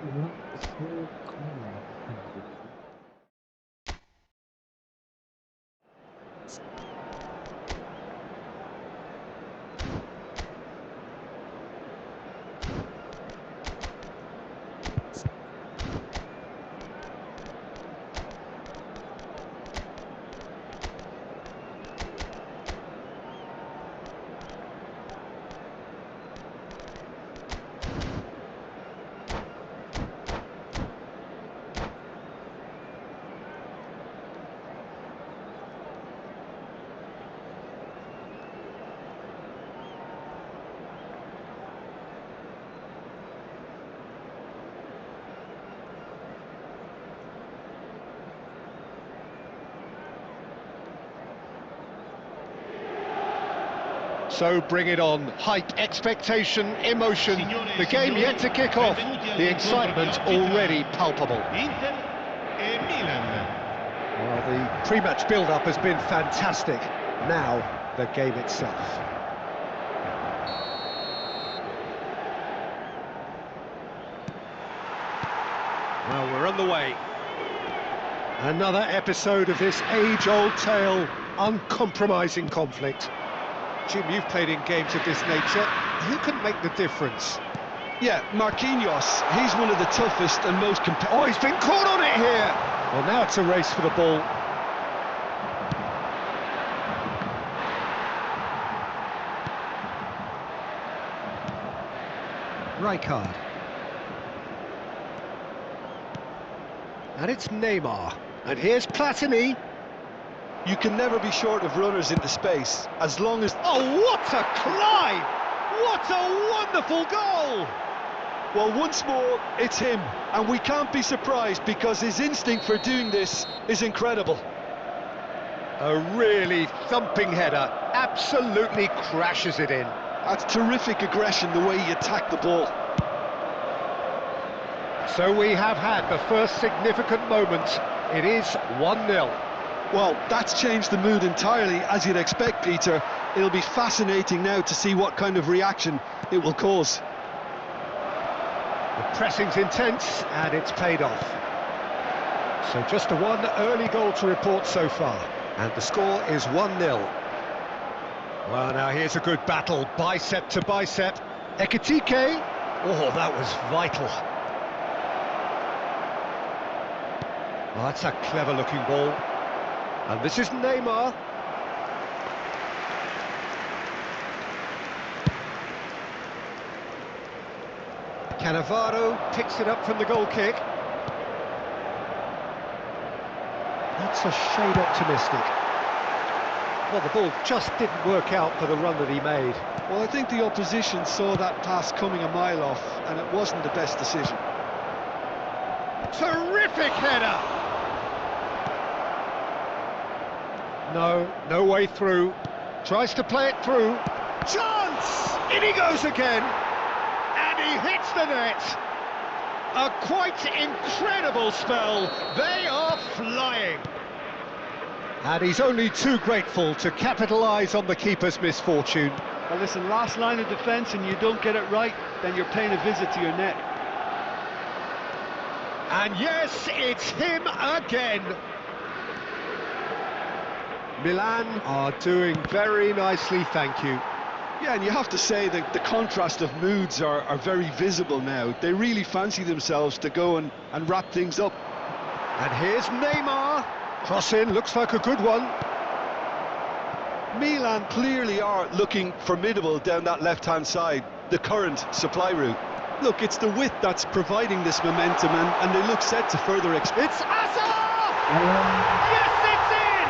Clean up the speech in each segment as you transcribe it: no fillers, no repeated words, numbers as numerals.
そうかなり短いけどね。So bring it on. Hype, expectation, emotion. The game yet to kick off. The excitement already palpable. Inter e Milan. Well, the pre-match build-up has been fantastic. Now, the game itself. Well, we're on the way. Another episode of this age-old tale, uncompromising conflict. Jim, you've played in games of this nature. Who can make the difference? Yeah, Marquinhos. He's one of the toughest and most Oh, he's been caught on it here! Well, now it's a race for the ball. Rijkaard. And it's Neymar. And here's Platini. You can never be short of runners into space, as long as... Oh, what a climb! What a wonderful goal! Well, once more, it's him, and we can't be surprised because his instinct for doing this is incredible. A really thumping header, absolutely crashes it in. That's terrific aggression, the way he attacked the ball. So we have had the first significant moment. It is 1-0. Well, that's changed the mood entirely, as you'd expect, Peter. It'll be fascinating now to see what kind of reaction it will cause. The pressing's intense, and it's paid off. So just one early goal to report so far, and the score is 1-0. Well, now here's a good battle, bicep to bicep. Ekitike, oh, that was vital. Oh, that's a clever-looking ball. And this is Neymar. Cannavaro picks it up from the goal kick. That's a shade optimistic. Well, the ball just didn't work out for the run that he made. Well, I think the opposition saw that pass coming a mile off, and it wasn't the best decision. Terrific header! No way through. Tries to play it through. Chance! In he goes again! And he hits the net! A quite incredible spell. They are flying. And he's only too grateful to capitalise on the keeper's misfortune. Well, listen, last line of defence and you don't get it right, then you're paying a visit to your net. And yes, it's him again. Milan are doing very nicely, thank you. Yeah, and you have to say that the contrast of moods are very visible now. They really fancy themselves to go and wrap things up. And here's Neymar. Cross in, looks like a good one. Milan clearly are looking formidable down that left-hand side, the current supply route. Look, it's the width that's providing this momentum, and they look set to further expand. It's Asa! Yes, it's in!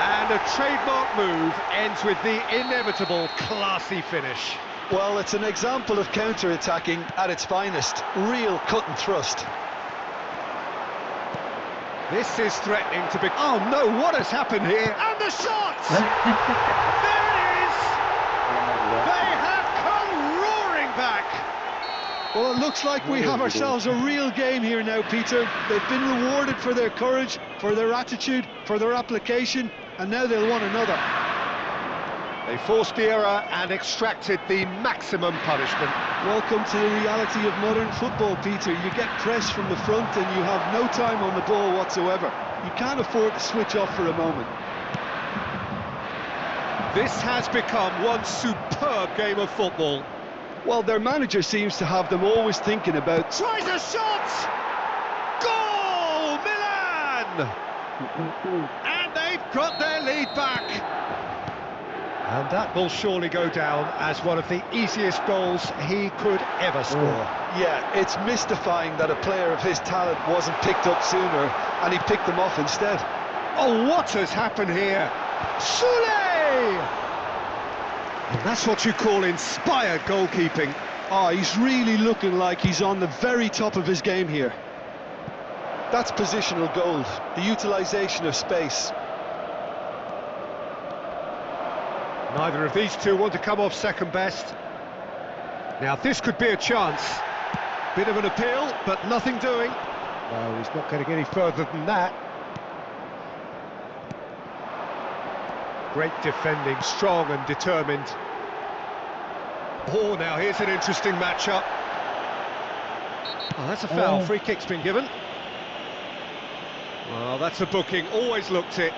And a trademark move ends with the inevitable classy finish. Well, it's an example of counter-attacking at its finest. Real cut and thrust. This is threatening to be... Oh no, what has happened here? And the shot! There it is! They have come roaring back! Well, it looks like we have ourselves a real game here now, Peter. They've been rewarded for their courage, for their attitude, for their application, and now they'll want another. They forced the error and extracted the maximum punishment. Welcome to the reality of modern football, Peter. You get press from the front and you have no time on the ball whatsoever. You can't afford to switch off for a moment. This has become one superb game of football. Well, their manager seems to have them always thinking about... Tries a shot! Goal! Milan! And they've got their lead back. And that will surely go down as one of the easiest goals he could ever score. Yeah, it's mystifying that a player of his talent wasn't picked up sooner and he picked them off instead. Oh, what has happened here? Soulé! And that's what you call inspired goalkeeping. Oh, he's really looking like he's on the very top of his game here. That's positional gold, the utilisation of space. Neither of these two want to come off second best. Now this could be a chance. Bit of an appeal, but nothing doing. No, he's not getting any further than that. Great defending, strong and determined. Oh, now here's an interesting matchup. Oh, that's a foul. Free kick's been given. Well, that's a booking. Always looked it.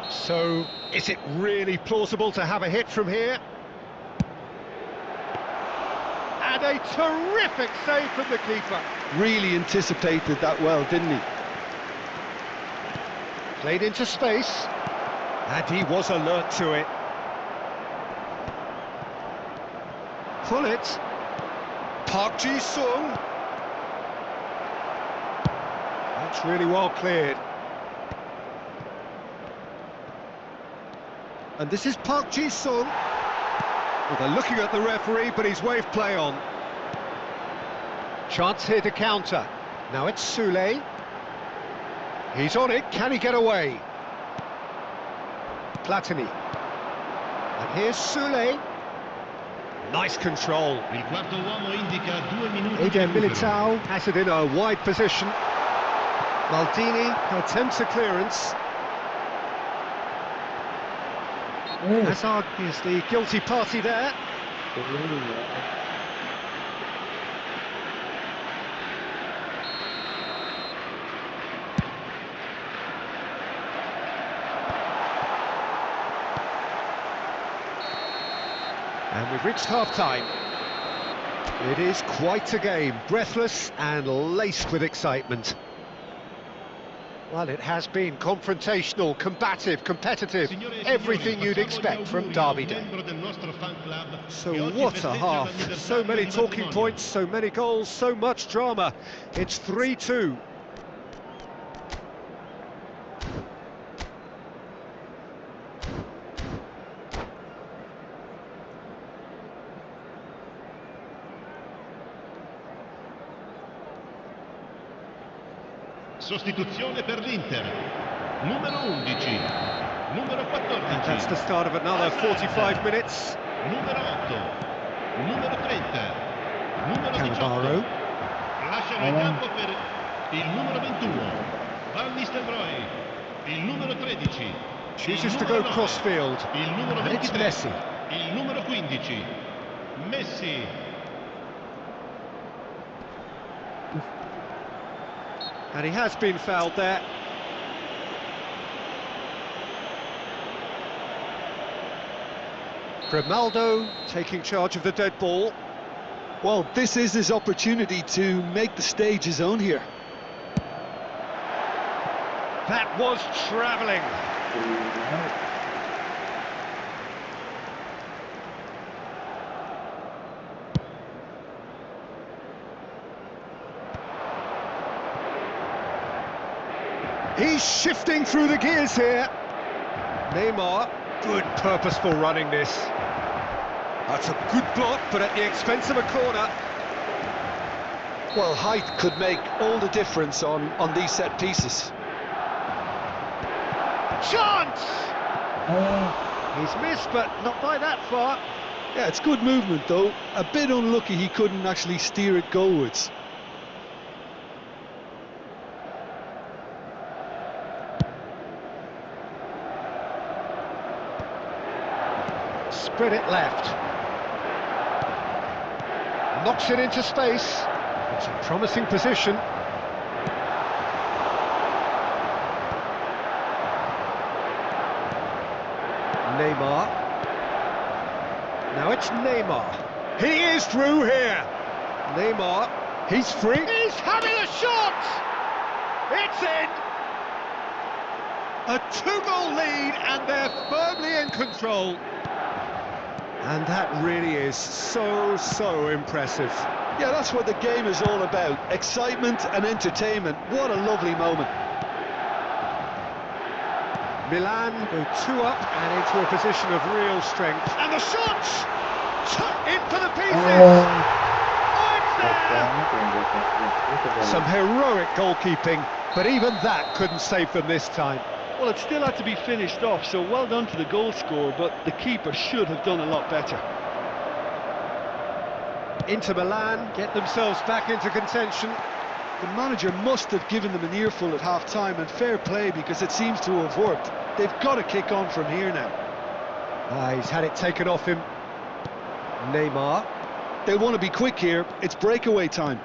So, is it really plausible to have a hit from here? And a terrific save from the keeper. Really anticipated that well, didn't he? Played into space, and he was alert to it. Pull it. Park Ji-sung. That's really well cleared. And this is Park Ji-sung. Well, they're looking at the referee, but he's waved play on. Chance here to counter. Now it's Soulé. He's on it, can he get away? Platini. And here's Soulé. Nice control. Il quarto uomo indica 2 minuti di Eden recupero. Militao has it in a wide position. Maldini attempts a clearance. Hazard is the guilty party there. And we've reached half-time. It is quite a game, breathless and laced with excitement. Well, it has been confrontational, combative, competitive, everything you'd expect from Derby Day. So what a half, so many talking points, so many goals, so much drama. It's 3-2. Sostituzione per l'Inter. Numero 11. Numero 14. And that's the start of another 45 minutes. Numero 8. Numero 30. Numero 18. Cannavaro. Lasciano il campo per il numero 21. Van Nistelrooy. Il numero 13. Chooses to go crossfield. Il numero And it's 23. Messi. Il numero 15. Messi. And he has been fouled there. Grimaldo taking charge of the dead ball. Well, this is his opportunity to make the stage his own here. That was travelling. He's shifting through the gears here. Neymar, good purposeful running this. That's a good block, but at the expense of a corner. Well, height could make all the difference on these set pieces. Chance! He's missed, but not by that far. Yeah, it's good movement though. A bit unlucky he couldn't actually steer it goalwards. spread it left. Knocks it into space. It's a promising position. Neymar. Now it's Neymar. He is through here. Neymar, he's free. He's having a shot! It's in! A 2-goal lead and they're firmly in control. And that really is so impressive. Yeah, that's what the game is all about. Excitement and entertainment. What a lovely moment. Milan go 2 up and into a position of real strength. And the shots! In for the pieces! Oh, it's there! Some heroic goalkeeping, but even that couldn't save them this time. Well, it still had to be finished off, so well done to the goal scorer, but the keeper should have done a lot better. Inter Milan get themselves back into contention. The manager must have given them an earful at half-time, and fair play because it seems to have worked. They've got to kick on from here now. He's had it taken off him. Neymar. They want to be quick here. It's breakaway time.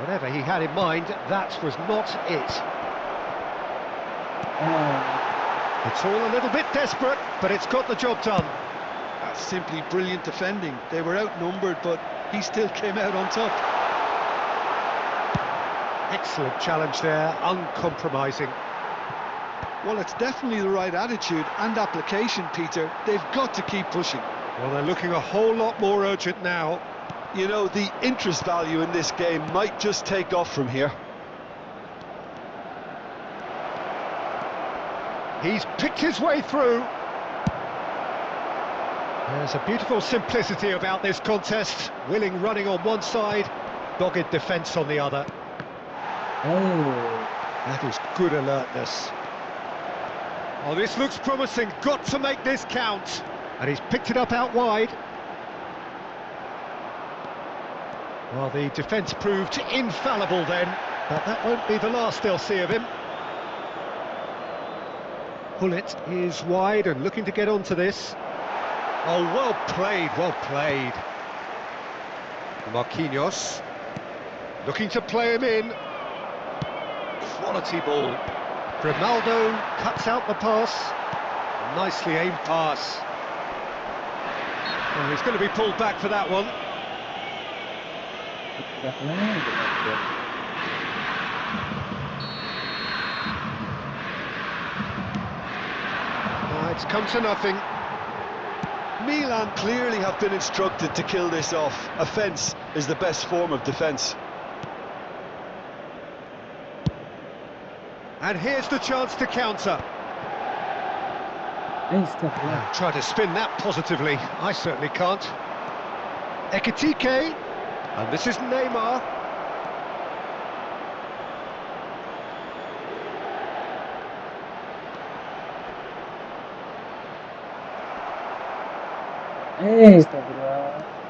Whatever he had in mind, that was not it. It's all a little bit desperate, but it's got the job done. That's simply brilliant defending. They were outnumbered, but he still came out on top. Excellent challenge there, uncompromising. Well, it's definitely the right attitude and application, Peter. They've got to keep pushing. Well, they're looking a whole lot more urgent now. You know, the interest value in this game might just take off from here. He's picked his way through. There's a beautiful simplicity about this contest. Willing running on one side, dogged defence on the other. That is good alertness. Oh, this looks promising. Got to make this count. And he's picked it up out wide. Well, the defence proved infallible then, but that won't be the last they'll see of him. Pullet is wide and looking to get onto this. Oh, well played, well played. Marquinhos looking to play him in. Quality ball. Grimaldo cuts out the pass. Nicely aimed pass. Well, he's going to be pulled back for that one. It's come to nothing. Milan clearly have been instructed to kill this off. Offence is the best form of defence. And here's the chance to counter. Try to spin that positively. I certainly can't. Ekitike. And this is Neymar.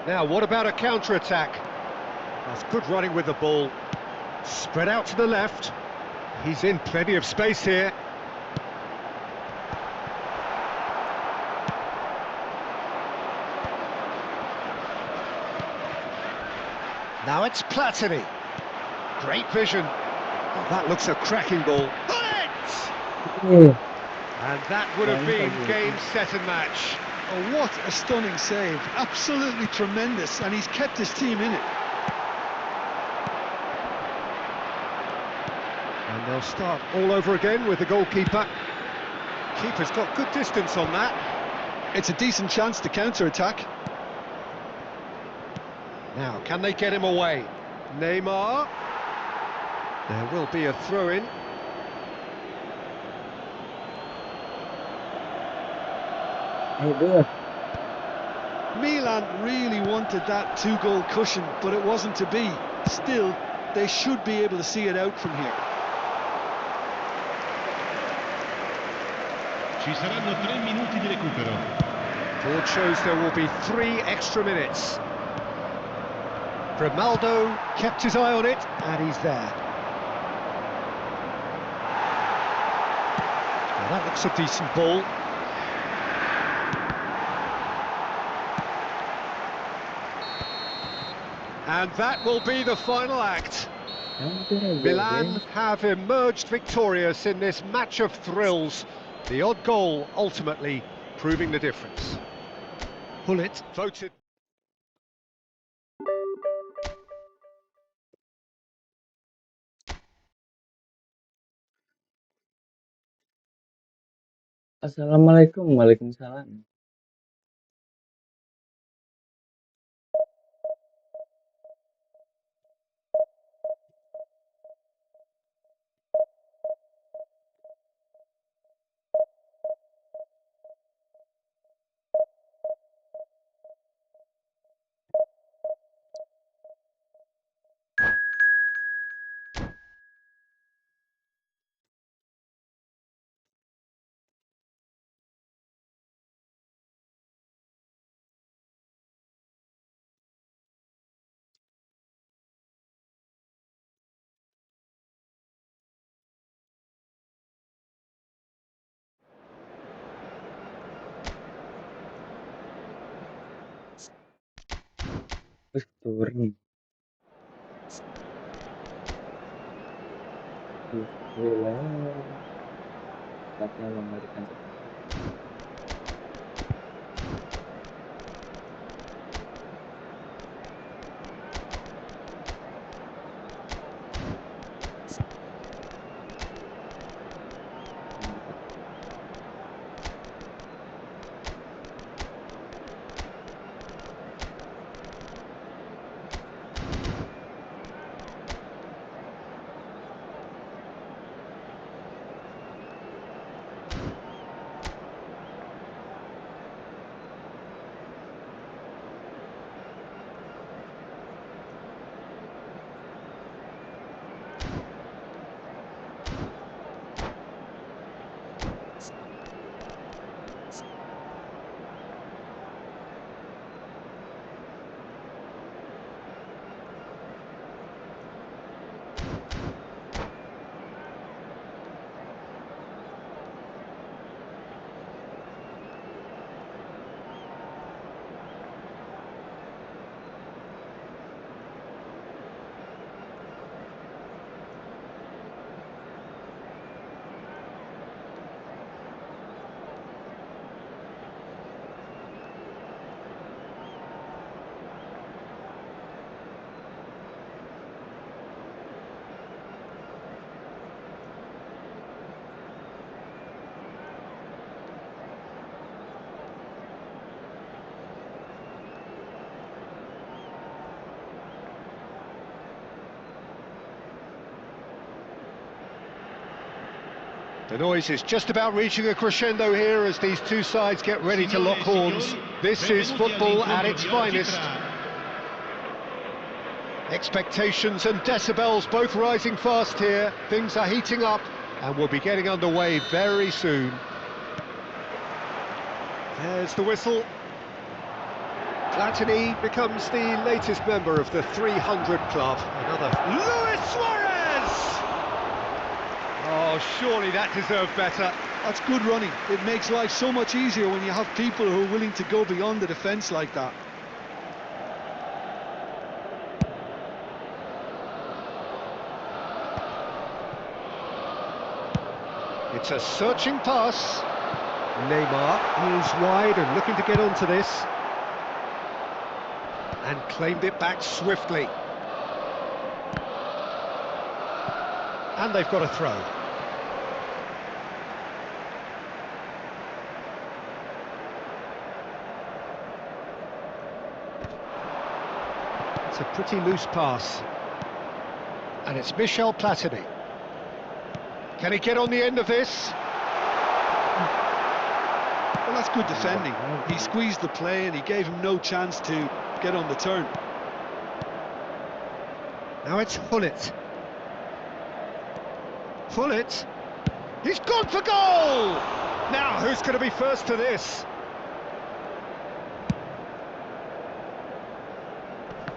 Now, what about a counter-attack? That's good running with the ball. Spread out to the left. He's in plenty of space here. Now it's Platini. Great vision. Oh, that looks a cracking ball. Bullet! And that would have been game, set and match. Oh, what a stunning save. Absolutely tremendous, and he's kept his team in it. And they'll start all over again with the goalkeeper. Keeper's got good distance on that. It's a decent chance to counter-attack. Now, can they get him away? Neymar. There will be a throw-in. Milan really wanted that 2-goal cushion, but it wasn't to be. Still, they should be able to see it out from here. Ci saranno 3 minuti di recupero. Board shows there will be 3 extra minutes. Grimaldo kept his eye on it, and he's there. Now that looks a decent ball. And that will be the final act. Hampir aja, Milan guys. have emerged victorious in this match of thrills. The odd goal ultimately proving the difference. Pullet voted. Assalamualaikum, waalaikumsalam. Terus turun. Alhamdulillah. Tempatnya mengerikan sekali. Mantap. The noise is just about reaching a crescendo here as these two sides get ready to lock horns. This is football at its finest. Expectations and decibels both rising fast here. Things are heating up and we'll be getting underway very soon. There's the whistle. Platini becomes the latest member of the 300 club. Another Luis Suarez! Oh, surely that deserved better. That's good running. It makes life so much easier when you have people who are willing to go beyond the defence like that. It's a searching pass. Neymar is wide and looking to get onto this. And claimed it back swiftly. And they've got a throw. It's a pretty loose pass. And it's Michel Platini. Can he get on the end of this? Well, that's good defending. He squeezed the play and he gave him no chance to get on the turn. Now it's Pullet. Pullet. He's gone for goal! Now, who's going to be first to this?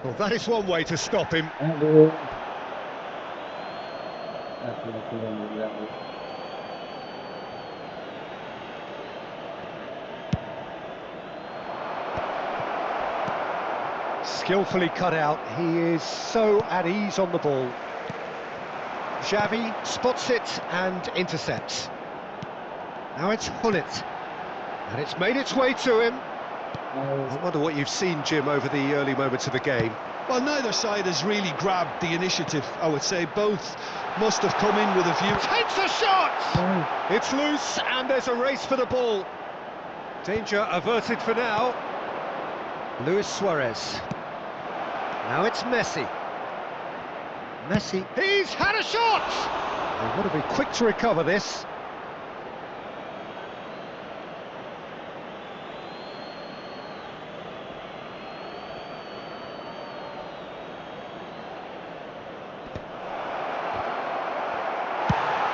Well, that is one way to stop him. Aduh. Alhamdulillah. Skillfully cut out. He is so at ease on the ball. Xavi spots it and intercepts. Now it's Hullet. And it's made its way to him. I wonder what you've seen, Jim, over the early moments of the game. Well, neither side has really grabbed the initiative, I would say. Both must have come in with a view. Takes a shot! It's loose and there's a race for the ball. Danger averted for now. Luis Suarez. Now it's Messi. Messi. He's had a shot! They've got to be quick to recover this.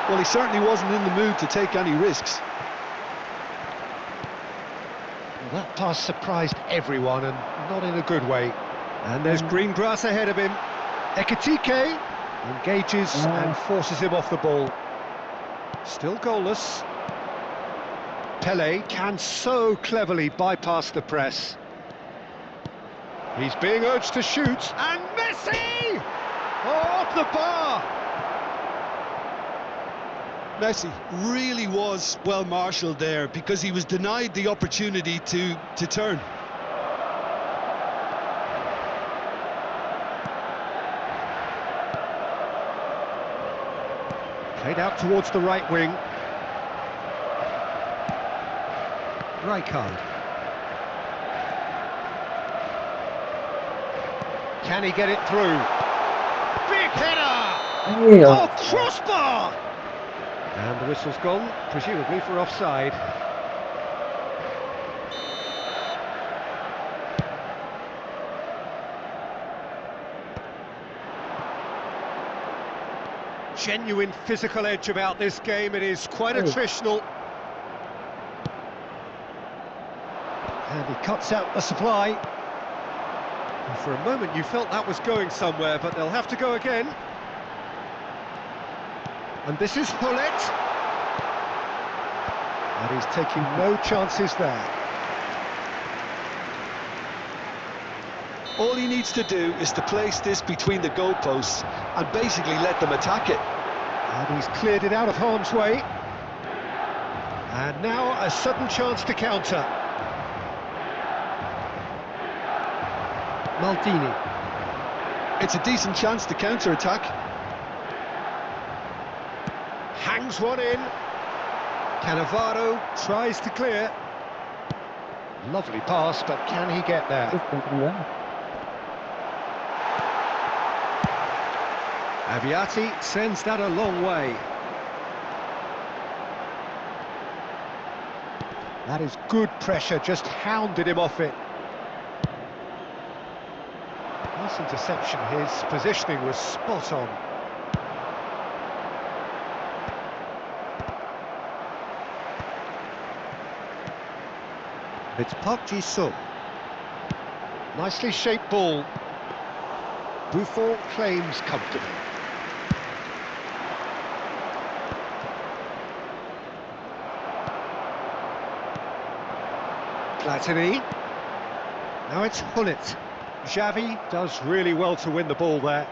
Well, he certainly wasn't in the mood to take any risks. Well, that pass surprised everyone, and not in a good way. And there's green grass ahead of him. Ekitike engages and forces him off the ball. Still goalless. Pele can so cleverly bypass the press. He's being urged to shoot, and Messi! Oh, off the bar! Messi really was well marshalled there because he was denied the opportunity to turn. Played out towards the right wing. Rijkaard. Can he get it through? Big header! Oh, crossbar! And the whistle's gone, presumably for offside. Genuine physical edge about this game. It is quite attritional. And he cuts out the supply. And for a moment you felt that was going somewhere, but they'll have to go again. And this is Hullet. And he's taking no chances there. All he needs to do is to place this between the goalposts and basically let them attack it. And he's cleared it out of harm's way. And now a sudden chance to counter. Maldini. It's a decent chance to counter-attack. Hangs one in. Cannavaro tries to clear. Lovely pass, but can he get there? Aviati sends that a long way. That is good pressure, just hounded him off it. Nice interception, his positioning was spot on. It's Park Ji-sung. Nicely shaped ball. Buffon claims comfortably. Platini. Now it's Hullet. Xavi does really well to win the ball there.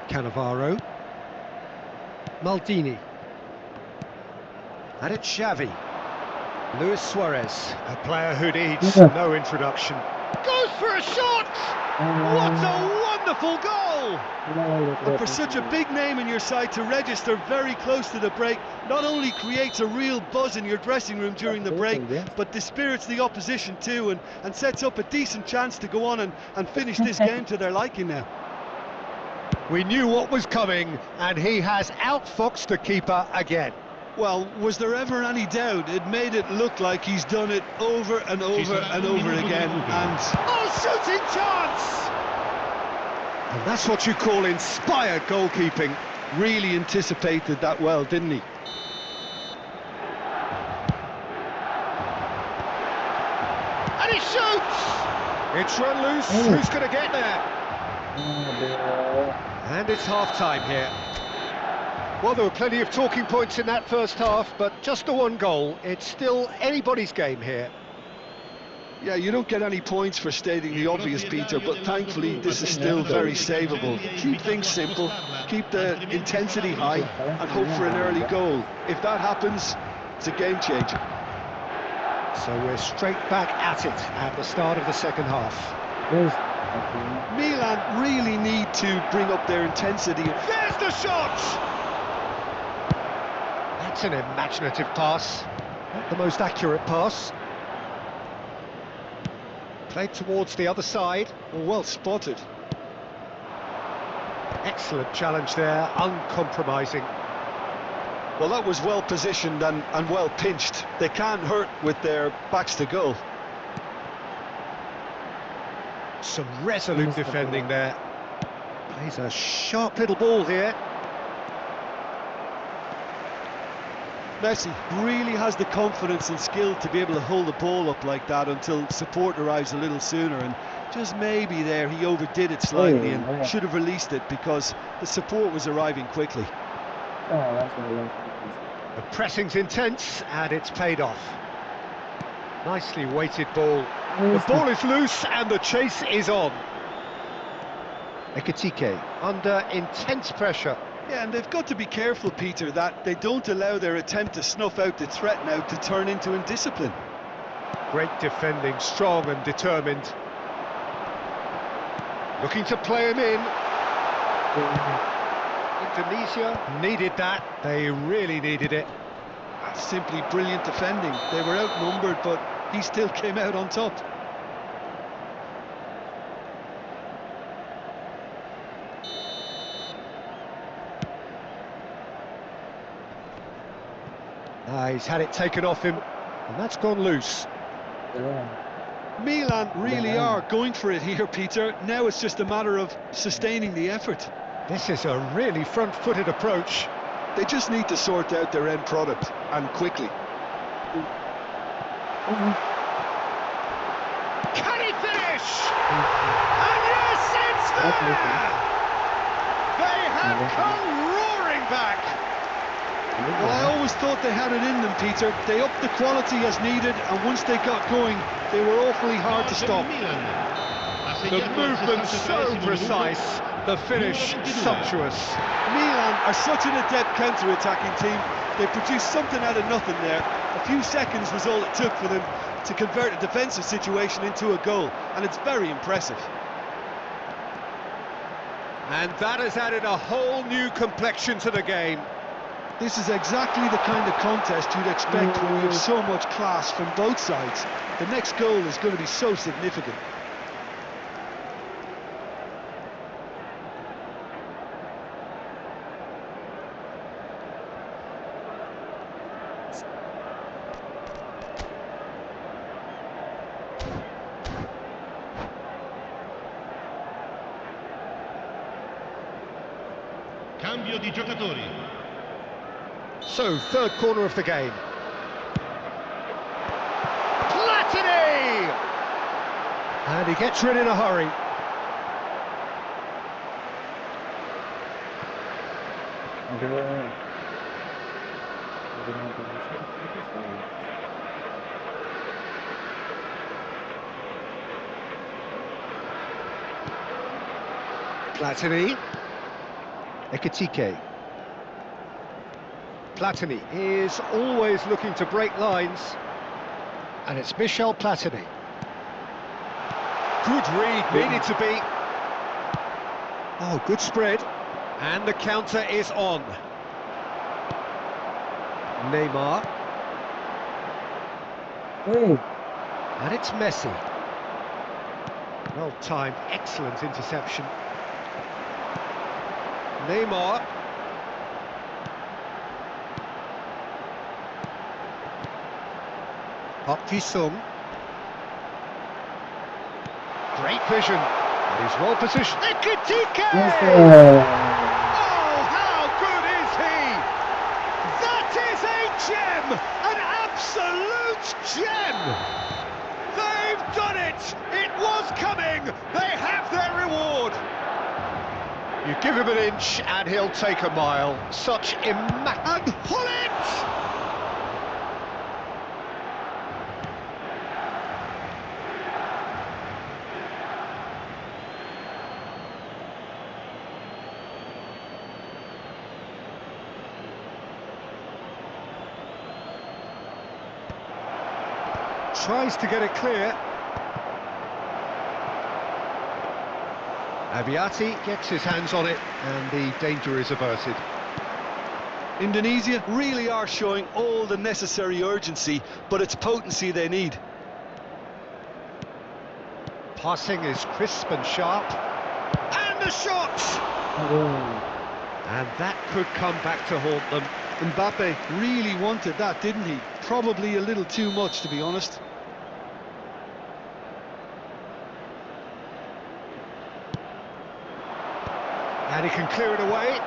Cannavaro. Maldini. And it's Xavi. Luis Suarez, a player who needs no introduction. Goes for a shot! What a wonderful goal! And for such a big name in your side to register very close to the break, not only creates a real buzz in your dressing room during the break, but dispirits the opposition too, and sets up a decent chance to go on and finish this game to their liking now. We knew what was coming, and he has outfoxed the keeper again. Well, was there ever any doubt? It made it look like he's done it over and over and over again, and... Oh, shooting chance! And that's what you call inspired goalkeeping. Really anticipated that well, didn't he? And he shoots! It's run loose, who's going to get there? And it's half-time here. Well, there were plenty of talking points in that first half, but just the one goal. It's still anybody's game here. Yeah, you don't get any points for stating the obvious, Peter, but thankfully this is still very savable. Keep things simple, keep the intensity high, and hope for an early goal. If that happens, it's a game changer. So we're straight back at it at the start of the second half. Milan really need to bring up their intensity. There's the shot! That's an imaginative pass. Not the most accurate pass. Played towards the other side. Well spotted. Excellent challenge there, uncompromising. Well, that was well positioned and well pinched. They can't hurt with their backs to goal. Some resolute defending there. Plays a sharp little ball here. Messi really has the confidence and skill to be able to hold the ball up like that until support arrives a little sooner, and just maybe there he overdid it slightly and should have released it because the support was arriving quickly. The pressing's intense and it's paid off. Nicely weighted ball. The ball is loose and the chase is on. Ekitike under intense pressure. Yeah, and they've got to be careful, Peter, that they don't allow their attempt to snuff out the threat now to turn into indiscipline. Great defending, strong and determined. Looking to play him in. Indonesia needed that. They really needed it. That's simply brilliant defending. They were outnumbered, but he still came out on top. He's had it taken off him, and that's gone loose. Milan really are going for it here, Peter. Now it's just a matter of sustaining the effort. This is a really front-footed approach. They just need to sort out their end product, and quickly. Can he finish? And yes, it's there! They have come roaring back. Well, I always thought they had it in them, Peter. They upped the quality as needed, and once they got going, they were awfully hard to stop. The movement so precise, the finish sumptuous. Milan are such an adept counter-attacking team. They produced something out of nothing there. A few seconds was all it took for them to convert a defensive situation into a goal, and it's very impressive. And that has added a whole new complexion to the game. This is exactly the kind of contest you'd expect when you have so much class from both sides. The next goal is going to be so significant. Cambio di giocatori. So, third corner of the game. Platini! And he gets rid in a hurry. Platini. Ekitike. Platini is always looking to break lines, and it's Michel Platini. Good read, needed to be. Oh, good spread. And the counter is on. Neymar. And it's Messi. Well timed, excellent interception. Neymar. Park Ji-sung. Great vision. He's well positioned. Ekitike! Oh, how good is he? That is a gem! An absolute gem! They've done it! It was coming! They have their reward! You give him an inch and he'll take a mile. Such and pull it! Tries to get it clear. Aviati gets his hands on it, and the danger is averted. Indonesia really are showing all the necessary urgency, but it's potency they need. Passing is crisp and sharp. And the shot! And that could come back to haunt them. Mbappe really wanted that, didn't he? Probably a little too much, to be honest. And he can clear it away.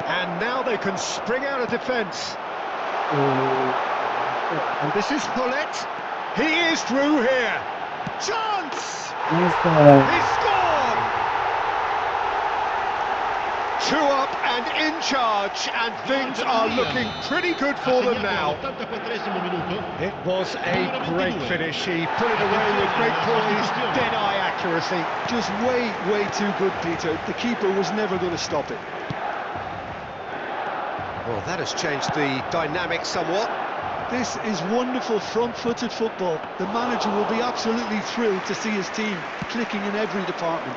And now they can spring out of defence. And this is Hullet. He is through here. Chance! He scored! 2 up and in charge, and things are looking pretty good for them now. It was a great finish. He put it away with great poise, dead-eye accuracy. Just way too good, Peter. The keeper was never going to stop it. Well, that has changed the dynamic somewhat. This is wonderful front-footed football. The manager will be absolutely thrilled to see his team clicking in every department.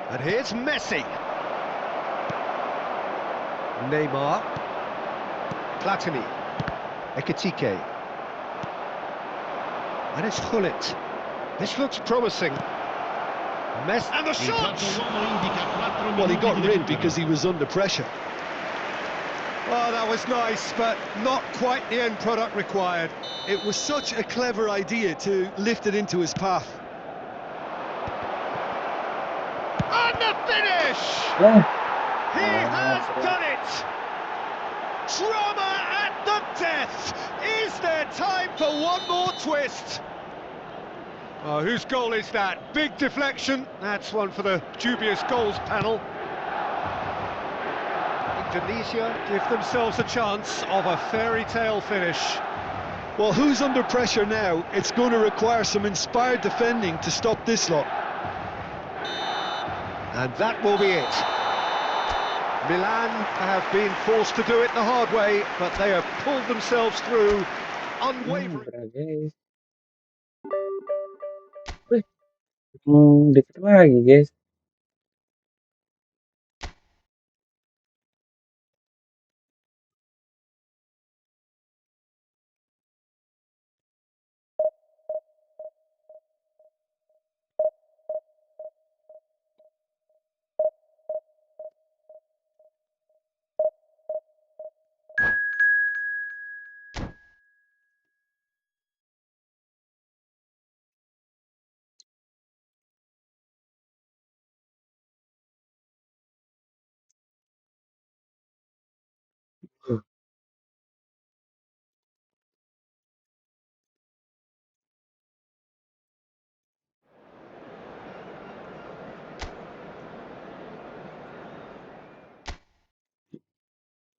And here's Messi. Neymar. Platini. Ekitike. And it's Hullet. This looks promising. Messi. And the shot! Well, he got rid because he was under pressure. Oh, that was nice, but not quite the end product required. It was such a clever idea to lift it into his path. And the finish! He has done it! Drama at the death! Is there time for one more twist? Oh, whose goal is that? Big deflection. That's one for the dubious goals panel. Indonesia give themselves a chance of a fairy tale finish. Well, who's under pressure now? It's going to require some inspired defending to stop this lot. And that will be it. Milan have been forced to do it the hard way, but they have pulled themselves through, unwavering. Deket lagi guys.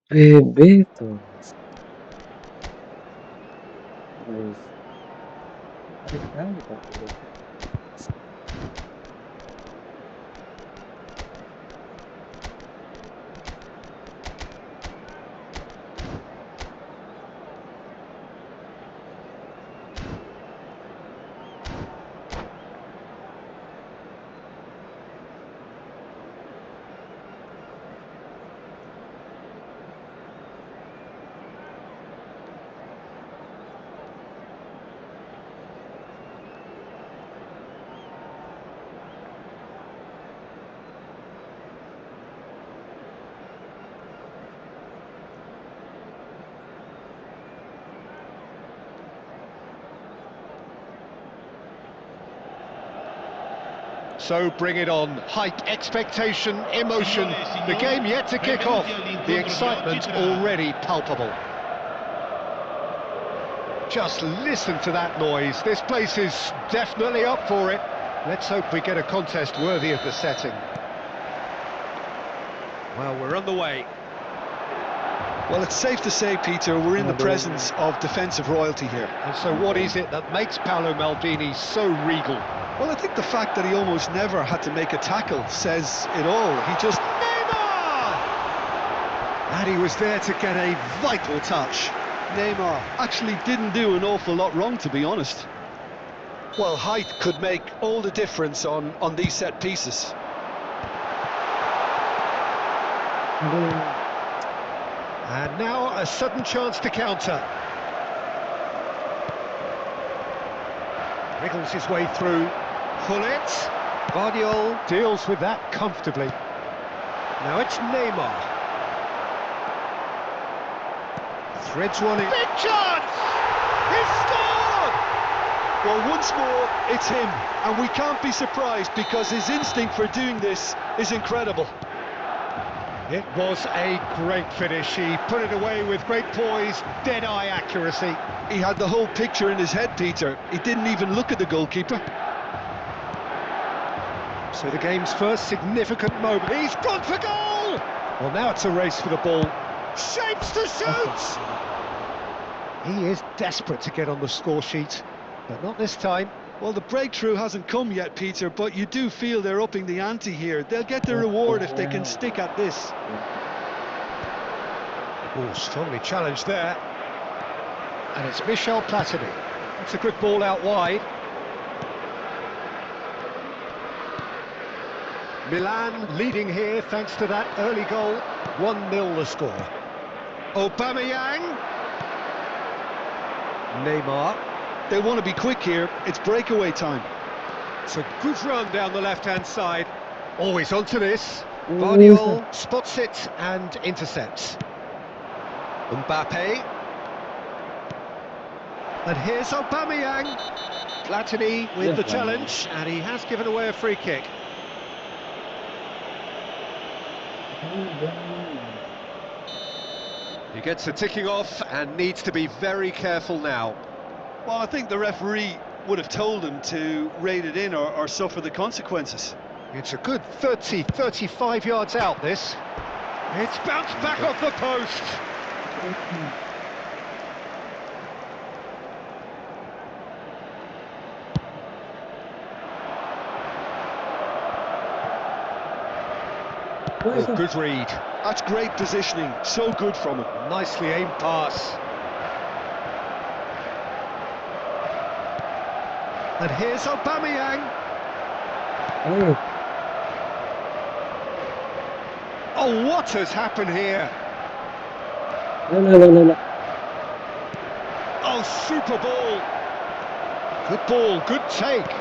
Beto. Guys. Menarik sekali kalau begitu. So bring it on. Hype, expectation, emotion. The game yet to kick off. The excitement already palpable. Just listen to that noise. This place is definitely up for it. Let's hope we get a contest worthy of the setting. Well, we're on the way. Well, it's safe to say, Peter, we're in the presence of defensive royalty here. And so what is it that makes Paolo Maldini so regal? Well, I think the fact that he almost never had to make a tackle says it all. He just... Neymar! And he was there to get a vital touch. Neymar actually didn't do an awful lot wrong, to be honest. Well, height could make all the difference on these set pieces. And now a sudden chance to counter. Wriggles his way through. Gullit. Guardiola deals with that comfortably. Now it's Neymar. Threads one in. Big chance! He's scored! Well, once more, it's him. And we can't be surprised because his instinct for doing this is incredible. It was a great finish. He put it away with great poise, dead-eye accuracy. He had the whole picture in his head, Peter. He didn't even look at the goalkeeper. So the game's first significant moment. He's gone for goal! Well, now it's a race for the ball. Shapes to shoot! He is desperate to get on the score sheet, but not this time. Well, the breakthrough hasn't come yet, Peter, but you do feel they're upping the ante here. They'll get their reward if they can stick at this. Oh, strongly challenged there. And it's Michel Platini. That's a good ball out wide. Milan leading here thanks to that early goal. 1-0 the score. Aubameyang. Neymar. They want to be quick here. It's breakaway time. It's a good run down the left-hand side. Always onto this. Guardiola spots it and intercepts. Mbappe. And here's Aubameyang. Platini with the challenge, and he has given away a free kick. He gets the ticking off and needs to be very careful now. Well, I think the referee would have told him to rate it in or suffer the consequences. It's a good 35 yards out, this. It's bounced back off the post. Oh, good read. That's great positioning. So good from him. Nicely aimed pass. And here's Aubameyang. Oh, what has happened here? No. Oh, super ball. Good ball, good take.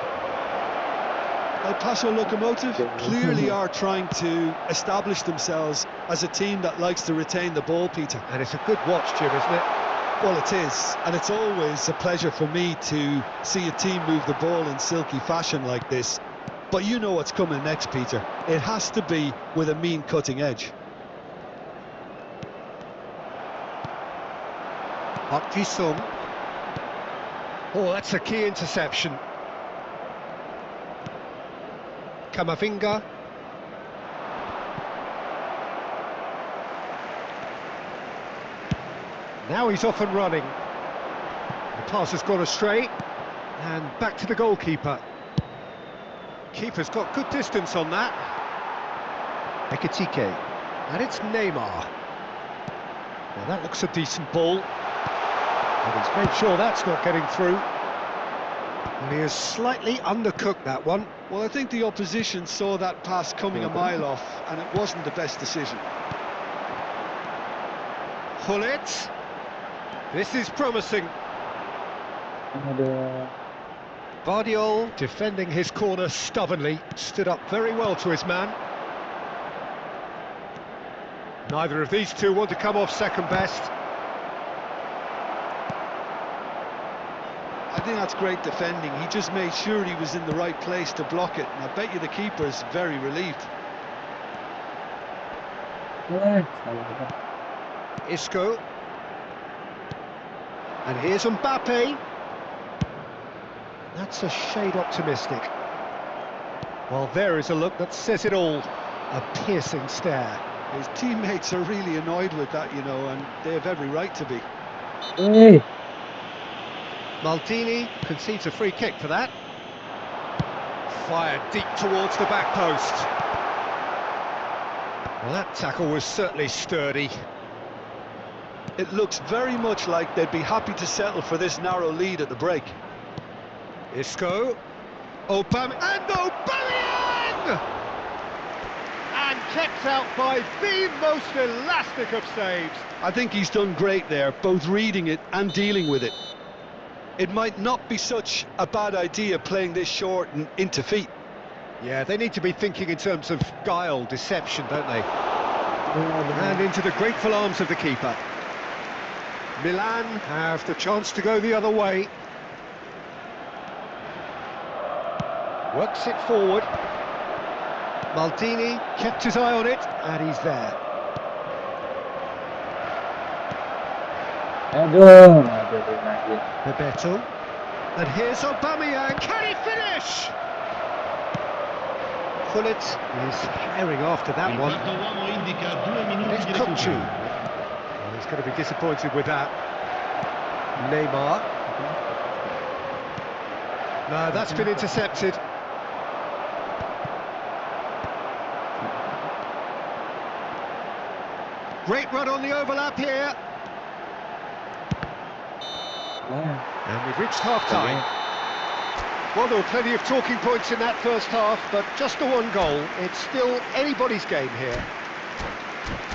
El Paso Locomotive clearly are trying to establish themselves as a team that likes to retain the ball, Peter. And it's a good watch, Jim, isn't it? Well, it is, and it's always a pleasure for me to see a team move the ball in silky fashion like this. But you know what's coming next, Peter. It has to be with a mean cutting edge. Park Ji-sung. Oh, that's a key interception. Camavinga. Now he's off and running. The pass has gone astray. And back to the goalkeeper. Keeper's got good distance on that. Ekitike. And it's Neymar. Now that looks a decent ball. And he's made sure that's not getting through. And he has slightly undercooked that one. Well, I think the opposition saw that pass coming a mile off, and it wasn't the best decision. Gullit. This is promising. Guardiola, defending his corner stubbornly, stood up very well to his man. Neither of these two want to come off second best. I think that's great defending. He just made sure he was in the right place to block it, and I bet you the keeper's very relieved. Isco. And here's Mbappe. That's a shade optimistic. Well, there is a look that says it all. A piercing stare. His teammates are really annoyed with that, you know, and they have every right to be. Maldini concedes a free kick for that. Fired deep towards the back post. Well, that tackle was certainly sturdy. It looks very much like they'd be happy to settle for this narrow lead at the break. Isco. Aubameyang! And kept out by the most elastic of saves. I think he's done great there, both reading it and dealing with it. It might not be such a bad idea playing this short and into feet. Yeah, they need to be thinking in terms of guile, deception, don't they? And into the grateful arms of the keeper. Milan have the chance to go the other way. Works it forward. Maldini kept his eye on it, and he's there. Aduh, lagi. Bebeto. And here's Aubameyang. Can he finish? Pullet is firing after that Il one. quarto uomo indica 2 minuti It's di Kukçu. recupero. Well, he's going to be disappointed with that. Neymar. No, that's been intercepted. Great run on the overlap here. And we've reached half-time. Well, there were plenty of talking points in that first half, but just the one goal. It's still anybody's game here.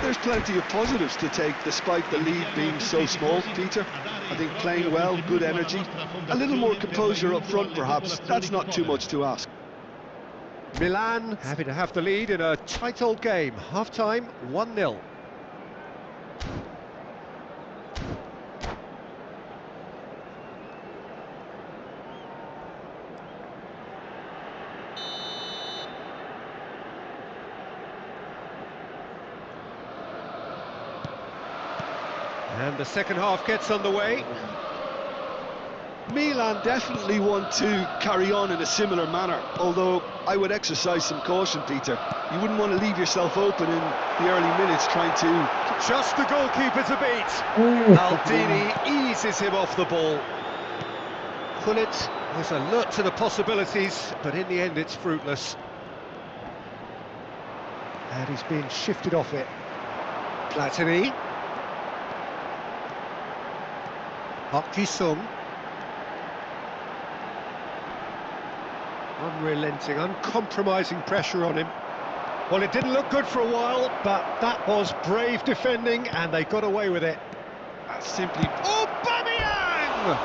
There's plenty of positives to take despite the lead being so small, Peter. I think playing well, good energy, a little more composure up front perhaps, that's not too much to ask. Milan happy to have the lead in a tight old game. Half-time, 1-0. And the second half gets underway. Milan definitely want to carry on in a similar manner, although I would exercise some caution, Peter. You wouldn't want to leave yourself open in the early minutes trying to... Just the goalkeeper to beat. Maldini eases him off the ball. Pullet was alert to the possibilities, but in the end it's fruitless. And he's been shifted off it. Platini. Park Ji-sung. Unrelenting, uncompromising pressure on him. Well, it didn't look good for a while, but that was brave defending, and they got away with it. Simply... Aubameyang!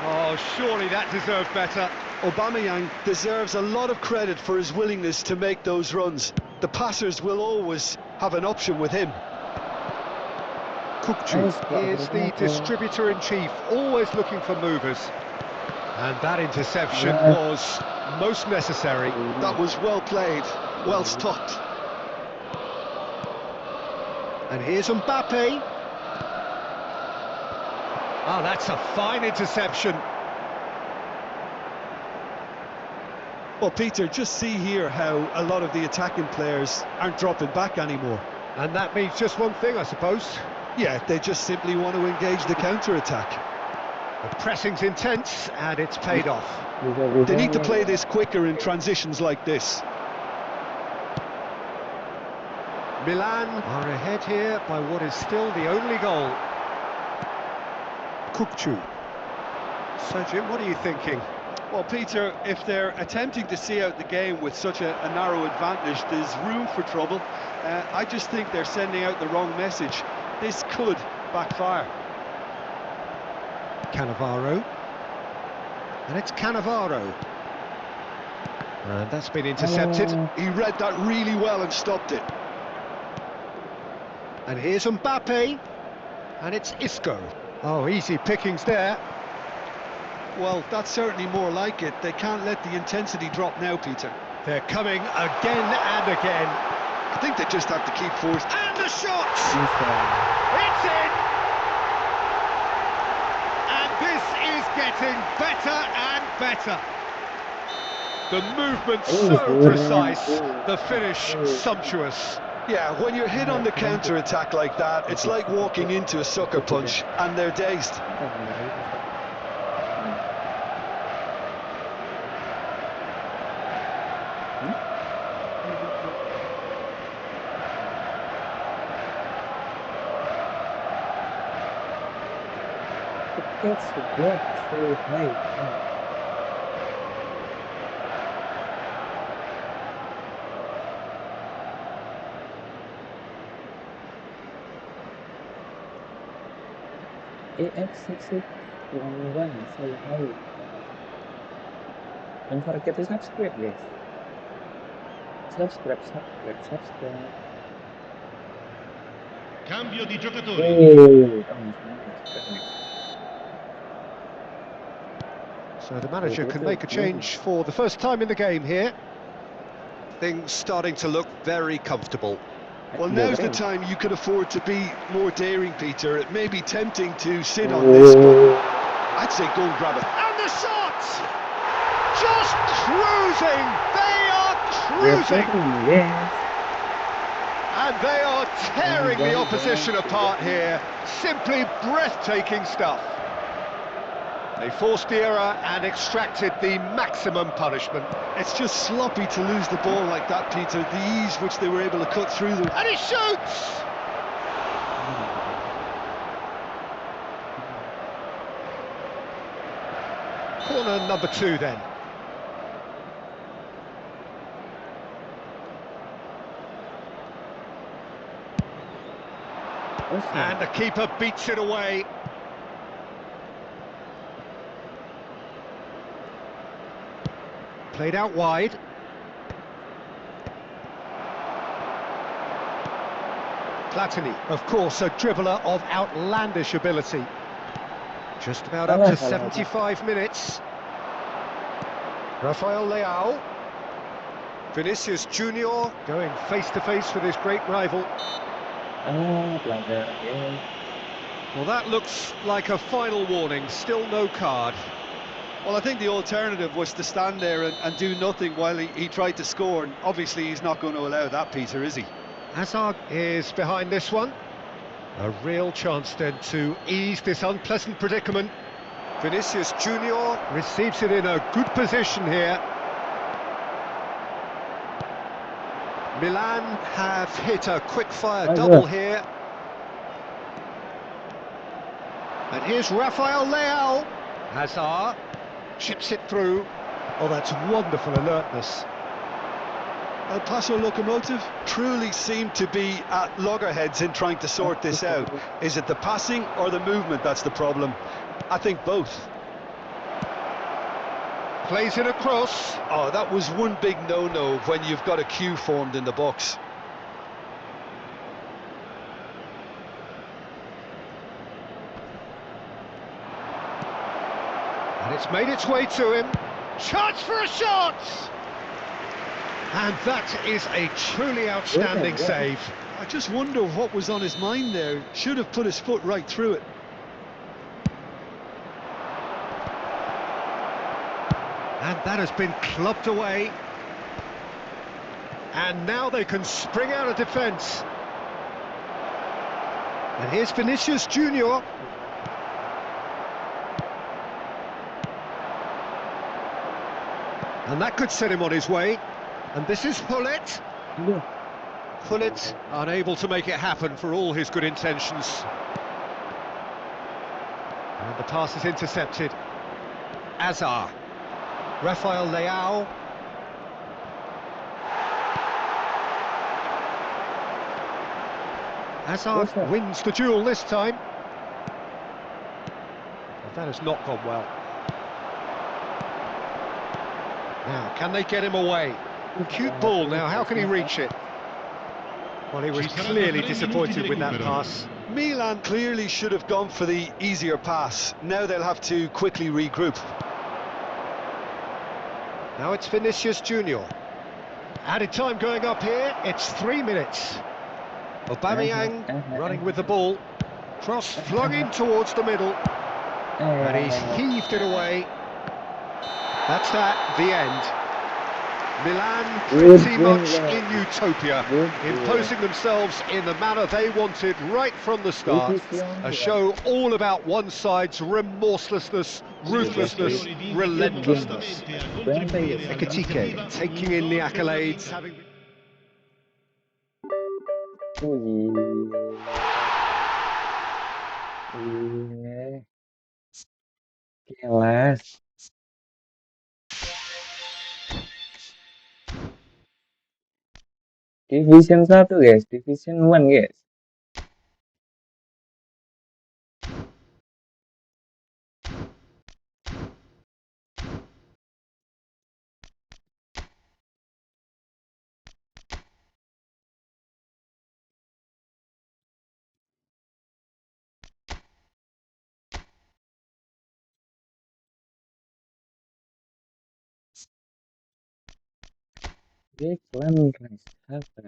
Oh, surely that deserved better. Aubameyang deserves a lot of credit for his willingness to make those runs. The passers will always have an option with him. Kukçu is the distributor-in-chief, always looking for movers. And that interception was most necessary. That was well played, well stopped. And here's Mbappe. Oh, that's a fine interception. Well, Peter, just see here how a lot of the attacking players aren't dropping back anymore. And that means just one thing, I suppose. Yeah, they just simply want to engage the counter-attack. The pressing's intense, and it's paid off. They need to play this quicker in transitions like this. Milan are ahead here by what is still the only goal. Kukçu. So, Jim, what are you thinking? Well, Peter, if they're attempting to see out the game with such a narrow advantage, there's room for trouble. I just think they're sending out the wrong message. This could backfire. Cannavaro. And it's Cannavaro. And that's been intercepted. He read that really well and stopped it. And here's Mbappe. And it's Isco. Oh, easy pickings there. Well, that's certainly more like it. They can't let the intensity drop now, Peter. They're coming again and again. I think they just have to keep force. And the shot! It's in! And this is getting better and better. The movement so precise, the finish sumptuous. Yeah, when you're hit on the counter-attack like that, it's like walking into a sucker punch, and they're dazed. It's good to play. AF66 1 say hi. Don't forget to subscribe, guys. Subscribe. Cambio di giocatori. Hey, nice. So the manager can make a change for the first time in the game here. Things starting to look very comfortable. Well, now's the time you can afford to be more daring, Peter. It may be tempting to sit on Oh. this, but I'd say go and grab it. And the shot! Just cruising! They are cruising! Yes. And they are tearing the opposition apart here. Simply breathtaking stuff. They forced the error and extracted the maximum punishment. It's just sloppy to lose the ball like that, Peter. The ease which they were able to cut through them. And he shoots! Corner number 2 then. And the keeper beats it away. Played out wide. Platini, of course, a dribbler of outlandish ability. Just about up to 75 minutes. Rafael Leao. Vinicius Junior going face-to-face with his great rival. Pelanggaran again. Well, that looks like a final warning, still no card. Well, I think the alternative was to stand there and do nothing while he tried to score, and obviously he's not going to allow that, Peter, is he? Hazard is behind this one. A real chance then to ease this unpleasant predicament. Vinicius Junior receives it in a good position here. Milan have hit a quick-fire double here. And here's Rafael Leao. Hazard chips it through. Oh, that's wonderful alertness. El Paso Locomotive truly seem to be at loggerheads in trying to sort this out. Is it the passing or the movement that's the problem? I think both. Plays it across. Oh, that was one big no-no when you've got a queue formed in the box. And it's made its way to him. Chance for a shot! And that is a truly outstanding save. I just wonder what was on his mind there. Should have put his foot right through it. And that has been clubbed away. And now they can spring out of defence. And here's Vinicius Junior. And that could set him on his way. And this is Hullet. Hullet unable to make it happen for all his good intentions. And the pass is intercepted. Hazard. Rafael Leao. Hazard wins the duel this time. Well, that has not gone well. Now, can they get him away? Cute ball now, how can he reach it? Well, he was clearly disappointed with that pass. Milan clearly should have gone for the easier pass. Now they'll have to quickly regroup. Now it's Vinicius Junior. Added time going up here, it's 3 minutes. Aubameyang running with the ball. Cross flung in towards the middle. And he's heaved it away. That's that, the end. Milan pretty much in utopia, imposing themselves in the manner they wanted right from the start. A show all about one side's remorselessness, ruthlessness, relentlessness. Ekitike taking in the accolades, having Wih. Kelas. Division 1 guys, Division 1 guys. Declan Rice, apa?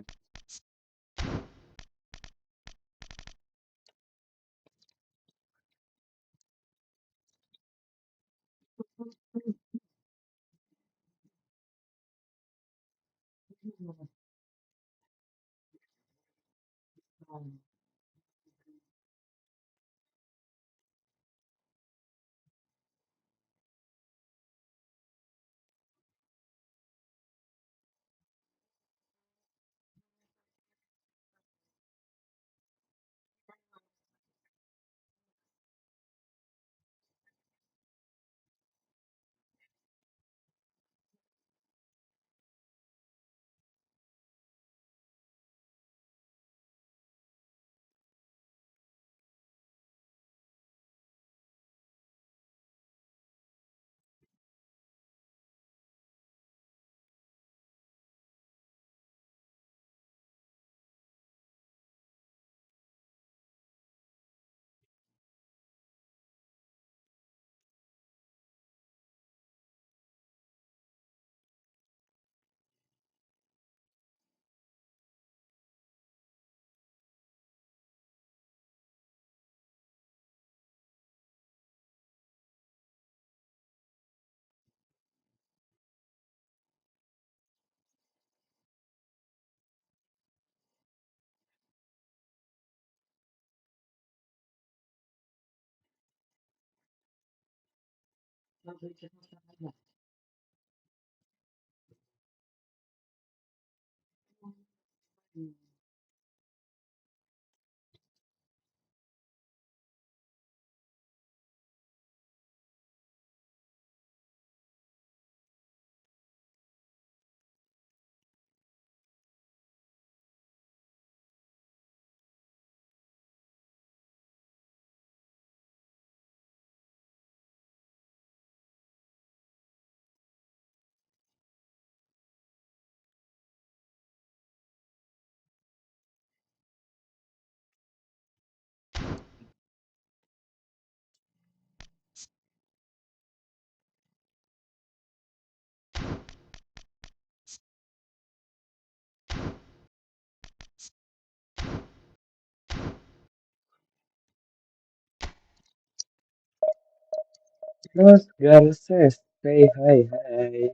Los Garces, say hi, hi.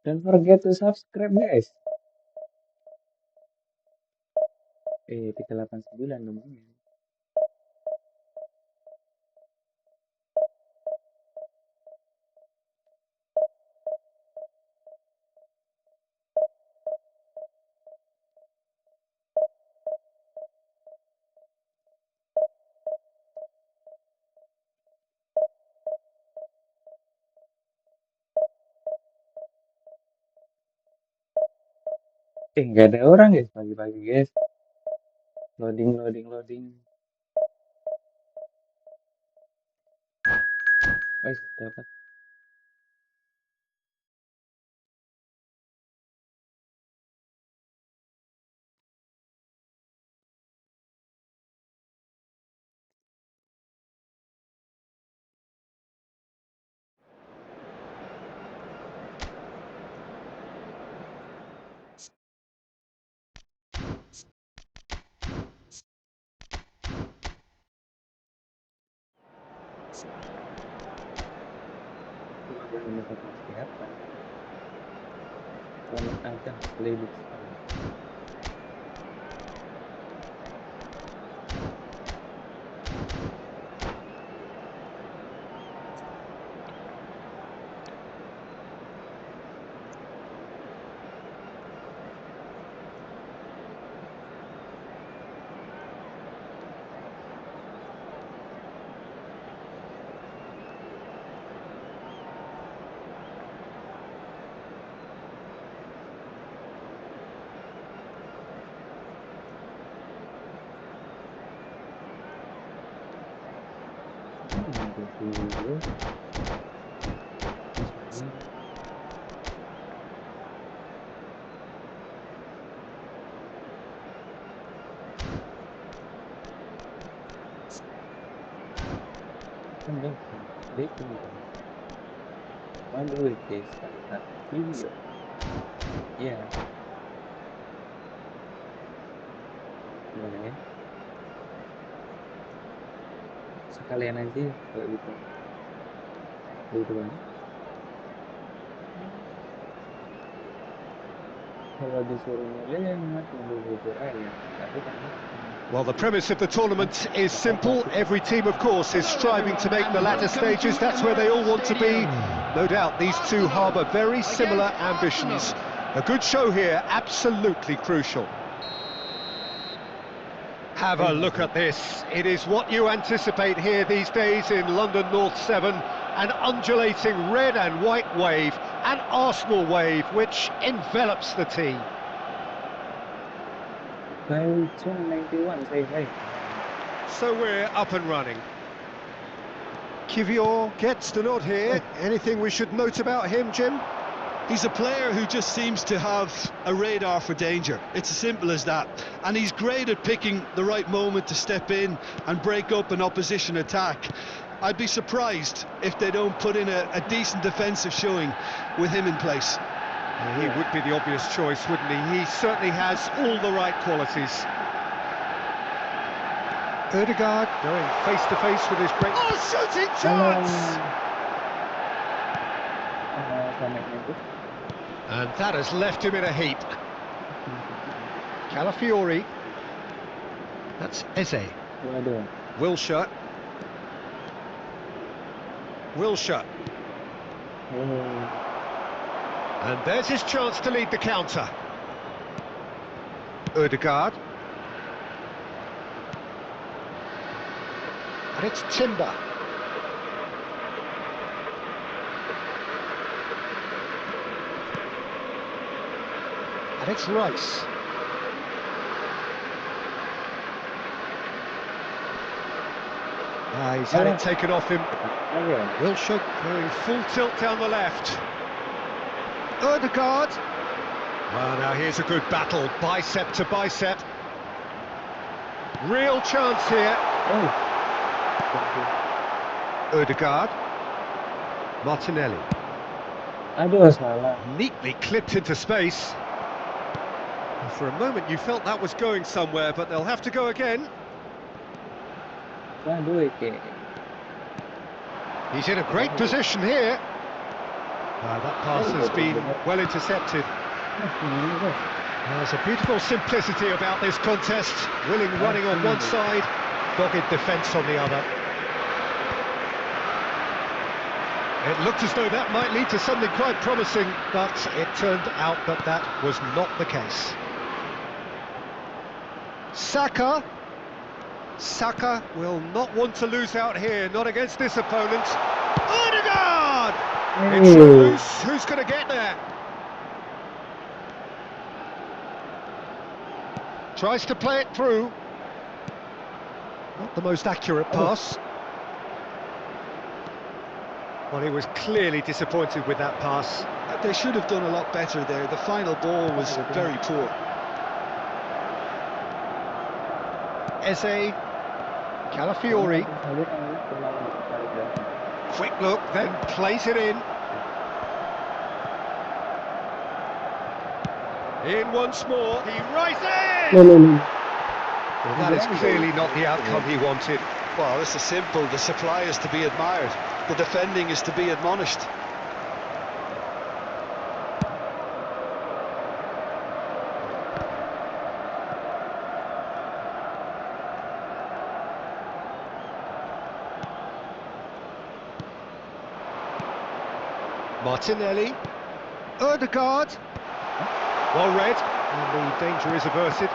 Don't forget to subscribe guys. 389 lumayan. Nggak ada orang guys pagi-pagi guys. Loading, loading, loading. Wes, dapat. Ini sama siapa? Planet Adam, Planet Sun. Dulu. Ini baking dong. Waduh, sangat video. Iya. Boleh. Sekalian aja kalau gitu. Gitu kan. Kalau disuruh milih, mas nunggu bubur aja. Tapi kan. Well, the premise of the tournament is simple. Every team, of course, is striving to make the latter stages. That's where they all want to be. No doubt, these two harbour very similar ambitions. A good show here, absolutely crucial. Have a look at this. It is what you anticipate here these days in London North 7. An undulating red and white wave, an Arsenal wave, which envelops the team. By 91, say hey. So we're up and running. Kivior gets the nod here. Anything we should note about him, Jim? He's a player who just seems to have a radar for danger. It's as simple as that. And he's great at picking the right moment to step in and break up an opposition attack. I'd be surprised if they don't put in a decent defensive showing with him in place. He would be the obvious choice, wouldn't he? He certainly has all the right qualities. Ødegaard going face-to-face with his great... Oh, shooting chance! And that has left him in a heap. Calafiori. That's Eze. Wilshere. Wilshere. And there's his chance to lead the counter. Ødegaard. And it's Timber. And it's Rice. He's had it taken off him. Wilshere going full tilt down the left. Ødegaard. Well, now here's a good battle, bicep to bicep. Real chance here. Ødegaard. Martinelli. Aduh, salah. Neatly clipped into space. For a moment you felt that was going somewhere, but they'll have to go again. Waduh, Ike. He's in a great position here. That pass has been well intercepted. There's a beautiful simplicity about this contest. Willing running on one side, dogged defence on the other. It looked as though that might lead to something quite promising, but it turned out that that was not the case. Saka. Saka will not want to lose out here, not against this opponent. Ødegaard! It's loose. Who's going to get there? Tries to play it through. Not the most accurate pass. Well, he was clearly disappointed with that pass. They should have done a lot better there. The final ball was very poor. Eze. Calafiori. Quick look, then plays it in. In once more, he rises! Well, that is clearly not the outcome he wanted. Well, this is simple. The supply is to be admired. The defending is to be admonished. Martinelli. Ødegaard. Well read, and the danger is averted.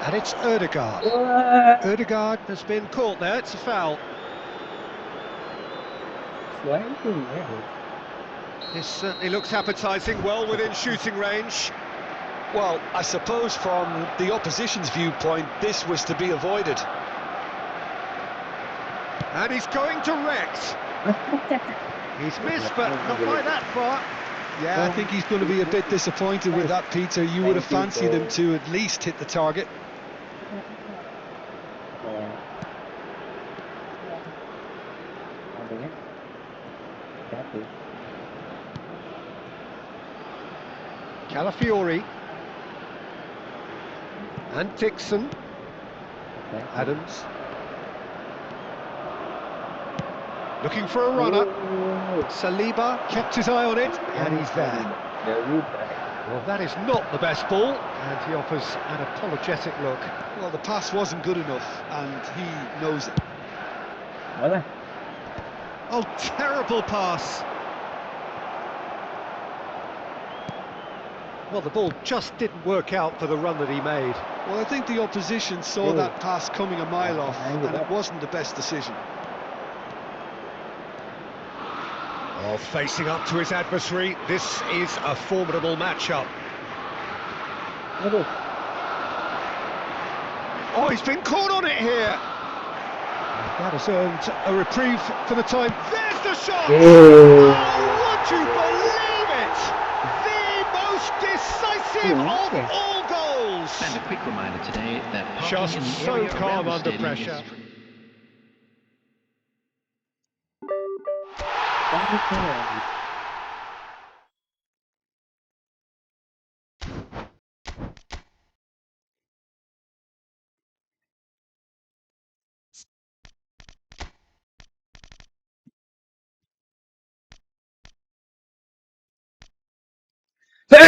And it's Ødegaard. Ødegaard has been caught there, it's a foul. This certainly looks appetising, well within shooting range. Well, I suppose from the opposition's viewpoint, this was to be avoided. And he's going direct. He's missed, but not by that far. Yeah, I think he's going to be a bit disappointed with that, Peter. You would have fancied him to at least hit the target. Calafiori. And Dixon. Adams. Looking for a runner. Saliba kept his eye on it, and he's there. Well, that is not the best ball, and he offers an apologetic look. Well, the pass wasn't good enough, and he knows it. Oh, terrible pass. Well, the ball just didn't work out for the run that he made. Well, I think the opposition saw that pass coming a mile off, and it wasn't the best decision. Oh, facing up to his adversary, this is a formidable matchup. Oh, he's been caught on it here. That has earned a reprieve for the time. There's the shot! Oh, would you believe it? The most decisive of all goals. And a quick reminder today that just in the so area calm around the under stadium pressure.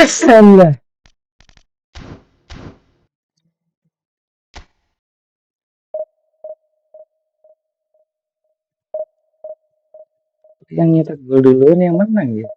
is Yang nyetak gol duluan yang menang ya.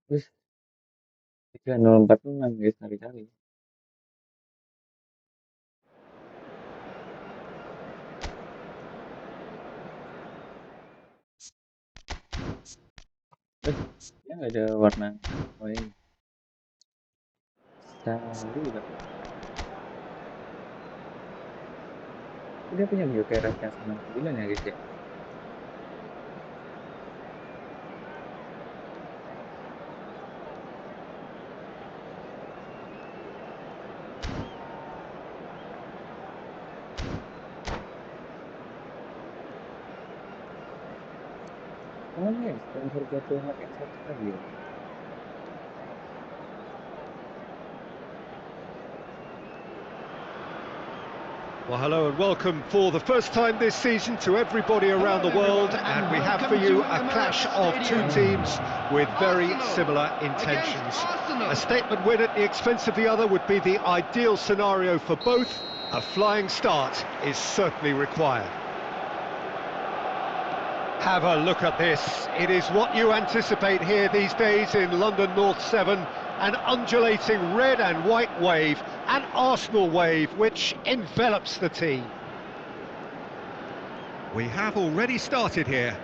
Terus 3-0-4 menang guys kali-kali. Yang ada warna apa ini? Saliba. Dia punya bio keras yang 99 ya guys ya. Cuman guys, don't forget to like and subscribe ya. Well, hello and welcome for the first time this season to everybody around the world, and we have for you a clash of two teams with very similar intentions. A statement win at the expense of the other would be the ideal scenario for both. A flying start is certainly required. Have a look at this. It is what you anticipate here these days in London North 7. An undulating red and white wave, an Arsenal wave which envelops the team. We have already started here.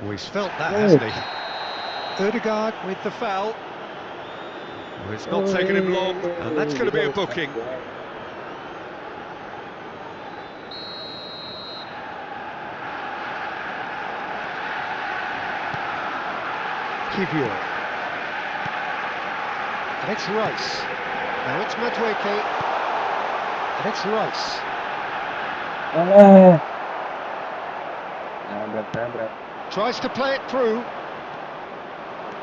Oh, he's felt that, hasn't he? Ødegaard with the foul. Oh, it's not taken him long, and that's going to be a booking. Kivio. And it's Rice. Now it's Madueke. And it's Rice. Nabrak. Tries to play it through.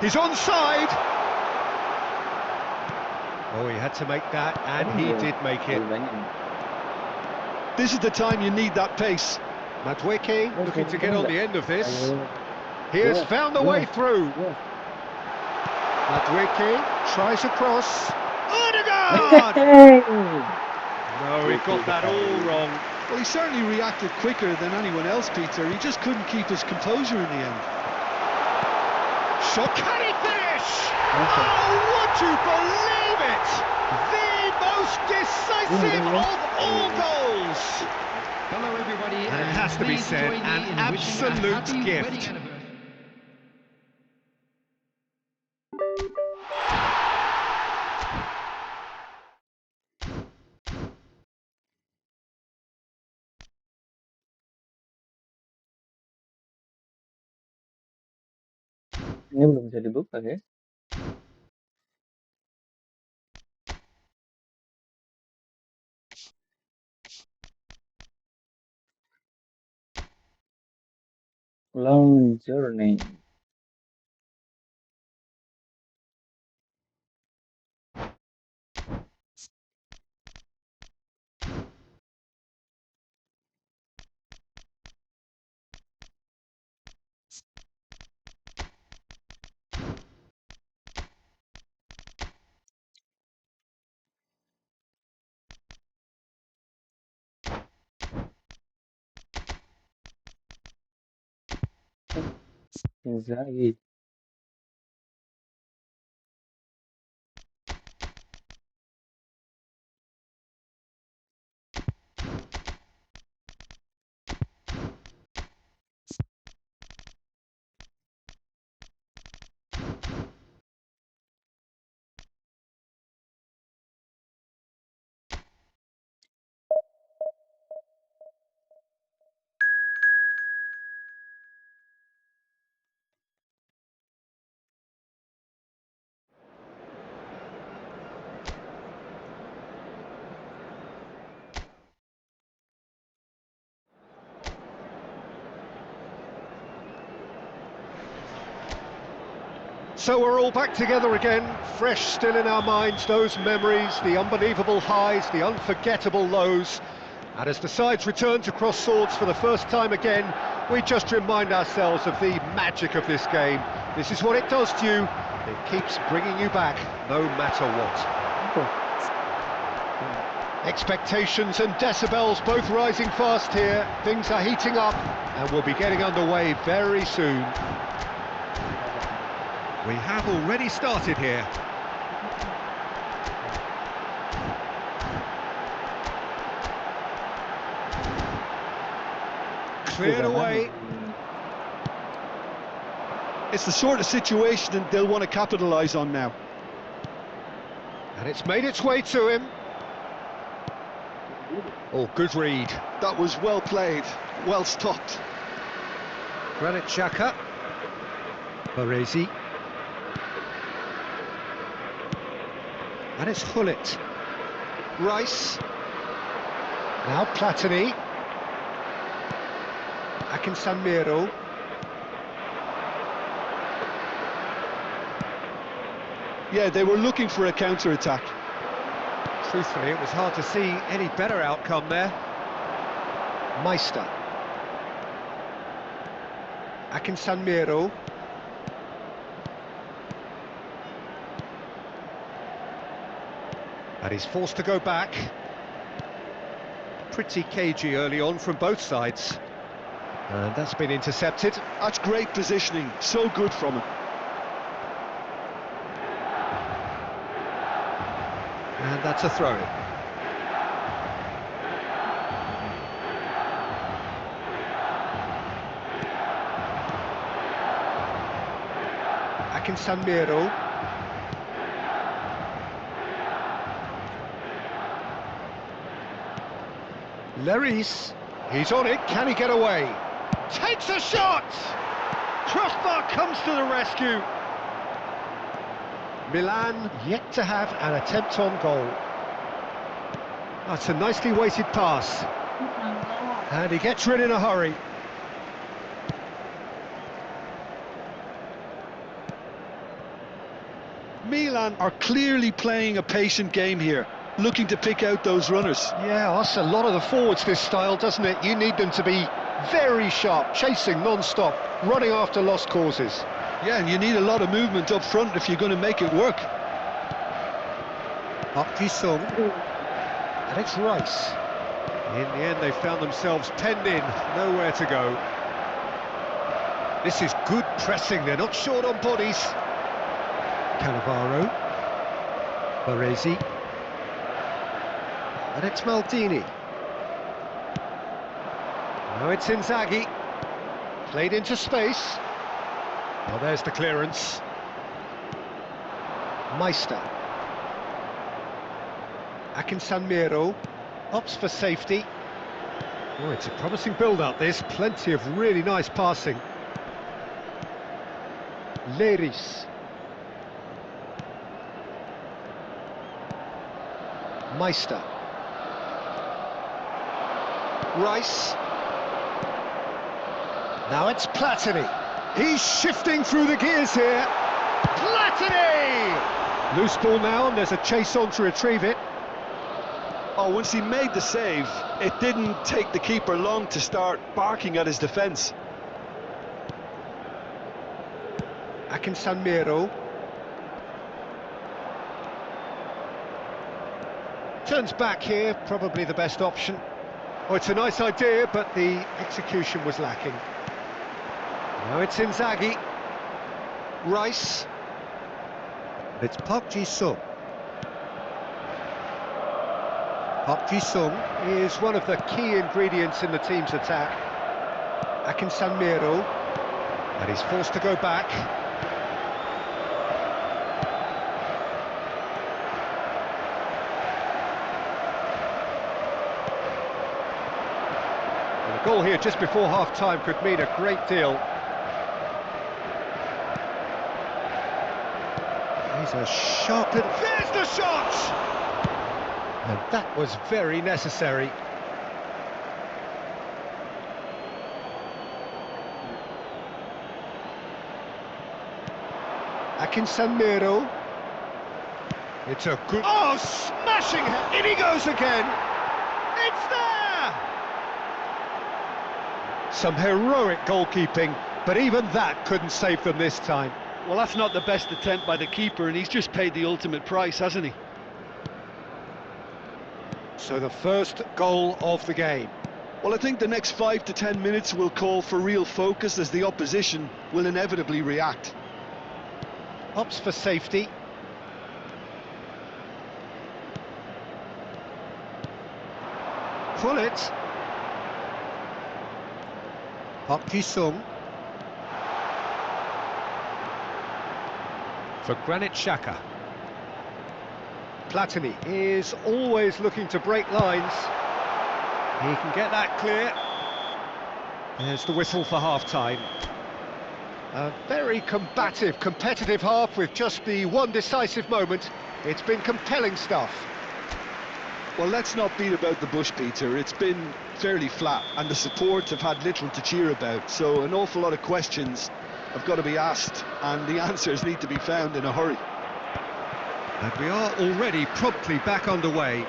He's onside. Oh, he had to make that, and he did make it. This is the time you need that pace. Madueke looking to get on the end of this. He has found the way through. Madueke tries a cross. Odegaard! Hey! No, he got that all wrong. Well, he certainly reacted quicker than anyone else, Peter. He just couldn't keep his composure in the end. Shot, can he finish? Oh, would you believe it? The most decisive of all goals. Hello, everybody. And it has to be please said, join me an in wishing a absolute happy gift. wedding anniversary. Ini belum bisa dibuka ya? Long journey. Inzaghi. So we're all back together again, fresh still in our minds, those memories, the unbelievable highs, the unforgettable lows. And as the sides return to cross swords for the first time again, we just remind ourselves of the magic of this game. This is what it does to you. It keeps bringing you back, no matter what. Expectations and decibels both rising fast here. Things are heating up and we'll be getting underway very soon. We have already started here. Cleared away. It's the sort of situation that they'll want to capitalise on now. And it's made its way to him. Oh, good read. That was well played, well stopped. Granit Xhaka. Baresi. And it's Hullet. Rice. Now Platini. Akinsanmiro. Yeah, they were looking for a counter-attack. Truthfully, it was hard to see any better outcome there. Meister. Akinsanmiro. And he's forced to go back. Pretty cagey early on from both sides. And that's been intercepted. That's great positioning, so good from him. And that's a throw-in. Akinsanmiro. Leris, he's on it, can he get away? Takes a shot! Crossbar comes to the rescue. Milan yet to have an attempt on goal. That's a nicely weighted pass. And he gets rid in a hurry. Milan are clearly playing a patient game here, looking to pick out those runners. Yeah, that's a lot of the forwards, this style, doesn't it? You need them to be very sharp, chasing non-stop, running after lost causes. Yeah, and you need a lot of movement up front if you're going to make it work. Park Ji-sung. And it's Rice. In the end, they found themselves penned in, nowhere to go. This is good pressing, they're not short on bodies. Cannavaro. Baresi. And it's Maldini. Now it's Inzaghi. Played into space. Well, there's the clearance. Meister. Akinsanmiro. Opts for safety. Oh, it's a promising build-up, this. Plenty of really nice passing. Leris. Meister. Rice. Now it's Platini. He's shifting through the gears here. Platini! Loose ball now, and there's a chase on to retrieve it. Oh, once he made the save, it didn't take the keeper long to start barking at his defence. Akinsanmiro. Turns back here, probably the best option. Oh, it's a nice idea, but the execution was lacking. Now it's Inzaghi. Rice. It's Park Ji-sung. Park Ji-sung is one of the key ingredients in the team's attack. Akinsanmiro. And he's forced to go back. And a goal here just before half-time could mean a great deal. He's a sharp little... There's the shot! And that was very necessary. Akinsanmiro. It's a good... Oh, smashing! In he goes again! It's there! Some heroic goalkeeping, but even that couldn't save them this time. Well, that's not the best attempt by the keeper, and he's just paid the ultimate price, hasn't he? So the first goal of the game. Well, I think the next 5 to 10 minutes will call for real focus, as the opposition will inevitably react. Opts for safety. Pull it. Park Ji-sung. For Granit Xhaka. Platini is always looking to break lines. He can get that clear. There's the whistle for half-time. A very combative, competitive half with just the one decisive moment. It's been compelling stuff. Well, let's not beat about the bush, Peter. It's been fairly flat, and the support have had little to cheer about. So an awful lot of questions have got to be asked, and the answers need to be found in a hurry. And we are already promptly back underway.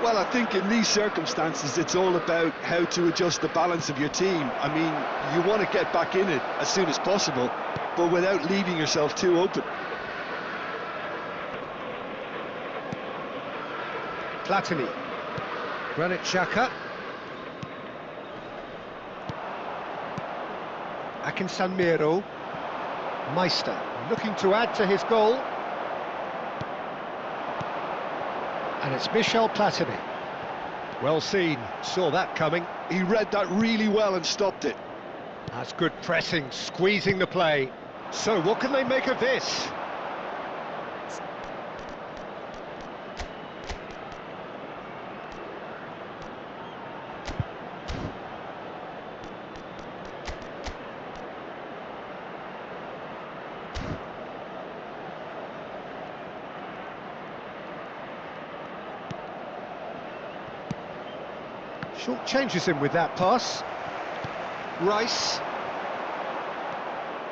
Well, I think in these circumstances it's all about how to adjust the balance of your team. I mean, you want to get back in it as soon as possible, but without leaving yourself too open. Platini. Granit Xhaka. Akinsanmiro. Meister looking to add to his goal. And it's Michel Platini. Well seen, saw that coming. He read that really well and stopped it. That's good pressing, squeezing the play. So what can they make of this? Short changes him with that pass. Rice.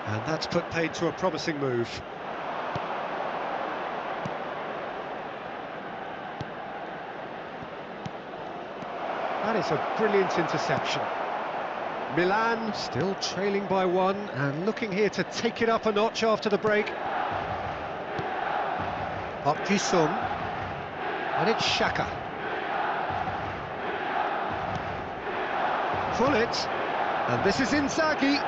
And that's put paid to a promising move. That is a brilliant interception. Milan still trailing by one and looking here to take it up a notch after the break. Park Ji-sung. And it's Xhaka. Pullet. And this is Inzaghi.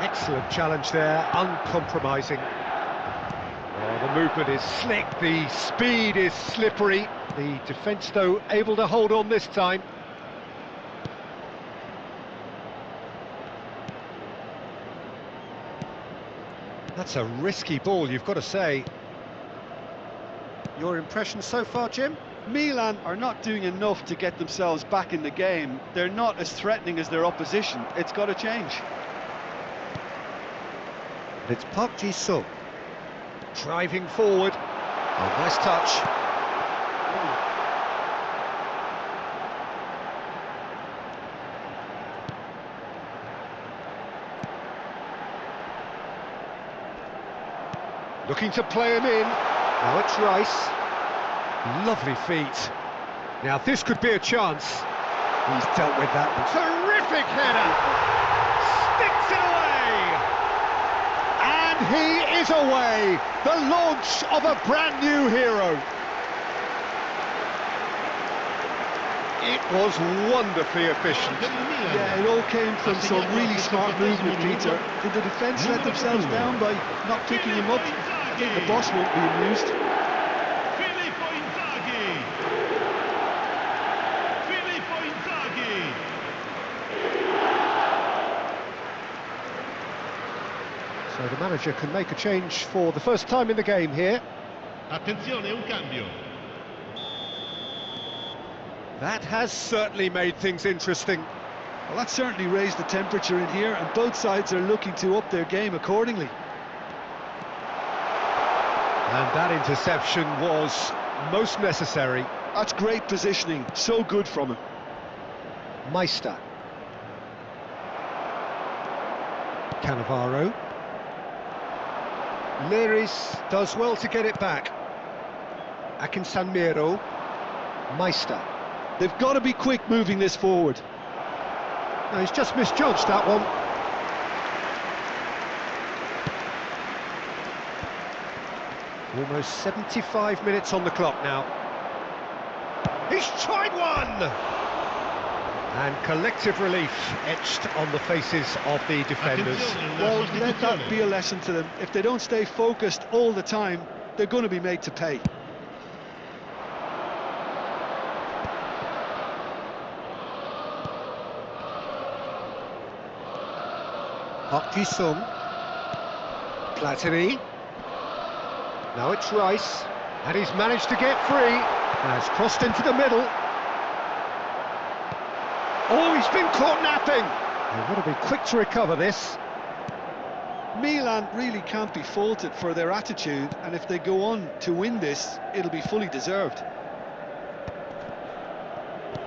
Excellent challenge there, uncompromising. Oh, the movement is slick, the speed is slippery. The defence, though, able to hold on this time. That's a risky ball, you've got to say. Your impression so far, Jim? Milan are not doing enough to get themselves back in the game. They're not as threatening as their opposition. It's got to change. It's Park Ji-sung. Driving forward. Oh, nice touch. Looking to play him in. Now it's Rice. Lovely feet. Now this could be a chance. He's dealt with that. Terrific header. Sticks it away. And he is away. The launch of a brand new hero. It was wonderfully efficient. Yeah, it all came from some really smart movement, Peter. Did the defence let themselves down by not picking him up? I think the boss won't be amused. So the manager can make a change for the first time in the game here. Attenzione, un cambio. That has certainly made things interesting. Well, that certainly raised the temperature in here, and both sides are looking to up their game accordingly. And that interception was most necessary. That's great positioning, so good from him. Meister. Cannavaro. Leris does well to get it back. Akinsanmiro. Meister. They've got to be quick moving this forward. No, he's just misjudged that one. Almost 75 minutes on the clock now. He's tried one! And collective relief etched on the faces of the defenders. Well, let that be a lesson to them. If they don't stay focused all the time, they're going to be made to pay. Park Ji-sung. Platini. Now it's Rice. And he's managed to get free. Has crossed into the middle. Oh, he's been caught napping. They've got to be quick to recover this. Milan really can't be faulted for their attitude, and if they go on to win this, it'll be fully deserved.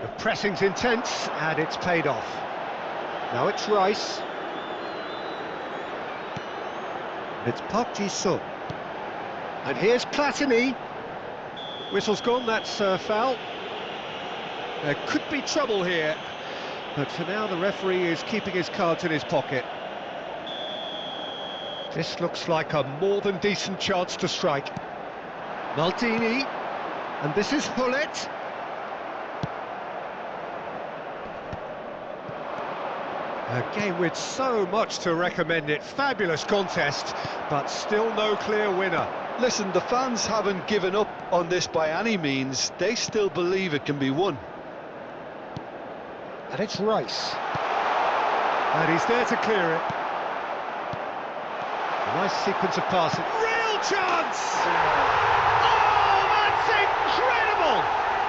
The pressing's intense, and it's paid off. Now it's Rice. It's Park Ji-sung. And here's Platini. Whistle's gone, that's foul. There could be trouble here, but for now the referee is keeping his cards in his pocket. This looks like a more than decent chance to strike. Maldini, and this is Pullet. A game with so much to recommend it. Fabulous contest, but still no clear winner. Listen, the fans haven't given up on this by any means. They still believe it can be won. And it's Rice. And he's there to clear it. Nice sequence of passing. Real chance! Oh, that's incredible!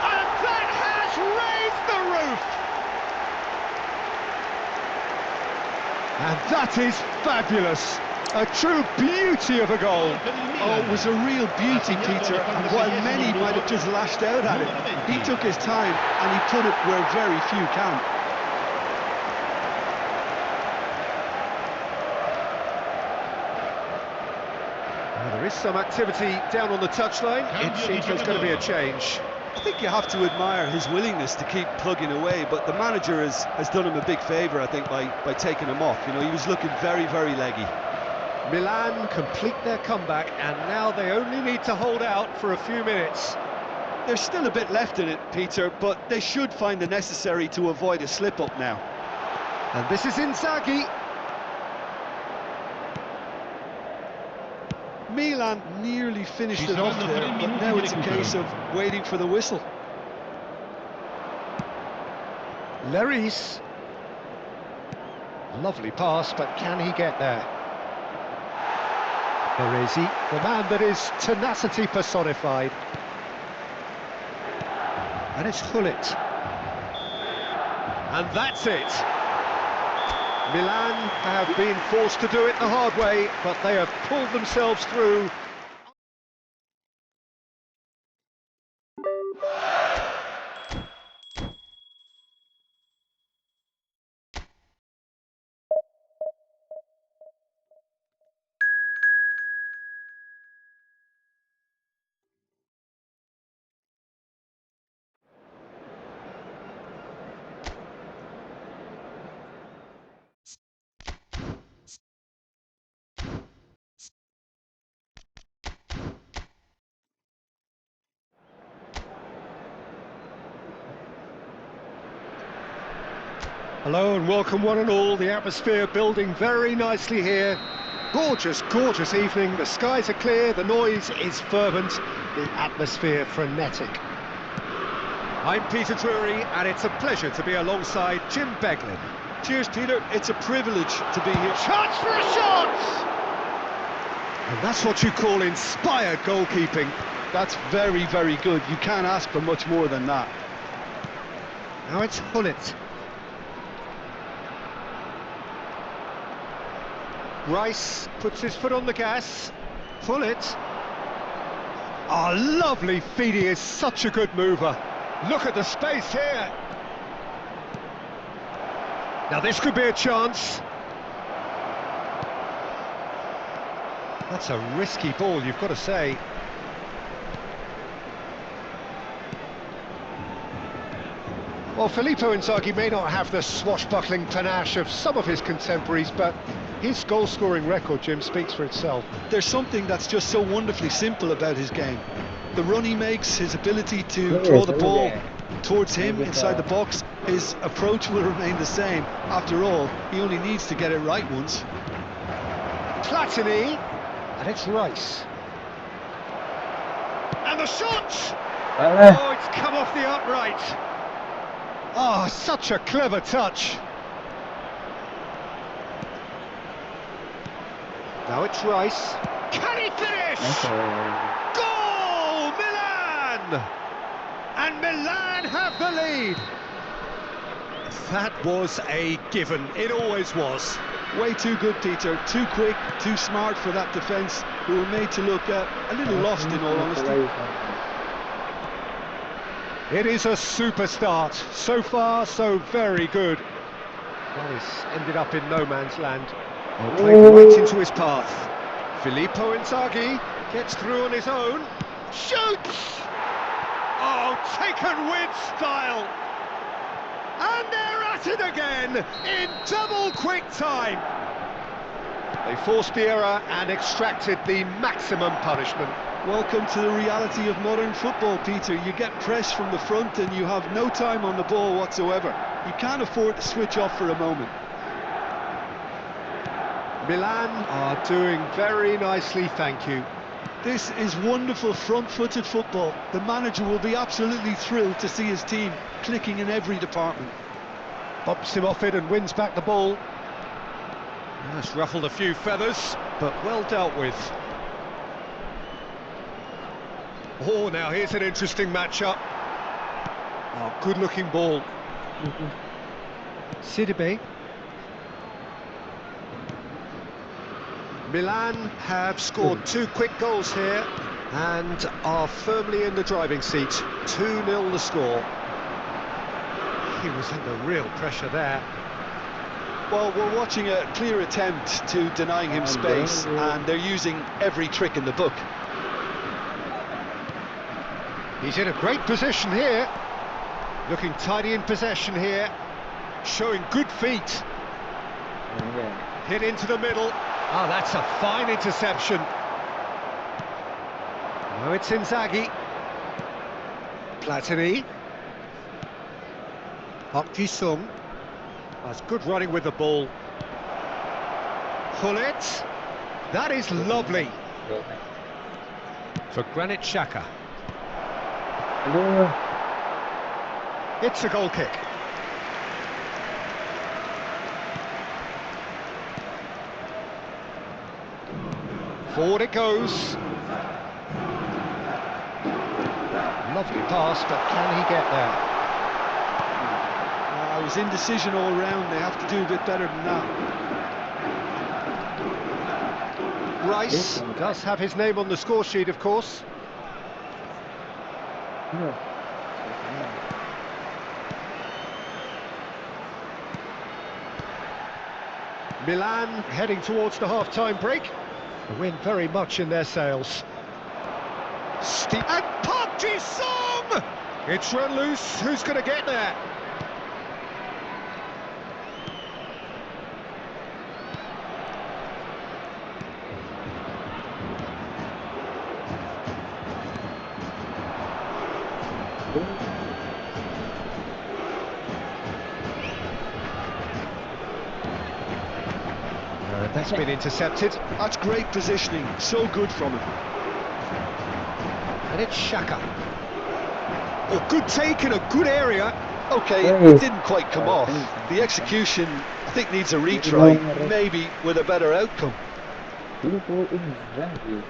And that has raised the roof! And that is fabulous. A true beauty of a goal. Oh, it was a real beauty, Peter, and while many might have just lashed out at it, he took his time and he put it where very few can. Well, there is some activity down on the touchline. It seems there's going to be a change. I think you have to admire his willingness to keep plugging away, but the manager has done him a big favour, I think, by taking him off. You know, he was looking very, very leggy. Milan complete their comeback, and now they only need to hold out for a few minutes. There's still a bit left in it, Peter, but they should find the necessary to avoid a slip-up now. And this is Inzaghi. Milan nearly finished it off there, but now it's a case of waiting for the whistle. Lloris. Lovely pass, but can he get there? Baresi, the man that is tenacity personified. And it's Gullit. And that's it. Milan have been forced to do it the hard way, but they have pulled themselves through. Hello and welcome one and all. The atmosphere building very nicely here. Gorgeous, gorgeous evening. The skies are clear, the noise is fervent, the atmosphere frenetic. I'm Peter Drury, and it's a pleasure to be alongside Jim Beglin. Cheers, Peter. It's a privilege to be here. Chance for a shot! And that's what you call inspired goalkeeping. That's very, very good. You can't ask for much more than that. Now it's Gullit. Rice puts his foot on the gas. Gullit. Oh, lovely feed. He is such a good mover. Look at the space here. Now this could be a chance. That's a risky ball, you've got to say. Well, Filippo Inzaghi may not have the swashbuckling panache of some of his contemporaries, but his goal-scoring record, Jim, speaks for itself. There's something that's just so wonderfully simple about his game. The run he makes, his ability to draw the ball towards him inside the box, his approach will remain the same. After all, he only needs to get it right once. Platini, and it's Rice. And the shot! Oh, it's come off the upright. Oh, such a clever touch. Now it's Rice. Can he finish? Goal, Milan! And Milan have the lead. That was a given. It always was. Way too good, Peter. Too quick, too smart for that defence, who were made to look a little lost, in all honesty. It is a super start. So far, so very good. Rice ended up in no man's land. Played right into his path. Filippo Inzaghi gets through on his own. Shoots! Oh, taken with style. And they're at it again in double quick time. They forced the error and extracted the maximum punishment. Welcome to the reality of modern football, Peter. You get pressed from the front and you have no time on the ball whatsoever. You can't afford to switch off for a moment. Milan are doing very nicely, thank you. This is wonderful front-footed football. The manager will be absolutely thrilled to see his team clicking in every department. Bumps him off it and wins back the ball. That's ruffled a few feathers, but well dealt with. Oh, now here's an interesting matchup. Oh, good-looking ball. Sidibe. Milan have scored 2 quick goals here and are firmly in the driving seat. 2-0 the score. He was under real pressure there. Well, we're watching a clear attempt to denying him space, and they're using every trick in the book. He's in a great position here. Looking tidy in possession here. Showing good feet. Hit into the middle. Oh, that's a fine interception. Now it's Inzaghi. Platini. Park Ji-sung. That's good running with the ball. Hullet. That is lovely. For Granit Xhaka. Aduh. It's a goal kick. Forward it goes. Lovely pass, but can he get there? It was indecision all round. They have to do a bit better than that. Rice does have his name on the score sheet, of course. Aduh. Milan heading towards the half-time break. The wind very much in their sails. And Park Ji-sung! It's run loose. Who's going to get there? That's been intercepted. That's great positioning. So good from him. And it's Xhaka. Oh, good take in a good area. Okay, Hey. it didn't quite come off. The execution, I think, needs a retry, maybe with a better outcome. Itu Inzaghi.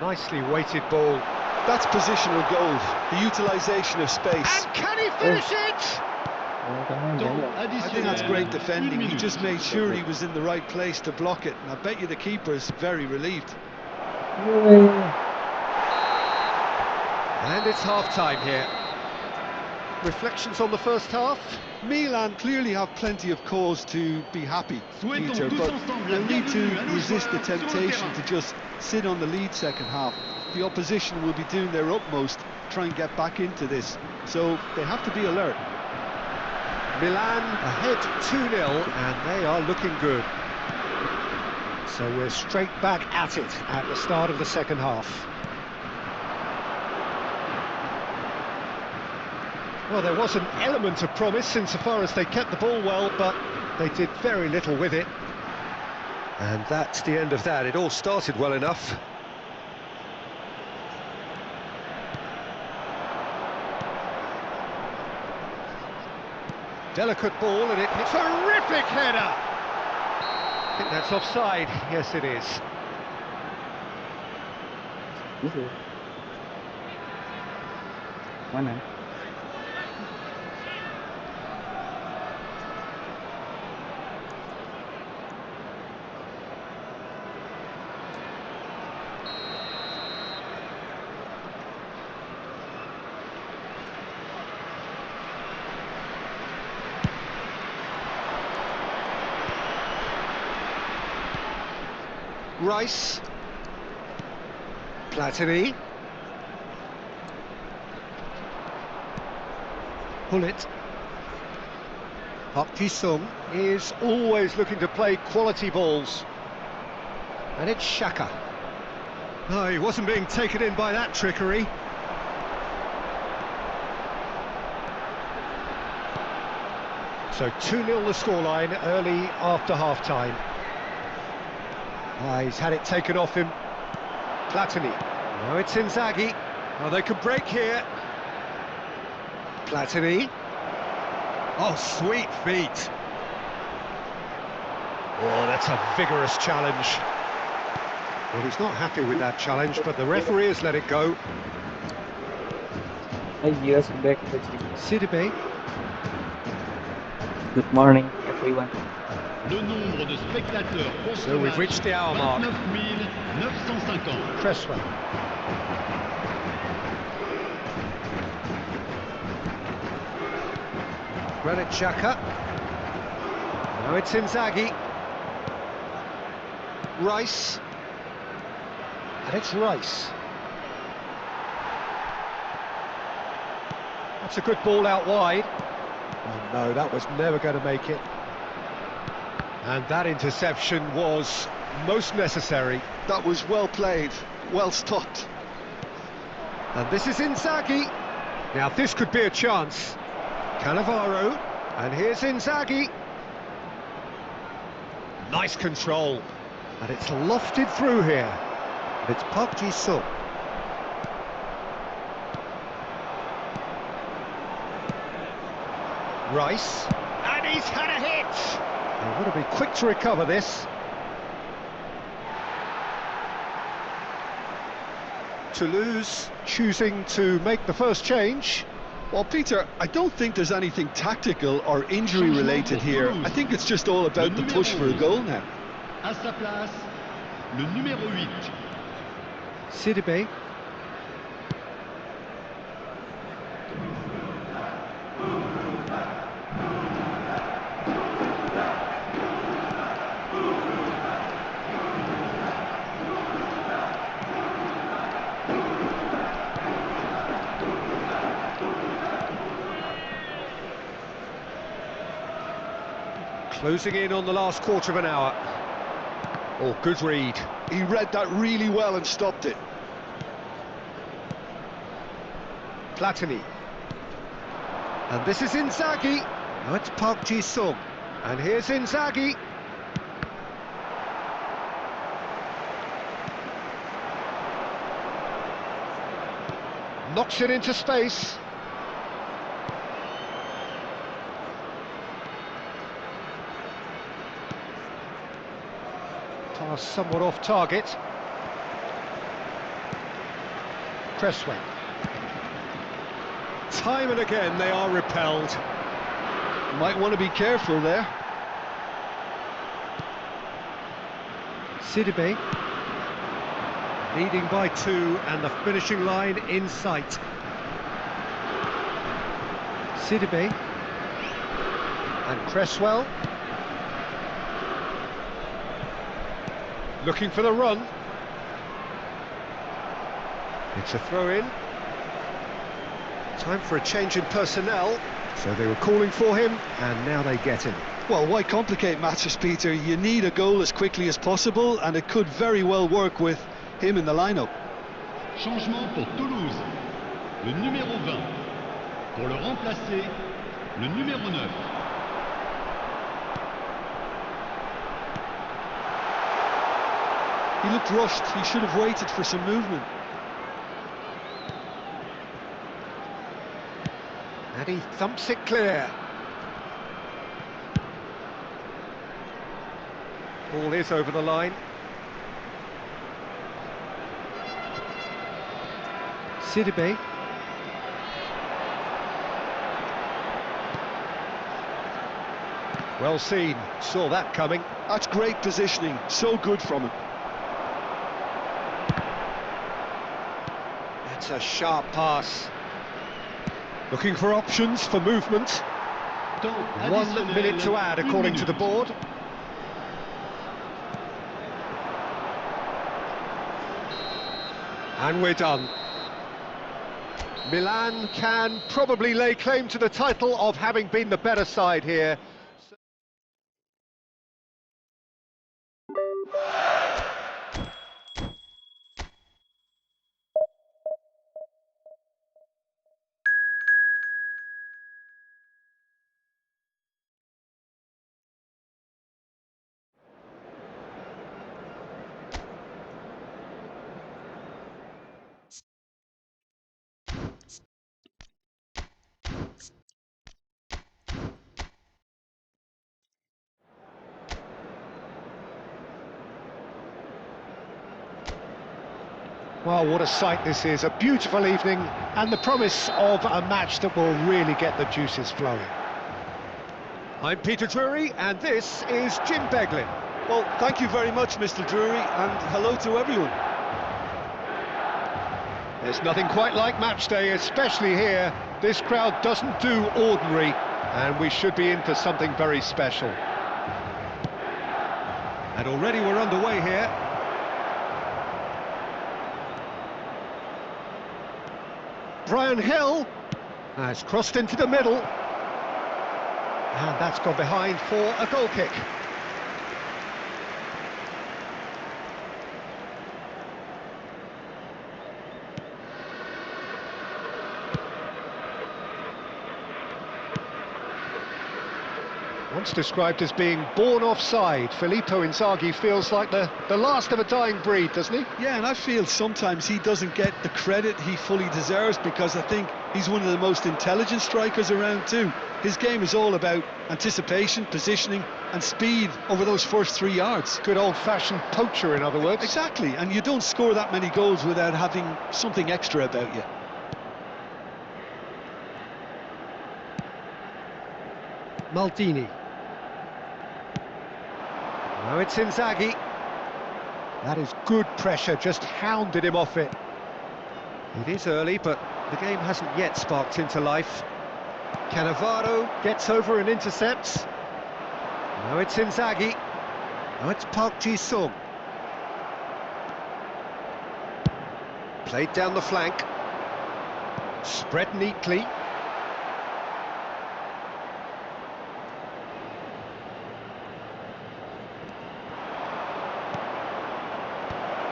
Nicely weighted ball. That's positional gold, the utilisation of space. And can he finish it? I think that's great defending. He just made sure he was in the right place to block it, and I bet you the keeper's very relieved. And it's half-time here. Reflections on the first half? Milan clearly have plenty of cause to be happy, Peter, but they'll need to resist the temptation to just sit on the lead second half. The opposition will be doing their utmost to try and get back into this, so they have to be alert. Milan ahead 2-0, and they are looking good. So we're straight back at it at the start of the second half. Well, there was an element of promise insofar as they kept the ball well, but they did very little with it. And that's the end of that. It all started well enough. Delicate ball, and it hits. Terrific header! I think that's offside. Yes, it is. Itu. Mana? Rice. Platini. Hullet. Park Ji-sung is always looking to play quality balls. And it's Xhaka. Oh, he wasn't being taken in by that trickery. So 2-0 the scoreline early after half-time. He's had it taken off him. Platini. Now it's Inzaghi. Oh, they could break here. Platini. Oh, sweet feet. Oh, that's a vigorous challenge. Well, he's not happy with that challenge, but the referee has let it go. Years back coaching. Sidibe. Good morning, everyone. Le nombre de spectateurs pour So we've reached the hour mark. 29 950. Cresswell. Granit Xhaka. Now it's Inzaghi. Rice. And It's Rice. That's a good ball out wide. Oh no, that was never going to make it. And that interception was most necessary. That was well played, well stopped. And this is Inzaghi. Now this could be a chance. Cannavaro. And here's Inzaghi. Nice control. And it's lofted through here. And it's Park Ji-sung. Rice. And he's had a hit. They've got to be quick to recover this. Toulouse choosing to make the first change. Well, Peter, I don't think there's anything tactical or injury related here. I think it's just all about the push for a goal now. À sa place, le numéro 8. Sidibe. Closing in on the last quarter of an hour. Oh, good read. He read that really well and stopped it. Platini. And this is Inzaghi. Now it's Park Ji-sung. And here's Inzaghi. Knocks it into space. Pass somewhat off target. Cresswell. Time and again they are repelled. Might want to be careful there. Sidibe. Leading by 2 and the finishing line in sight. Sidibe. And Cresswell. Looking for the run. It's a throw-in. Time for a change in personnel. So they were calling for him, and now they get him. Well, why complicate matters, Peter? You need a goal as quickly as possible, and it could very well work with him in the lineup. Changement pour Toulouse. Le numéro 20. Pour le remplacer, le numéro 9. He looked rushed. He should have waited for some movement. And he thumps it clear. Ball is over the line. Sidibe. Well seen, saw that coming. That's great positioning, so good from him. That's a sharp pass. Looking for options for movement. 1 minute to add according to the board. And we're done. Milan can probably lay claim to the title of having been the better side here. Well, what a sight this is, a beautiful evening and the promise of a match that will really get the juices flowing. I'm Peter Drury and this is Jim Beglin. Well, thank you very much, Mr. Drury, and hello to everyone. There's nothing quite like match day, especially here. This crowd doesn't do ordinary and we should be in for something very special. And already we're underway here. Brian Hill has crossed into the middle. And that's gone behind for a goal kick. Once described as being born offside, Filippo Inzaghi feels like the last of a dying breed, doesn't he? Yeah, and I feel sometimes he doesn't get the credit he fully deserves, because I think he's one of the most intelligent strikers around too. His game is all about anticipation, positioning and speed over those first 3 yards. Good old-fashioned poacher, in other words. Exactly, and you don't score that many goals without having something extra about you. Maldini. Now it's Inzaghi. That is good pressure, just hounded him off it. It is early, but the game hasn't yet sparked into life. Cannavaro gets over and intercepts. Now it's Inzaghi. Now it's Park Ji-sung. Played down the flank. Spread neatly.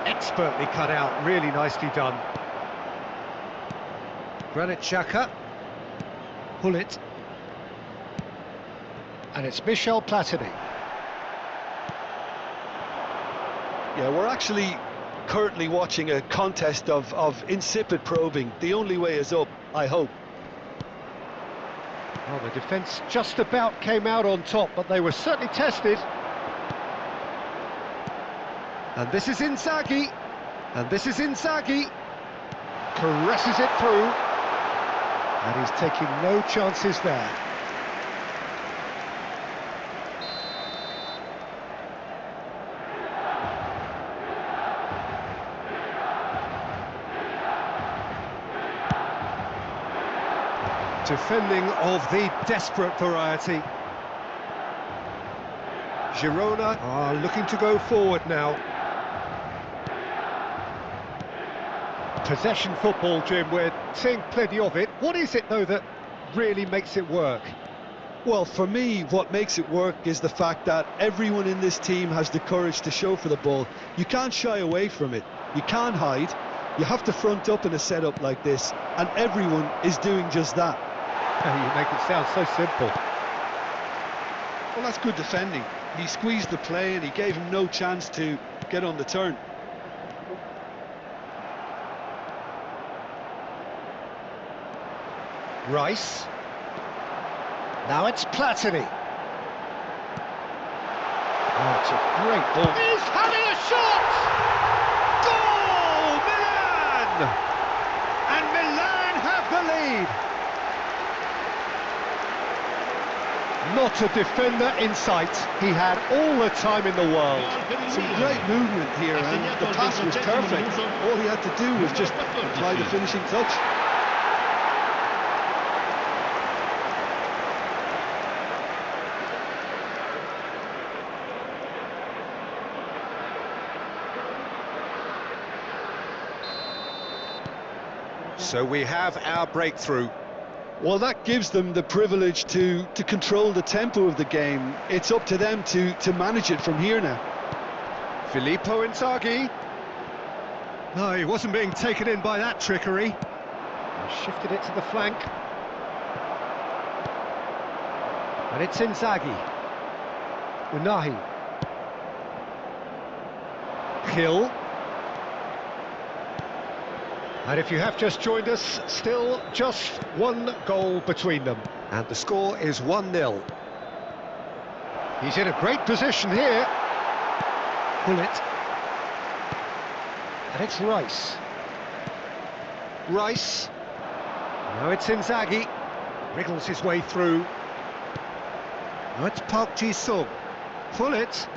Expertly cut out, really nicely done. Granit Xhaka. Pull it. And it's Michel Platini. Yeah, we're actually currently watching a contest of insipid probing. The only way is up, I hope. Well, the defence just about came out on top, but they were certainly tested. And this is Inzaghi. And this is Inzaghi. Caresses it through. And he's taking no chances there. Defending of the desperate variety. Girona are looking to go forward now. Possession football, Jim, we're seeing plenty of it. What is it, though, that really makes it work? Well, for me, what makes it work is the fact that everyone in this team has the courage to show for the ball. You can't shy away from it. You can't hide. You have to front up in a setup like this, and everyone is doing just that. You make it sound so simple. Well, that's good defending. He squeezed the play and he gave him no chance to get on the turn. Rice. Now it's Platini. Oh, it's a great ball. He's having a shot! Goal! Milan! And Milan have the lead. Not a defender in sight. He had all the time in the world. Some great movement here, and the pass was perfect. All he had to do was just apply the finishing touch. So we have our breakthrough. Well, that gives them the privilege to control the tempo of the game. It's up to them to manage it from here now. Filippo Inzaghi. No, he wasn't being taken in by that trickery. He shifted it to the flank. And it's Inzaghi. Unahi. Hill. And if you have just joined us, still just one goal between them. And the score is 1-0. He's in a great position here. Pull it. And it's Rice. Rice. Now it's Inzaghi. Wriggles his way through. Now it's Park Ji-sung. Pull it.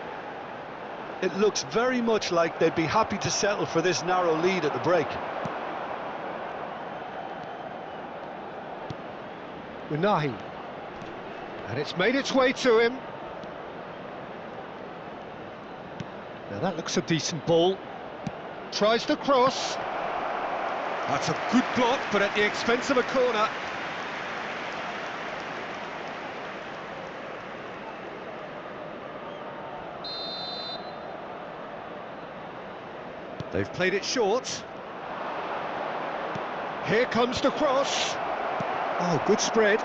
It looks very much like they'd be happy to settle for this narrow lead at the break. Unahi. And it's made its way to him. Now that looks a decent ball. Tries to cross. That's a good block, but at the expense of a corner. They've played it short. Here comes the cross. Oh, good spread.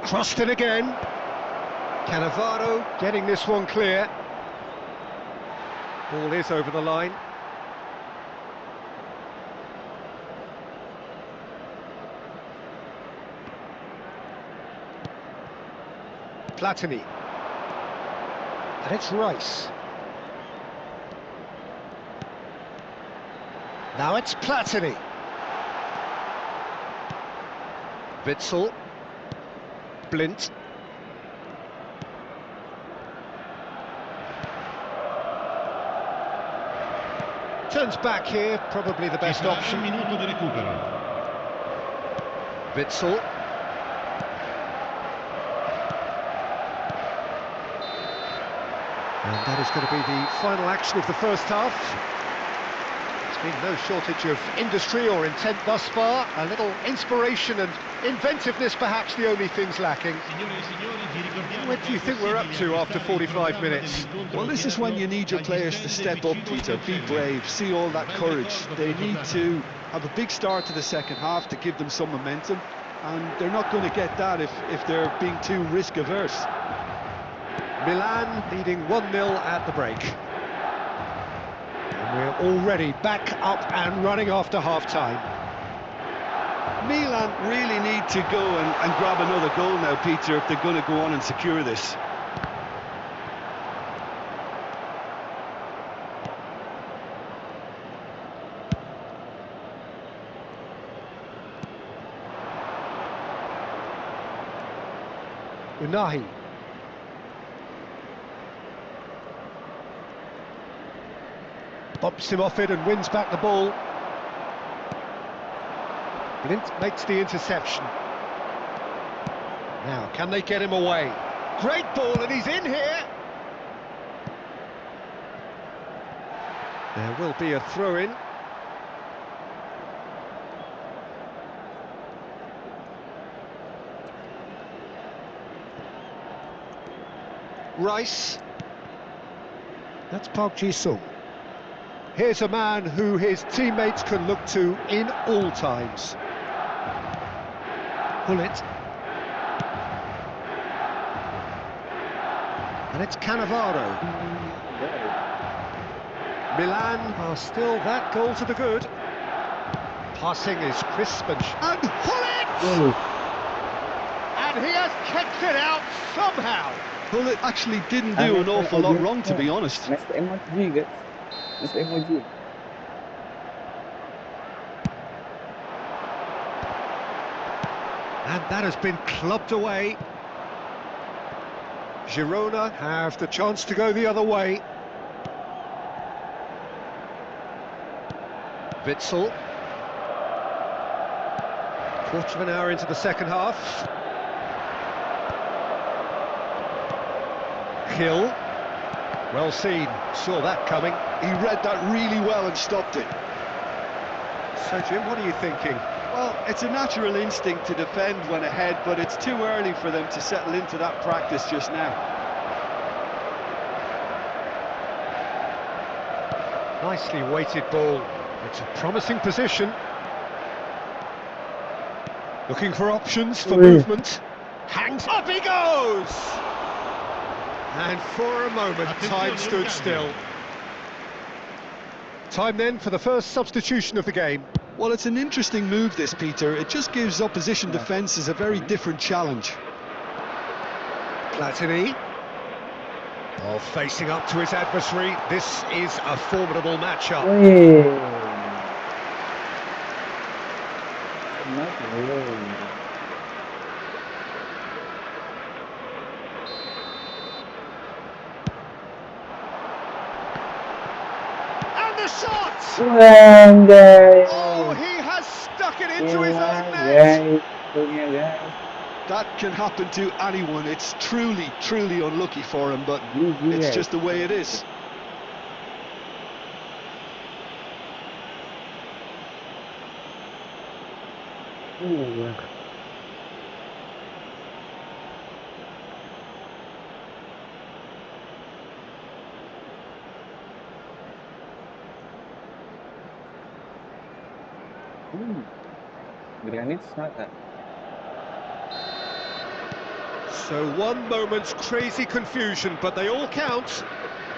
Crossed in again. Cannavaro getting this one clear. Ball is over the line. Platini. And it's Rice. Now it's Platini. Witsel. Blint. Turns back here, probably the best option. Witsel. And that is going to be the final action of the first half. There's been no shortage of industry or intent thus far. A little inspiration and inventiveness perhaps the only things lacking. What do you think we're up to after 45 minutes? Well, this is when you need your players to step up, Peter, be brave, see all that courage. They need to have a big start to the second half to give them some momentum, and they're not going to get that if they're being too risk averse. Milan leading 1-0 at the break. And we're already back up and running after half-time. Milan really need to go and grab another goal now, Peter, if they're going to go on and secure this. Unahi. Bumps him off it and wins back the ball. Blint makes the interception. Now, can they get him away? Great ball, and he's in here. There will be a throw-in. Rice. That's Park Ji-sung. Here's a man who his teammates can look to in all times. Hullet. And it's Cannavaro. Milan are still that goal to the good. Passing is crisp and Hullet! And he has kept it out somehow. Hullet actually didn't do an awful lot wrong, to be honest. Nesta emoji, guys. Nesta emoji. And that has been clubbed away. Girona have the chance to go the other way. Witsel. Quarter of an hour into the second half. Hill. Well seen, saw that coming. He read that really well and stopped it. So Jim, what are you thinking? Well, it's a natural instinct to defend when ahead, but it's too early for them to settle into that practice just now. Nicely weighted ball. It's a promising position. Looking for options for movement. Hangs up, he goes! And for a moment, time stood still. Time then for the first substitution of the game. Well, it's an interesting move, this, Peter. It just gives opposition defences a very different challenge. Platini. Oh, facing up to his adversary. This is a formidable matchup. And the shot! Oh, he has stuck it into his own net. That can happen to anyone. It's truly, truly unlucky for him, but it's just the way it is. Granit Saka. So one moment's crazy confusion, but they all count.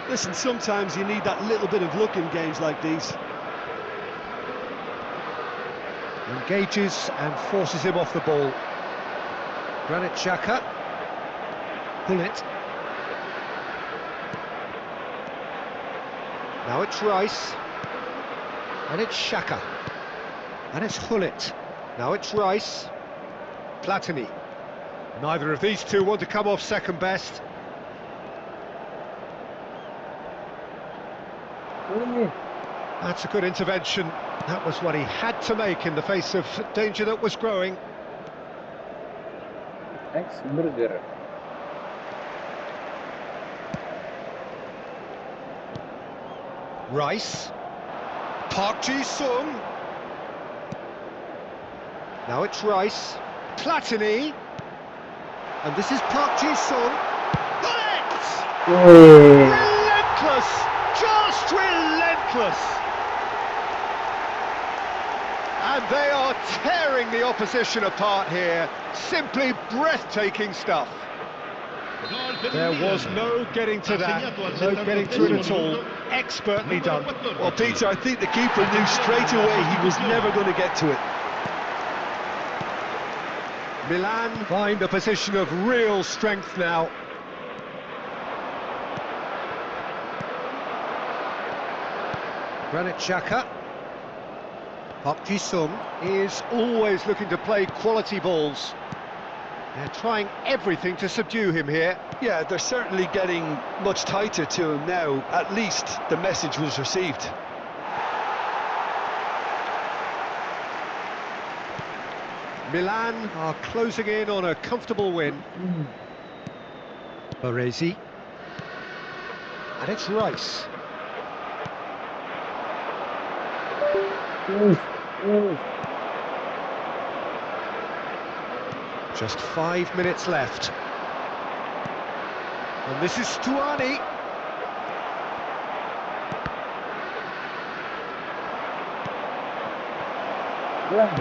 Listen, sometimes you need that little bit of luck in games like these. Engages and forces him off the ball. Granit Xhaka. Gullit. Now it's Rice. And it's Xhaka. And it's Gullit. Now it's Rice. Platini. Neither of these two want to come off second best. That's a good intervention. That was what he had to make in the face of danger that was growing. Ex-burger. Rice. Park Ji-sung. Now it's Rice. Platini. And this is Park Ji-sung. Relentless! Just relentless! And they are tearing the opposition apart here. Simply breathtaking stuff. There was no getting to that, no getting to it at all. Expertly done. Well, Peter, I think the keeper knew straight away he was never going to get to it. Milan find a position of real strength now. Granit Xhaka. Park Ji-sung is always looking to play quality balls. They're trying everything to subdue him here. Yeah, they're certainly getting much tighter to him now. At least the message was received. Milan are closing in on a comfortable win. Baresi. And it's Rice. Just 5 minutes left. And this is Stuani.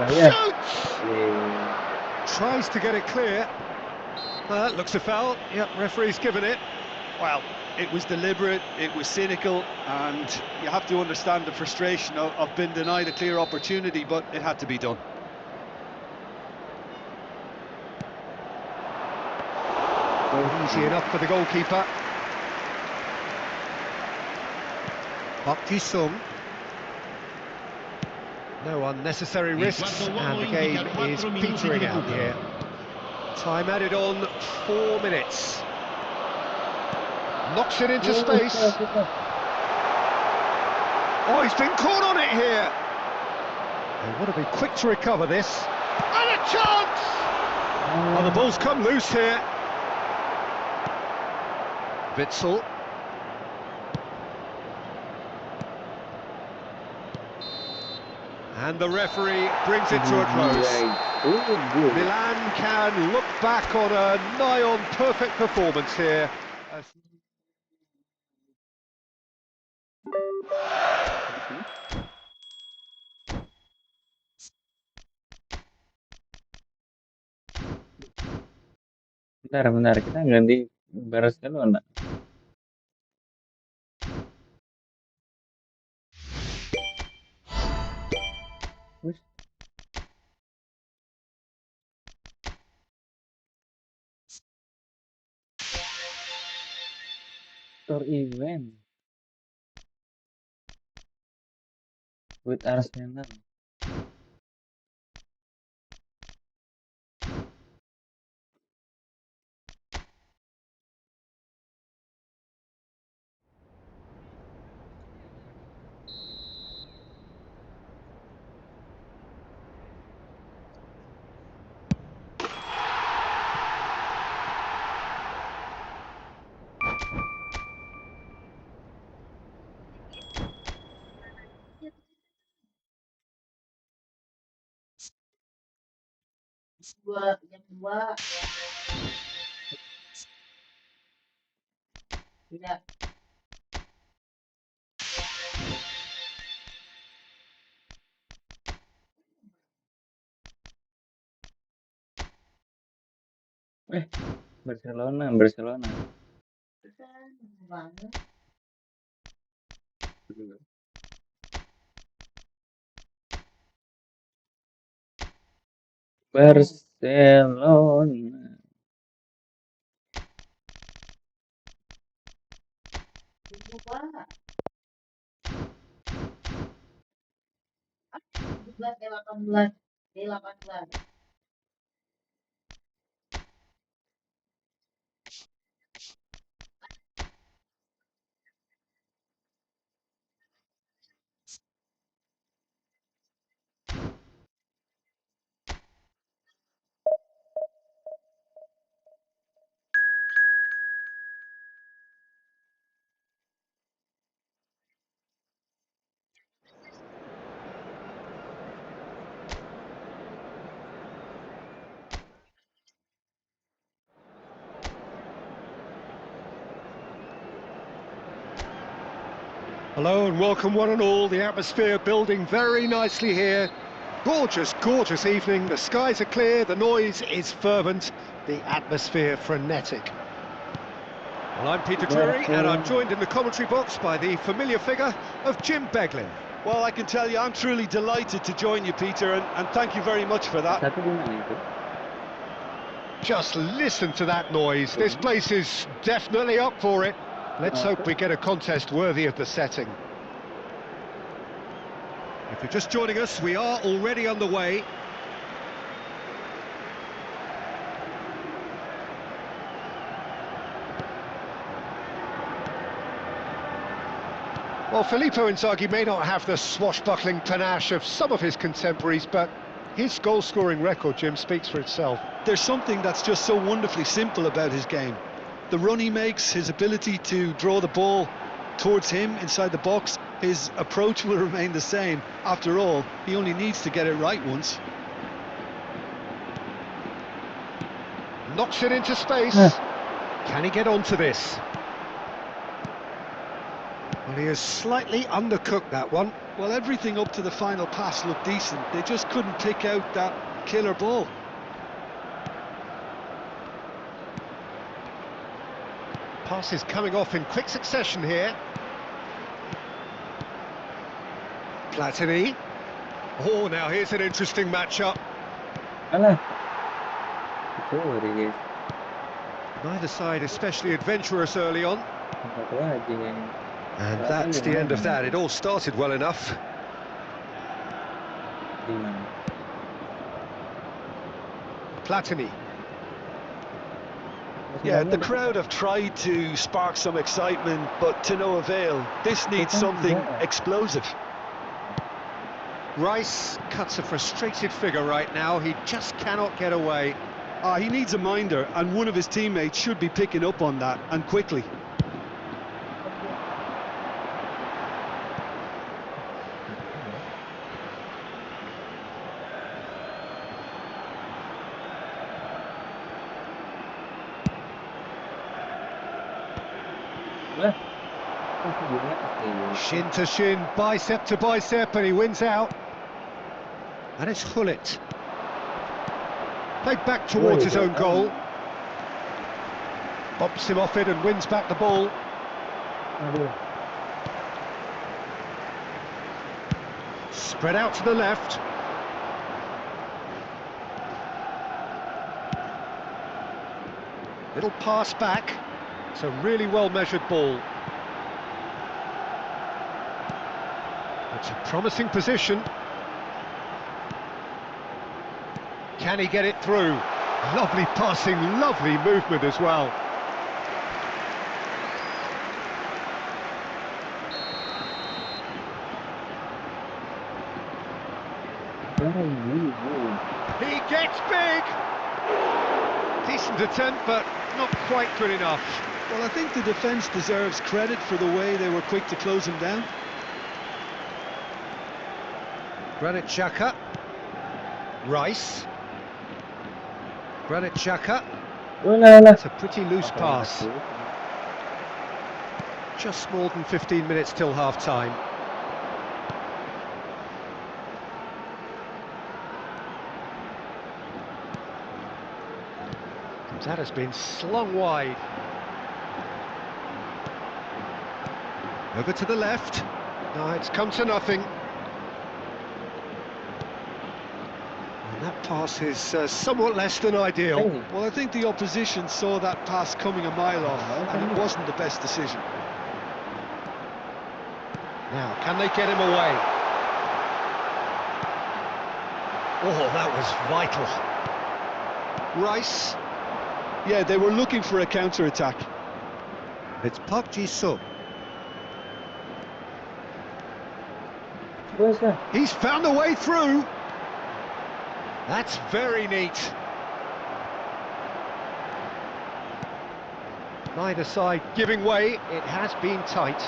Shoots! Tries to get it clear. That looks a foul. Yep, referee's given it. Well, it was deliberate, it was cynical, and you have to understand the frustration of being denied a clear opportunity, but it had to be done. Easy enough for the goalkeeper. Park Ji-sung. No unnecessary risks, and the game is petering out here. Time added on 4 minutes. Knocks it into space. Oh, he's been caught on it here. They want to be quick to recover this. And a chance! Oh, the ball's come loose here. Witsel. And the referee brings it to a close. Milan can look back on a nigh-on perfect performance here. Bentar, kita ganti Barcelona. Wih, tour event with Arsenal. Barcelona, Barcelona. Barcelona. Hello and welcome one and all. The atmosphere building very nicely here. Gorgeous, gorgeous evening. The skies are clear, the noise is fervent, the atmosphere frenetic. Well, I'm Peter Drury and I'm joined in the commentary box by the familiar figure of Jim Beglin. Well, I can tell you, I'm truly delighted to join you, Peter, and thank you very much for that. Satu di mana itu? Just listen to that noise. This place is definitely up for it. Let's hope we get a contest worthy of the setting. If you're just joining us, we are already underway. Well, Filippo Inzaghi may not have the swashbuckling panache of some of his contemporaries, but his goal-scoring record, Jim, speaks for itself. There's something that's just so wonderfully simple about his game. The run he makes, his ability to draw the ball towards him inside the box, his approach will remain the same. After all, he only needs to get it right once. Knocks it into space. Can he get onto this? Well, he has slightly undercooked that one. Well, everything up to the final pass looked decent. They just couldn't pick out that killer ball. Passes coming off in quick succession here. Platini. Oh, now here's an interesting matchup. Alah. Itu guys. Neither side especially adventurous early on. Satu aja yang. And that's the end of that. It all started well enough. Di mana? Platini. Yeah, the crowd have tried to spark some excitement, but to no avail. This needs something explosive. Rice cuts a frustrated figure right now. He just cannot get away. He needs a minder, and one of his teammates should be picking up on that, and quickly. Shin to shin, bicep to bicep, and he wins out. And it's Hullet. Played back towards his own goal. Bumps him off it and wins back the ball. Spread out to the left. Little pass back. It's a really well-measured ball. It's a promising position. Can he get it through? Lovely passing, lovely movement as well. He gets big! Decent attempt, but not quite good enough. Well, I think the defence deserves credit for the way they were quick to close him down. Granit Xhaka. Rice. Granit Xhaka. Oh là là. That's a pretty loose pass. Just more than 15 minutes till half-time. That has been slung wide. Over to the left. No, it's come to nothing. And that pass is somewhat less than ideal. Well, I think the opposition saw that pass coming a mile off, and it wasn't the best decision. Now, can they get him away? Oh, that was vital. Rice. Yeah, they were looking for a counter-attack. It's Park Ji-sung. Where's that? He's found a way through. That's very neat. Neither side giving way. It has been tight.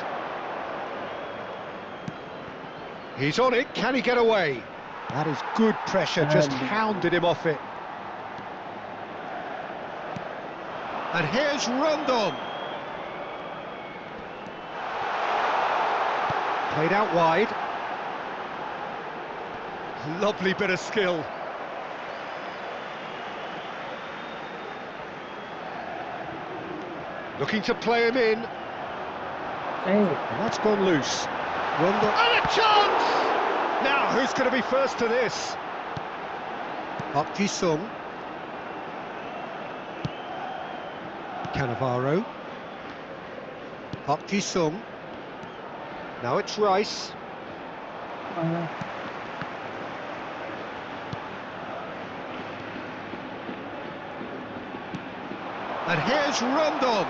He's on it. Can he get away? That is good pressure. Just hounded him off it. And here's Rondon. Played out wide. Lovely bit of skill. Looking to play him in. Hey. And that's gone loose. Rondon. And a chance! Now, who's going to be first to this? Park Ji-sung. Cannavaro. Park Ji-sung. Now it's Rice. And here's Rondon.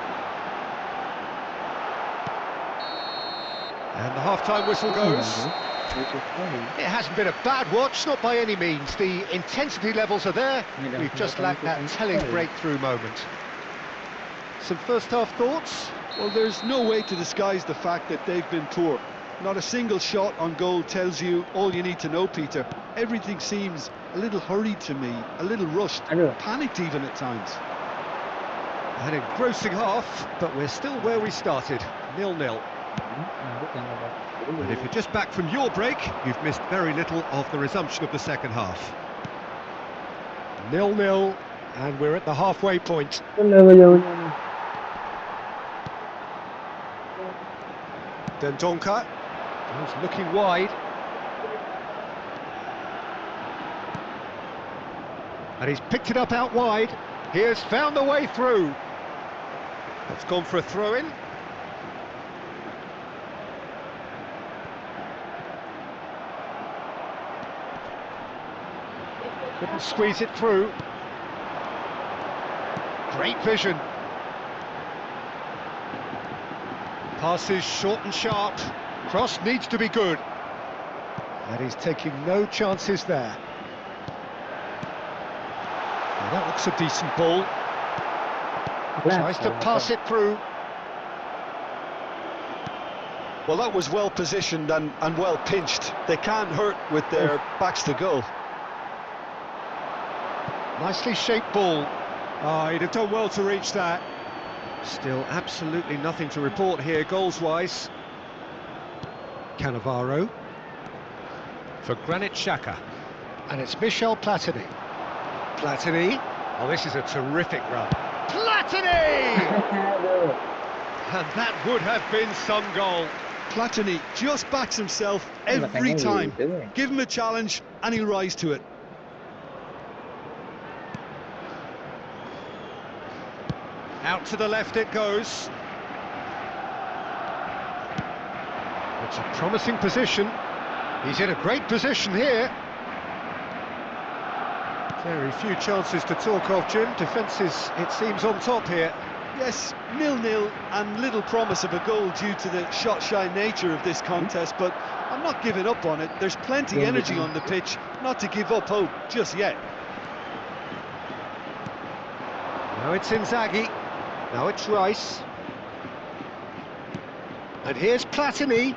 And the half-time whistle goes. It hasn't been a bad watch, not by any means. The intensity levels are there. We've just lacked that telling breakthrough moment. Some first-half thoughts? Well, there's no way to disguise the fact that they've been poor. Not a single shot on goal tells you all you need to know, Peter. Everything seems a little hurried to me, a little rushed, panicked even at times. An engrossing half, but we're still where we started, 0-0. And if you're just back from your break, you've missed very little of the resumption of the second half. 0-0, and we're at the halfway point. Dendoncker, he's looking wide. And he's picked it up out wide. He has found the way through. It's gone for a throw-in. Couldn't squeeze it through. Great vision. Pass is short and sharp. Cross needs to be good. And he's taking no chances there. Well, that looks a decent ball. Tries to pass it through. Well, that was well positioned and well pinched. They can't hurt with their backs to goal. Nicely shaped ball. Oh, he'd have done well to reach that. Still absolutely nothing to report here goals-wise. Cannavaro. For Granit Xhaka. And it's Michel Platini. Platini. Oh, this is a terrific run. Platini! And that would have been some goal. Platini just backs himself every time. Give him a challenge and he'll rise to it. Out to the left it goes. It's a promising position. He's in a great position here. Very few chances to talk of, Jim. Defence is, it seems, on top here. Yes, 0-0 and little promise of a goal due to the shot-shy nature of this contest, but I'm not giving up on it. There's plenty energy on the pitch, not to give up hope just yet. Now it's Inzaghi. Now it's Rice. And here's Platini.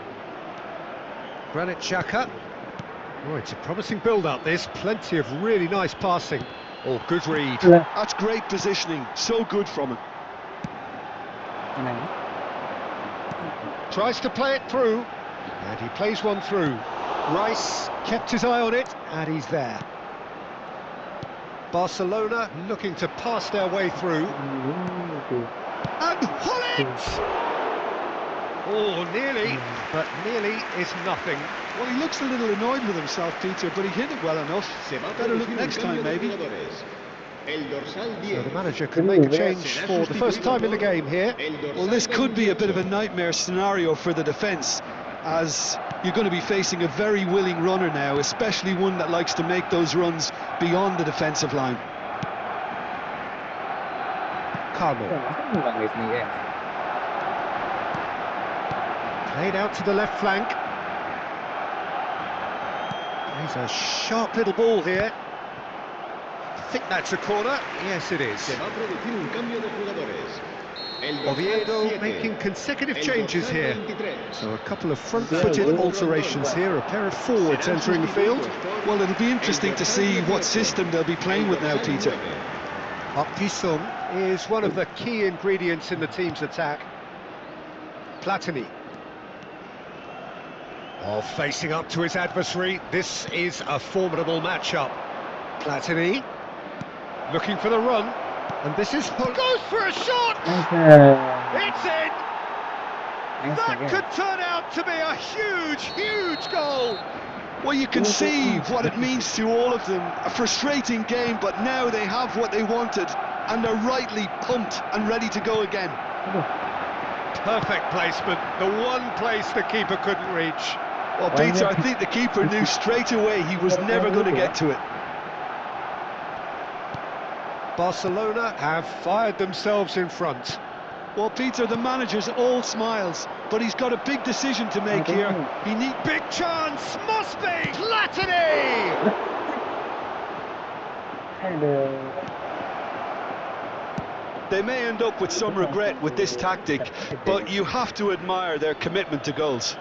Granit Xhaka. Oh, it's a promising build-up, this. Plenty of really nice passing. Oh, good read. That's great positioning, so good from him. Tries to play it through, and he plays one through. Rice kept his eye on it, and he's there. Barcelona looking to pass their way through. And Hullet! Oh, nearly, but nearly is nothing. Well, he looks a little annoyed with himself, Peter, but he hit it well enough. Better look next time, maybe. So the manager can make a change for the first time in the game here. Well, this could be a bit of a nightmare scenario for the defence, as you're going to be facing a very willing runner now, especially one that likes to make those runs beyond the defensive line. Carmo. Played out to the left flank. He's a sharp little ball here. I think that's a corner. Yes, it is. Oviedo making consecutive changes here. So a couple of front-footed alterations here, a pair of forwards entering the field. Well, it'll be interesting to see what system they'll be playing with now, Peter. Park Ji-sung is one of the key ingredients in the team's attack. Platini. Oh, facing up to his adversary, this is a formidable matchup. Platini, looking for the run, and this is... goes for a shot! It's in! That could turn out to be a huge, huge goal! Well, you can see what it means to all of them. A frustrating game, but now they have what they wanted, and they're rightly pumped and ready to go again. Perfect placement, the one place the keeper couldn't reach. Well, Peter, I think the keeper knew straight away he was never going to get to it. Barcelona have fired themselves in front. Well, Peter, the manager's all smiles, but he's got a big decision to make here. He needs... Big chance, must be! Platini! They may end up with some regret with this tactic, but you have to admire their commitment to goals.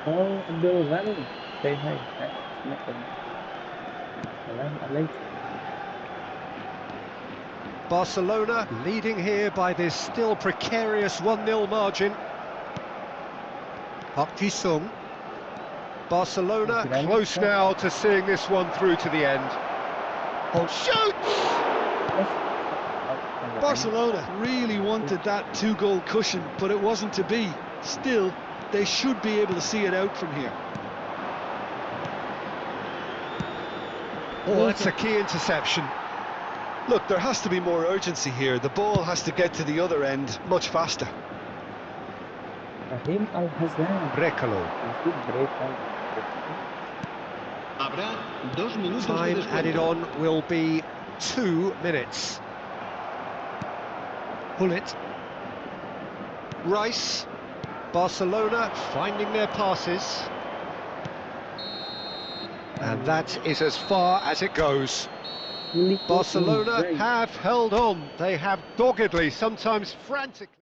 Barcelona leading here by this still precarious 1-0 margin. Park Ji-sung. Barcelona close now to seeing this one through to the end. Shoots! Barcelona really wanted that two-goal cushion, but it wasn't to be. Still, they should be able to see it out from here. Oh, that's a key interception. Look, there has to be more urgency here. The ball has to get to the other end much faster. Recalo. Time added on will be 2 minutes. Hullet. Rice. Barcelona finding their passes. And that is as far as it goes. Barcelona have held on. They have doggedly, sometimes frantically.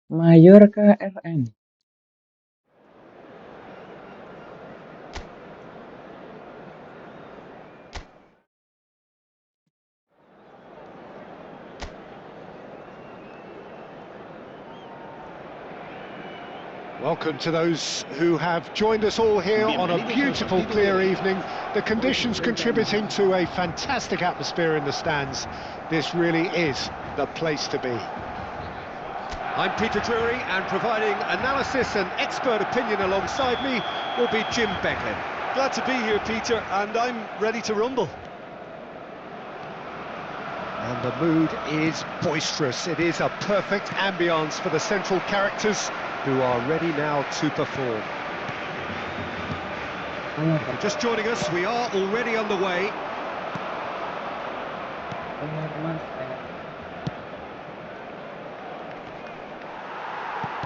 Mallorca FM. Welcome to those who have joined us all here on a beautiful, clear evening. The conditions contributing to a fantastic atmosphere in the stands. This really is the place to be. I'm Peter Drury, and providing analysis and expert opinion alongside me will be Jim Becklin. Glad to be here, Peter, and I'm ready to rumble. And the mood is boisterous. It is a perfect ambience for the central characters who are ready now to perform. If you're just joining us, we are already underway.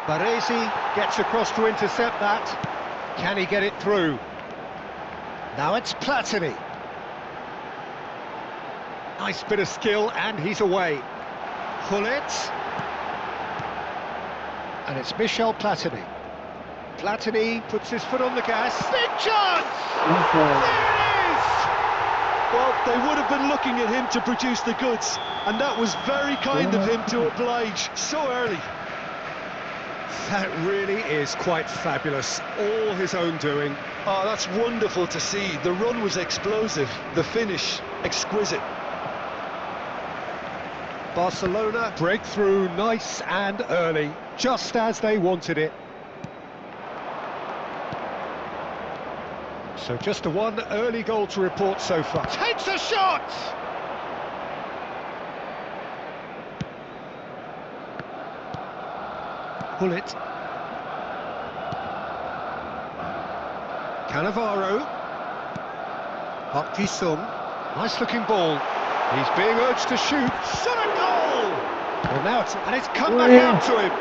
Baresi gets across to intercept that. Can he get it through? Now it's Platini. Nice bit of skill, and he's away. Gullit. And it's Michel Platini. Platini puts his foot on the gas. Big chance! There it is! Well, they would have been looking at him to produce the goods, and that was very kind of him to oblige so early. That really is quite fabulous. All his own doing. Oh, that's wonderful to see. The run was explosive, the finish exquisite. Barcelona breakthrough nice and early, just as they wanted it. So just the one early goal to report so far. Takes a shot! Gullit. Cannavaro. Park Ji-sung. Nice looking ball. He's being urged to shoot. Shot a goal! Well, now it's come back out to him.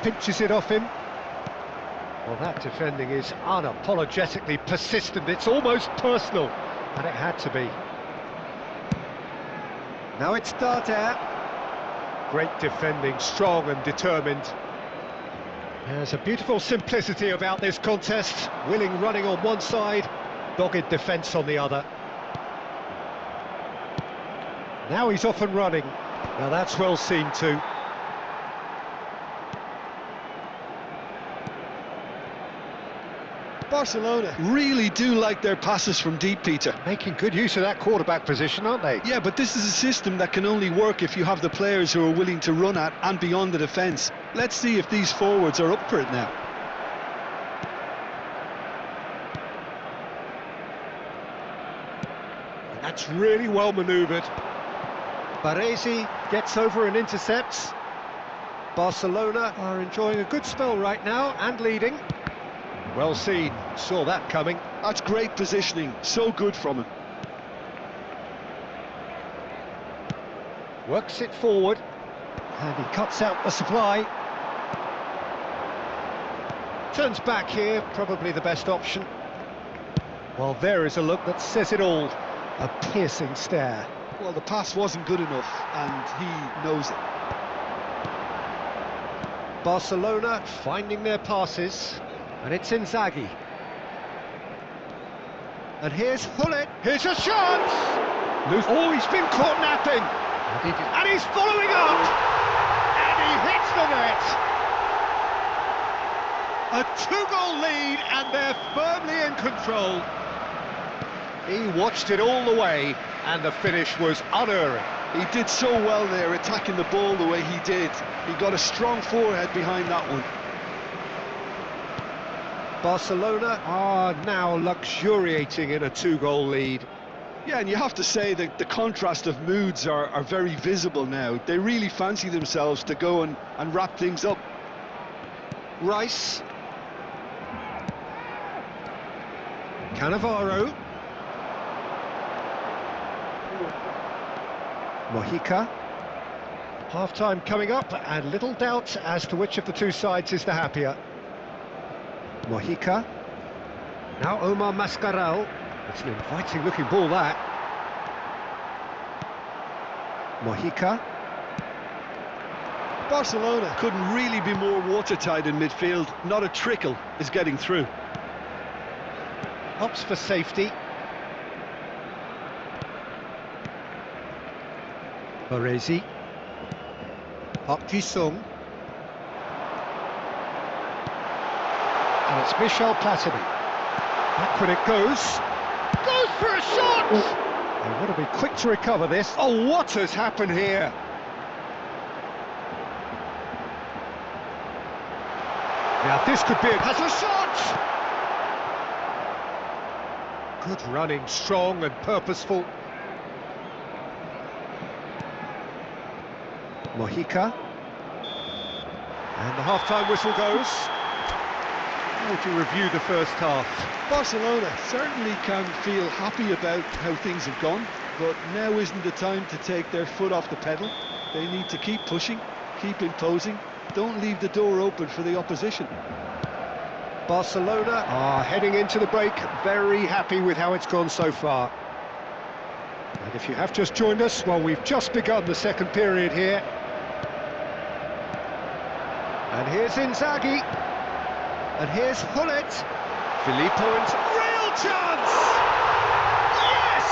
Pinches it off him. Well, that defending is unapologetically persistent. It's almost personal, and it had to be. Now it's Darder. Great defending, strong and determined. There's a beautiful simplicity about this contest. Willing running on one side, dogged defence on the other. Now he's off and running. Now that's well seen too. Barcelona really do like their passes from deep, Peter. Making good use of that quarterback position, aren't they? Yeah, but this is a system that can only work if you have the players who are willing to run at and beyond the defence. Let's see if these forwards are up for it now. And that's really well manoeuvred. Baresi gets over and intercepts. Barcelona are enjoying a good spell right now and leading. Well seen, saw that coming. That's great positioning, so good from him. Works it forward, and he cuts out the supply. Turns back here, probably the best option. Well, there is a look that says it all. A piercing stare. Well, the pass wasn't good enough, and he knows it. Barcelona finding their passes. And it's Inzaghi. And here's Gullit. Here's a chance! Oh, he's been caught napping. And he's following up. And he hits the net. A 2-goal lead, and they're firmly in control. He watched it all the way, and the finish was unerring. He did so well there, attacking the ball the way he did. He got a strong forehead behind that one. Barcelona are now luxuriating in a 2-goal lead. Yeah, and you have to say that the contrast of moods are very visible now. They really fancy themselves to go and wrap things up. Rice. Cannavaro. Mojica. Half-time coming up, and little doubt as to which of the two sides is the happier. Mojica. Now Omar Mascaral. It's an inviting looking ball, that. Mojica. Barcelona couldn't really be more watertight in midfield. Not a trickle is getting through. Opts for safety. Baresi. Park Ji-sung. And it's Michel Platini. Backward it goes. Goes for a shot! They want to be quick to recover this. Oh, what has happened here? Now this could be it. Has a shot! Good running, strong and purposeful. Mojica. And the half-time whistle goes. How would you review the first half? Barcelona certainly can feel happy about how things have gone, but now isn't the time to take their foot off the pedal. They need to keep pushing, keep imposing, don't leave the door open for the opposition. Barcelona are heading into the break, very happy with how it's gone so far. And if you have just joined us, well, we've just begun the second period here. And here's Inzaghi. And here's Hullet. Filippo and real chance! Yes!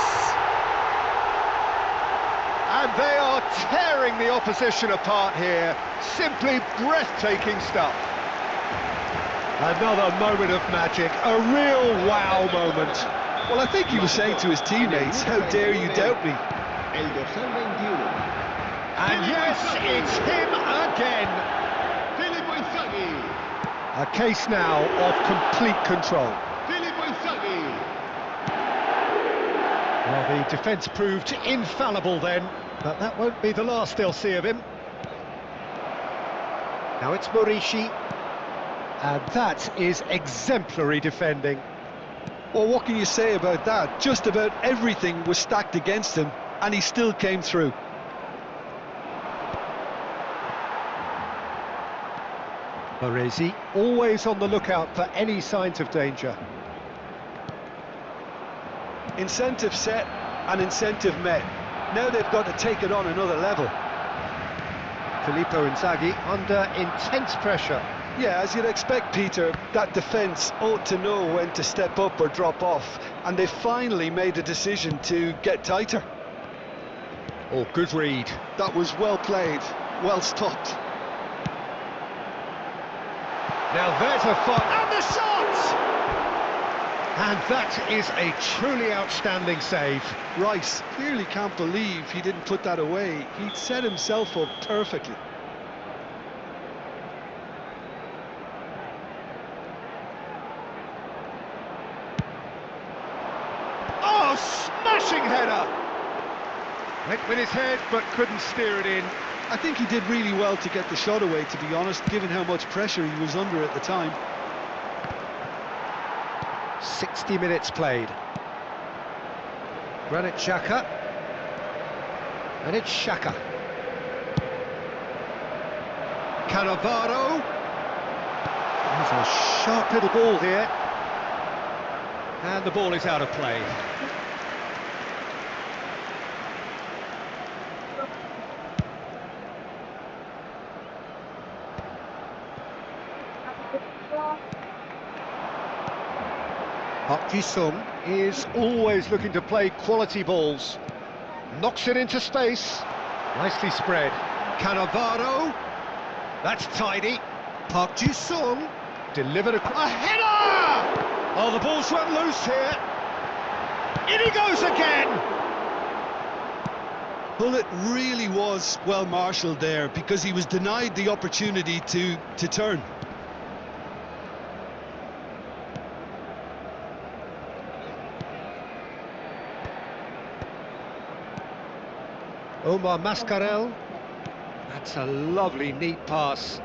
And they are tearing the opposition apart here. Simply breathtaking stuff. Another moment of magic, a real wow moment. Well, I think he was saying to his teammates, how dare you doubt me? And yes, it's him again. A case now of complete control. Well, the defence proved infallible then, but that won't be the last they'll see of him. Now it's Morishi, and that is exemplary defending. Well, what can you say about that? Just about everything was stacked against him, and he still came through. Baresi, always on the lookout for any signs of danger. Incentive set and incentive met. Now they've got to take it on another level. Filippo Inzaghi under intense pressure. Yeah, as you'd expect, Peter, that defence ought to know when to step up or drop off, and they finally made a decision to get tighter. Oh, good read. That was well played, well stopped. Now there's a fight, and the shot! And that is a truly outstanding save. Rice clearly can't believe he didn't put that away. He'd set himself up perfectly. Oh, smashing header! Went with his head, but couldn't steer it in. I think he did really well to get the shot away, to be honest, given how much pressure he was under at the time. 60 minutes played. Granit Xhaka. And it's Xhaka. Cannavaro. There's a sharp little ball here. And the ball is out of play. Park Ji-sung is always looking to play quality balls. Knocks it into space. Nicely spread. Cannavaro. That's tidy. Park Ji-sung delivered a header! Oh, the ball's run loose here. In he goes again! Well, it really was well marshalled there, because he was denied the opportunity to turn. Omar Mascarell. That's a lovely, neat pass.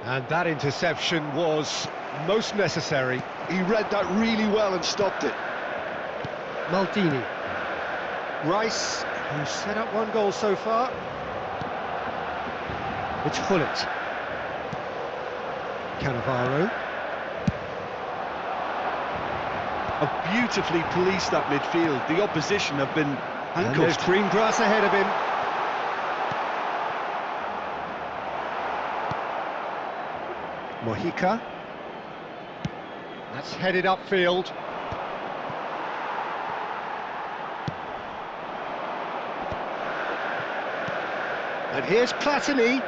And that interception was most necessary. He read that really well and stopped it. Maldini. Rice, who's set up one goal so far. It's Hullet. Cannavaro. Have beautifully policed that midfield. The opposition have been And there's handcuffed. green grass ahead of him. Mojica. That's headed upfield. And here's Platini.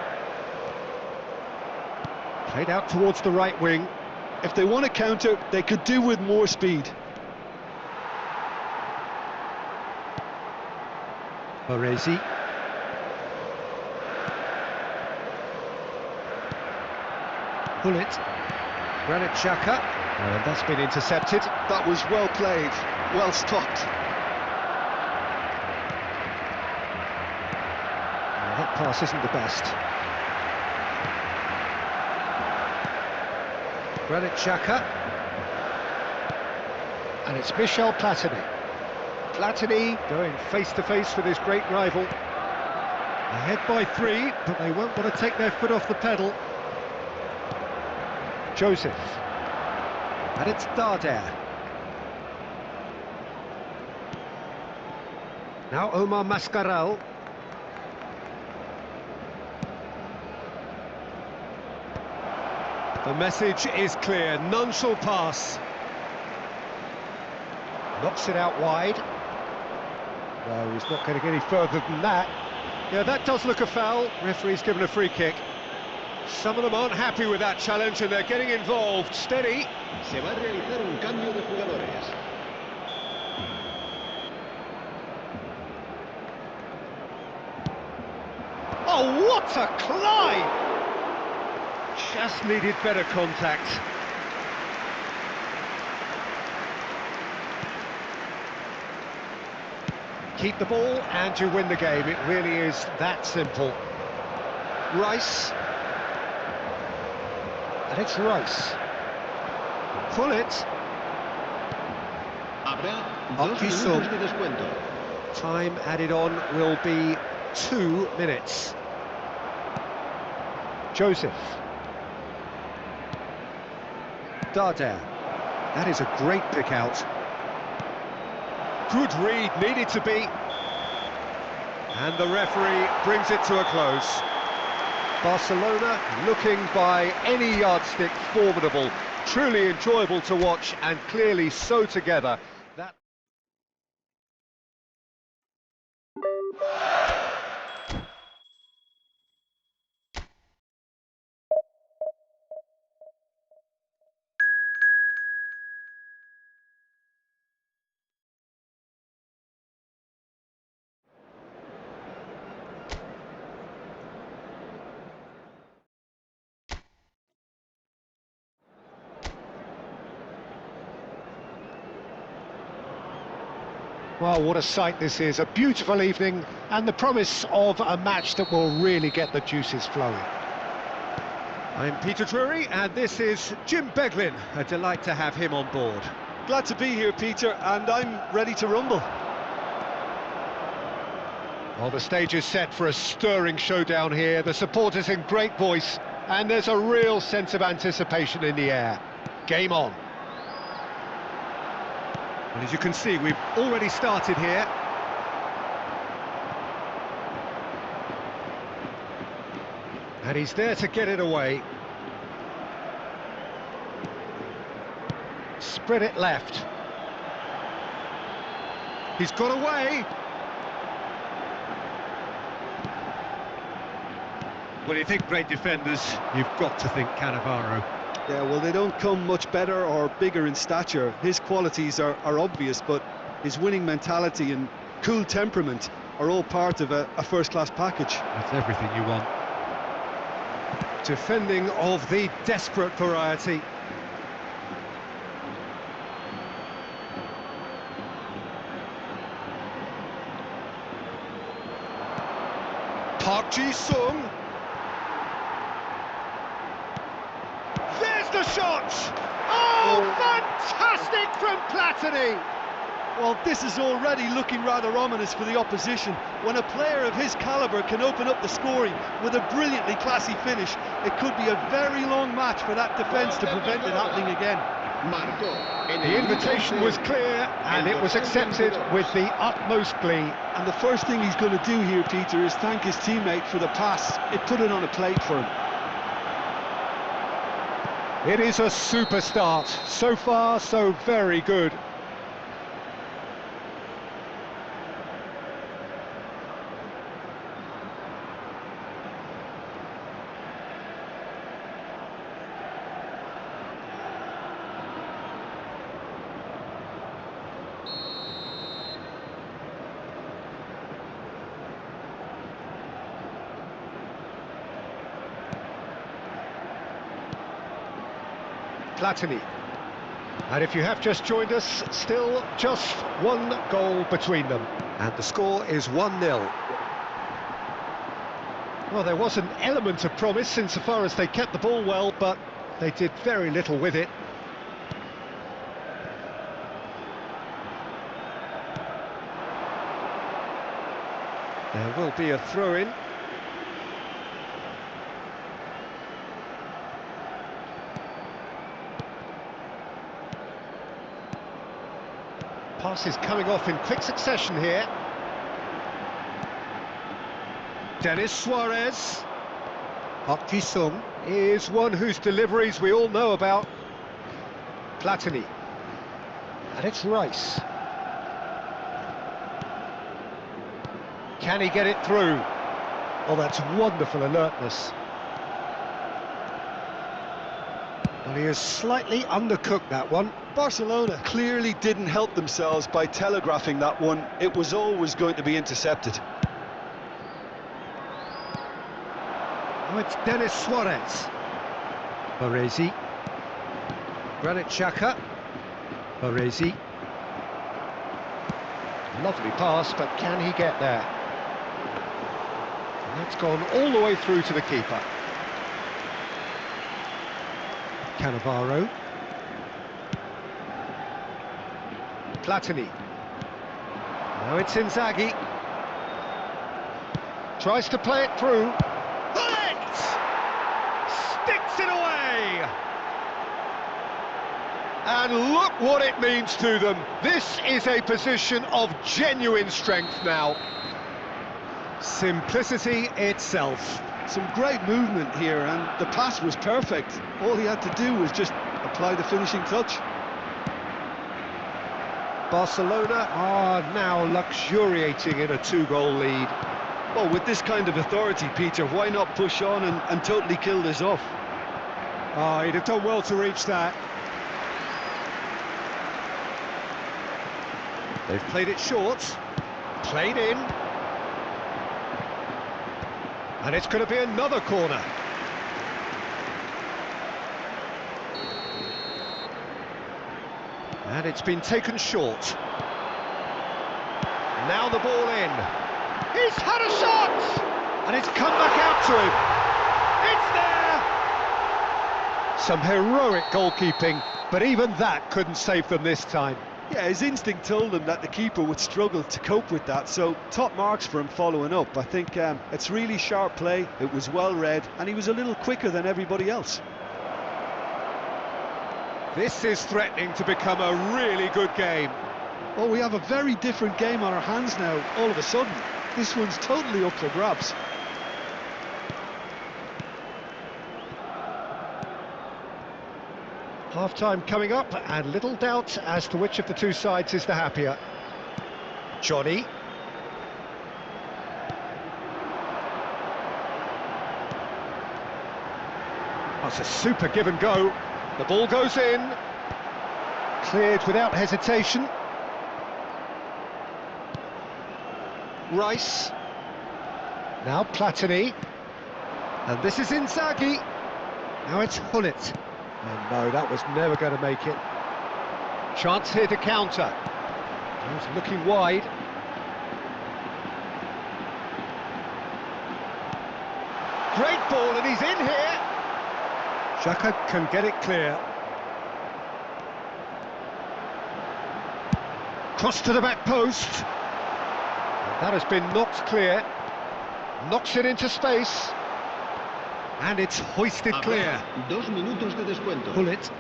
Played out towards the right wing. If they want to counter, they could do with more speed. Baresi. Hullet. Granit Xhaka. And that's been intercepted. That was well played, well stopped. That pass isn't the best. Granit Xhaka. And it's Michel Platini. Platini going face-to-face with his great rival. Ahead by 3, but they won't want to take their foot off the pedal. Joseph. And it's Darder. Now Omar Mascaral. The message is clear, none shall pass. Knocks it out wide. No, he's not going to get any further than that. Yeah, that does look a foul. Referee's given a free kick. Some of them aren't happy with that challenge and they're getting involved. Steady. Se va a realizar un cambio de jugadores. Oh, what a climb! Just needed better contact. Keep the ball and you win the game. It really is that simple. Rice. And it's Rice. Pull it. Habrá Up 2 you minutos saw. de descuento. Time added on will be 2 minutes. Joseph. Darder. That is a great pick out. Good read, needed to be. And the referee brings it to a close. Barcelona looking by any yardstick formidable. Truly enjoyable to watch and clearly so together. That. Well, what a sight this is. A beautiful evening and the promise of a match that will really get the juices flowing. I'm Peter Drury and this is Jim Beglin. A delight to have him on board. Glad to be here, Peter, and I'm ready to rumble. Well, the stage is set for a stirring showdown here. The supporters in great voice and there's a real sense of anticipation in the air. Game on. And as you can see, we've already started here. And he's there to get it away. Spread it left. He's got away. When you think great defenders, you've got to think Cannavaro. Yeah, well, they don't come much better or bigger in stature. His qualities are obvious, but his winning mentality and cool temperament are all part of a first-class package. That's everything you want. Defending of the desperate variety. Park Ji-sung. There's the shot! Oh, fantastic from Platini! Well, this is already looking rather ominous for the opposition. When a player of his calibre can open up the scoring with a brilliantly classy finish, it could be a very long match for that defence to prevent it happening again. The invitation was clear and it was accepted with the utmost glee. And the first thing he's going to do here, Peter, is thank his teammate for the pass. It put it on a plate for him. It is a super start. So far, so very good. Platini. And if you have just joined us, still just one goal between them. And the score is 1-0. Well, there was an element of promise insofar as they kept the ball well, but they did very little with it. There will be a throw-in. Passes coming off in quick succession here. Denis Suarez. Park Ji-sung is one whose deliveries we all know about. Platini. And it's Rice. Can he get it through? Oh, that's wonderful alertness. Well, he has slightly undercooked that one. Barcelona clearly didn't help themselves by telegraphing that one. It was always going to be intercepted. Oh, it's Denis Suarez. Baresi. Granit Xhaka. Baresi. Lovely pass, but can he get there? And that's gone all the way through to the keeper. Cannavaro. Platini. Now it's Inzaghi. Tries to play it through. Bullet! Sticks it away! And look what it means to them. This is a position of genuine strength now. Simplicity itself. Some great movement here, and the pass was perfect. All he had to do was just apply the finishing touch. Barcelona are now luxuriating in a 2-goal lead. Well, with this kind of authority, Peter, why not push on and totally kill this off? Oh, he'd have done well to reach that. They've played it short, played in, and it's going to be another corner. And it's been taken short. Now the ball in. He's had a shot! And it's come back out to him. It's there! Some heroic goalkeeping, but even that couldn't save them this time. Yeah, his instinct told him that the keeper would struggle to cope with that, so top marks for him following up. I think it's really sharp play, it was well read, and he was a little quicker than everybody else. This is threatening to become a really good game. Well, we have a very different game on our hands now, all of a sudden. This one's totally up for grabs. Half-time coming up, and little doubt as to which of the two sides is the happier. Johnny. That's a super give and go. The ball goes in. Cleared without hesitation. Rice. Now Platini. And this is Inzaghi. Now it's Hullet. And no, that was never going to make it. Chance here to counter. He's looking wide. Great ball, and he's in here. Xhaka can get it clear. Cross to the back post. That has been knocked clear. Knocks it into space. And it's hoisted clear. 2 minutos de descuento. Hullet.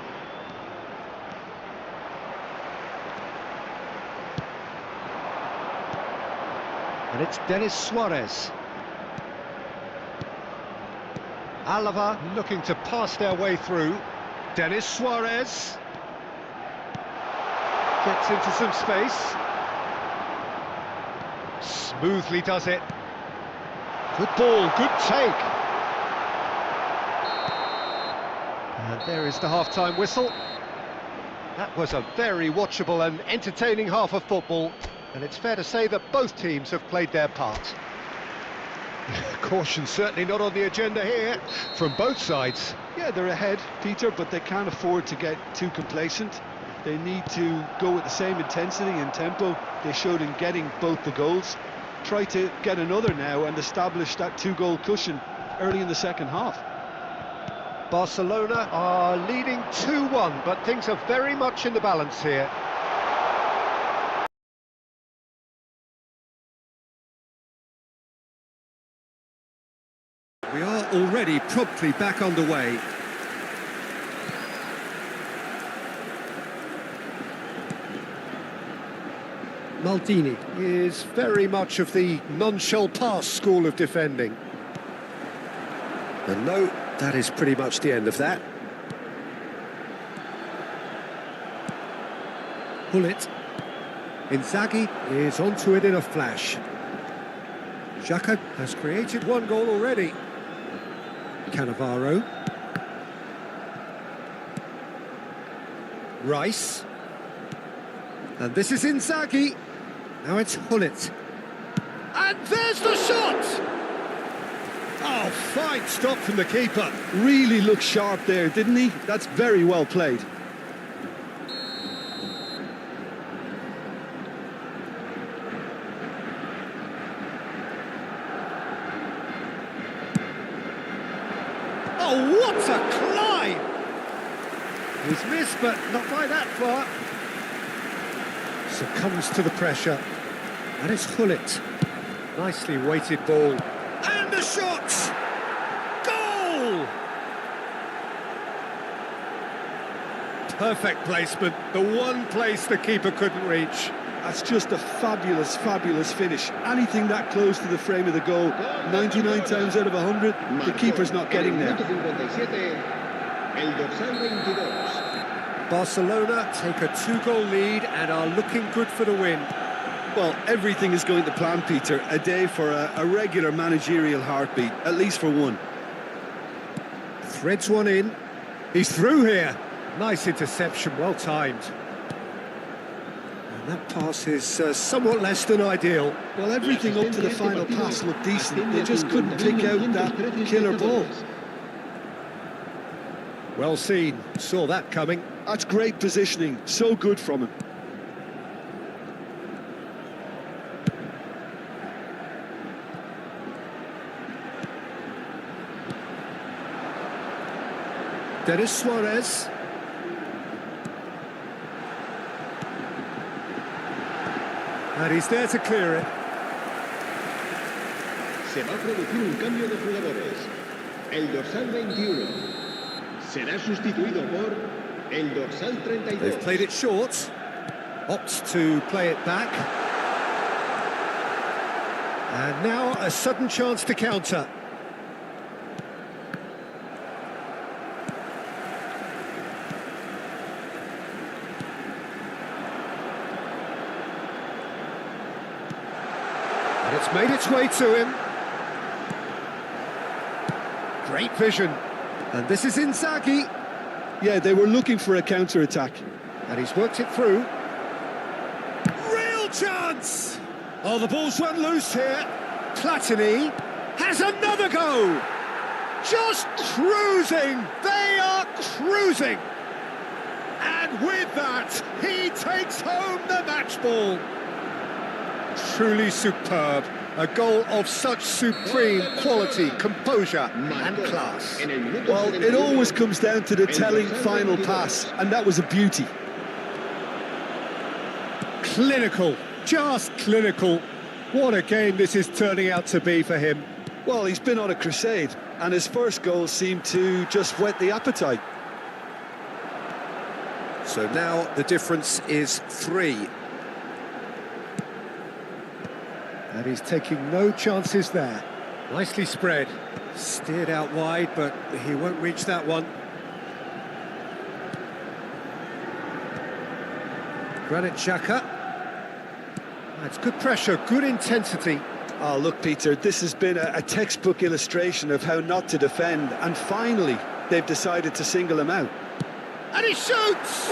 And it's Denis Suarez. Alava looking to pass their way through. Denis Suarez. Gets into some space. Smoothly does it. Good ball, good take. And there is the half-time whistle. That was a very watchable and entertaining half of football, and it's fair to say that both teams have played their part. Caution certainly not on the agenda here, from both sides. Yeah, they're ahead, Peter, but they can't afford to get too complacent. They need to go with the same intensity and tempo they showed in getting both the goals. Try to get another now and establish that 2-goal cushion early in the second half. Barcelona are leading 2-1, but things are very much in the balance here. We are already promptly back underway. Maldini. Is very much of the non-shell pass school of defending. And no, that is pretty much the end of that. Gullit. Inzaghi is onto it in a flash. Xhaka has created one goal already. Cannavaro. Rice. And this is Inzaghi. Now it's Gullit. And there's the shot! Oh, fine stop from the keeper. Really looked sharp there, didn't he? That's very well played. Oh, what a climb! He's missed, but not by that far. Succumbs to the pressure. And it's Gullit. Nicely weighted ball. And the shot! Goal! Perfect placement. The one place the keeper couldn't reach. That's just a fabulous, fabulous finish. Anything that close to the frame of the goal, 99 times out of 100, the keeper's not getting there. Barcelona take a 2-goal lead and are looking good for the win. Well, everything is going to plan, Peter. A day for a regular managerial heartbeat, at least for one. Threads one in. He's through here. Nice interception, well timed. And that pass is somewhat less than ideal. Well, everything up to the final pass looked decent. They just couldn't pick out that killer ball. Well seen. Saw that coming. That's great positioning. So good from him. Denis Suarez. And he's there to clear it. Se va a producir un cambio de jugadores. El dorsal 21 será sustituido por el dorsal 32. They've played it short. Opts to play it back. And now a sudden chance to counter. And it's made its way to him. Great vision. And this is Inzaghi. Yeah, they were looking for a counter-attack. And he's worked it through. Real chance! Oh, the ball's run loose here. Platini has another go. Just cruising. They are cruising. And with that, he takes home the match ball. Truly superb. A goal of such supreme quality, composure and class. Well, it always comes down to the telling final pass, and that was a beauty. Clinical, just clinical. What a game this is turning out to be for him. Well, he's been on a crusade, and his first goal seemed to just whet the appetite. So now the difference is 3. And he's taking no chances there. Nicely spread. Steered out wide, but he won't reach that one. Granit Xhaka. That's good pressure, good intensity. Oh, look, Peter, this has been a textbook illustration of how not to defend, and finally, they've decided to single him out. And he shoots!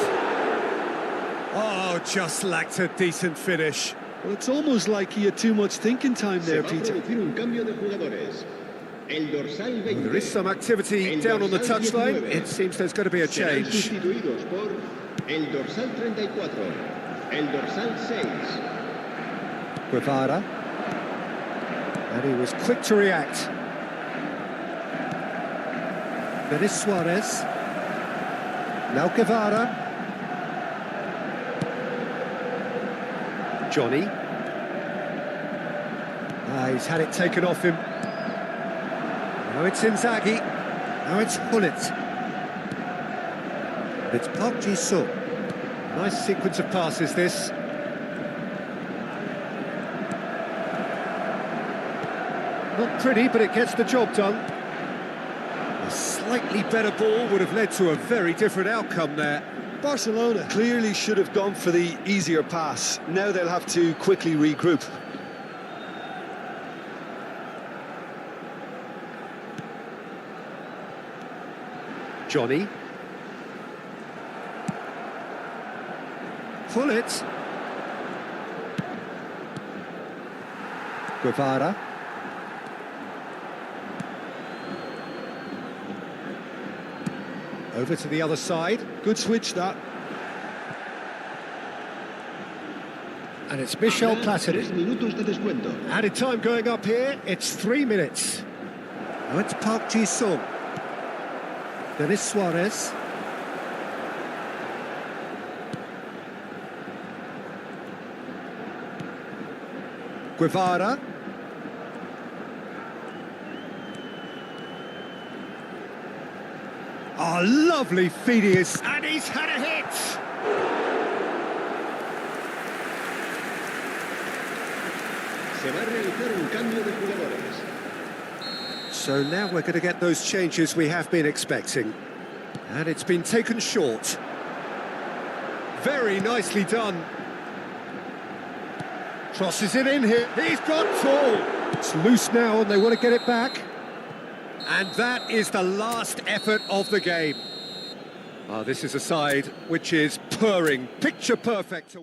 Oh, just lacked a decent finish. Well, it's almost like he had too much thinking time there, Peter. There is some activity down on the touchline. It seems there's going to be a change. Guevara. And he was quick to react. Denis Suarez. Now Guevara. Johnny. He's had it taken off him. Now it's Inzaghi. Now it's Gullit. It's Park Ji-sung. Nice sequence of passes, this. Not pretty, but it gets the job done. A slightly better ball would have led to a very different outcome there. Barcelona clearly should have gone for the easier pass. Now they'll have to quickly regroup. Johnny. Pull it. Guevara. Over to the other side. Good switch, that. And it's Michel Platini. 3 minutos de descuento. Added time going up here, it's 3 minutes. Now it's Park Ji-sung. Denis Suarez. Guevara. Oh, lovely Phidias. And he's had a hit. Se va a realizar un cambio de jugadores. So now we're going to get those changes we have been expecting. And it's been taken short. Very nicely done. Crosses it in here. He's got tall. It's loose now and they want to get it back. And that is the last effort of the game. Oh, this is a side which is purring, picture perfect.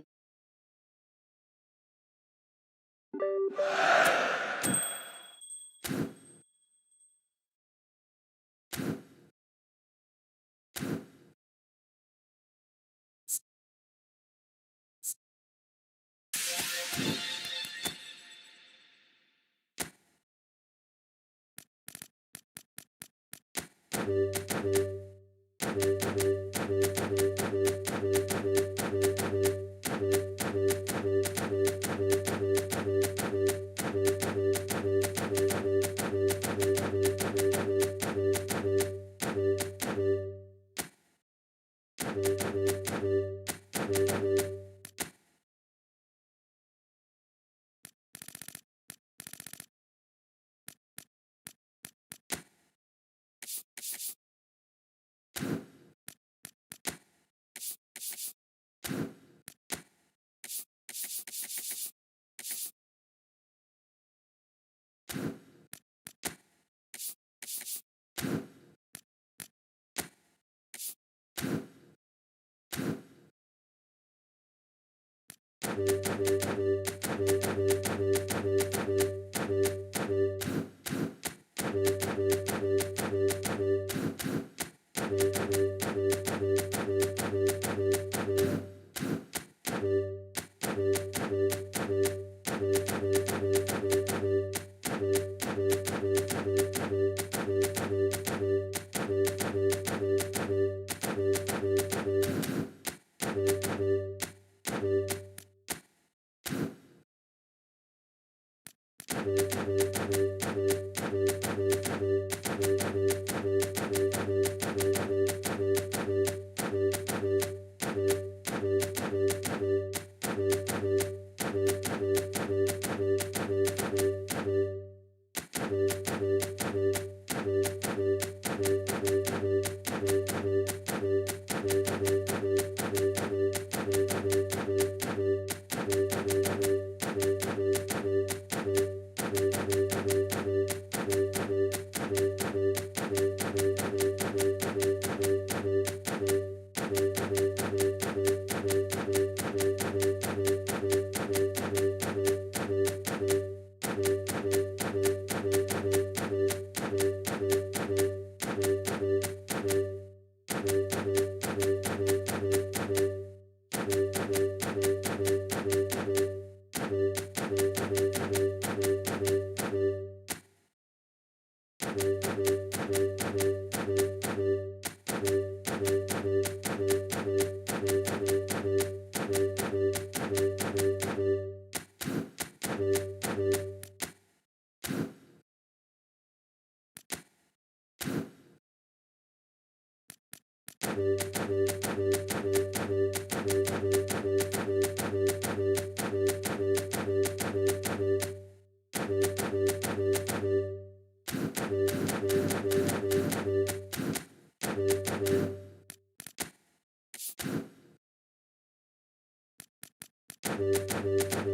you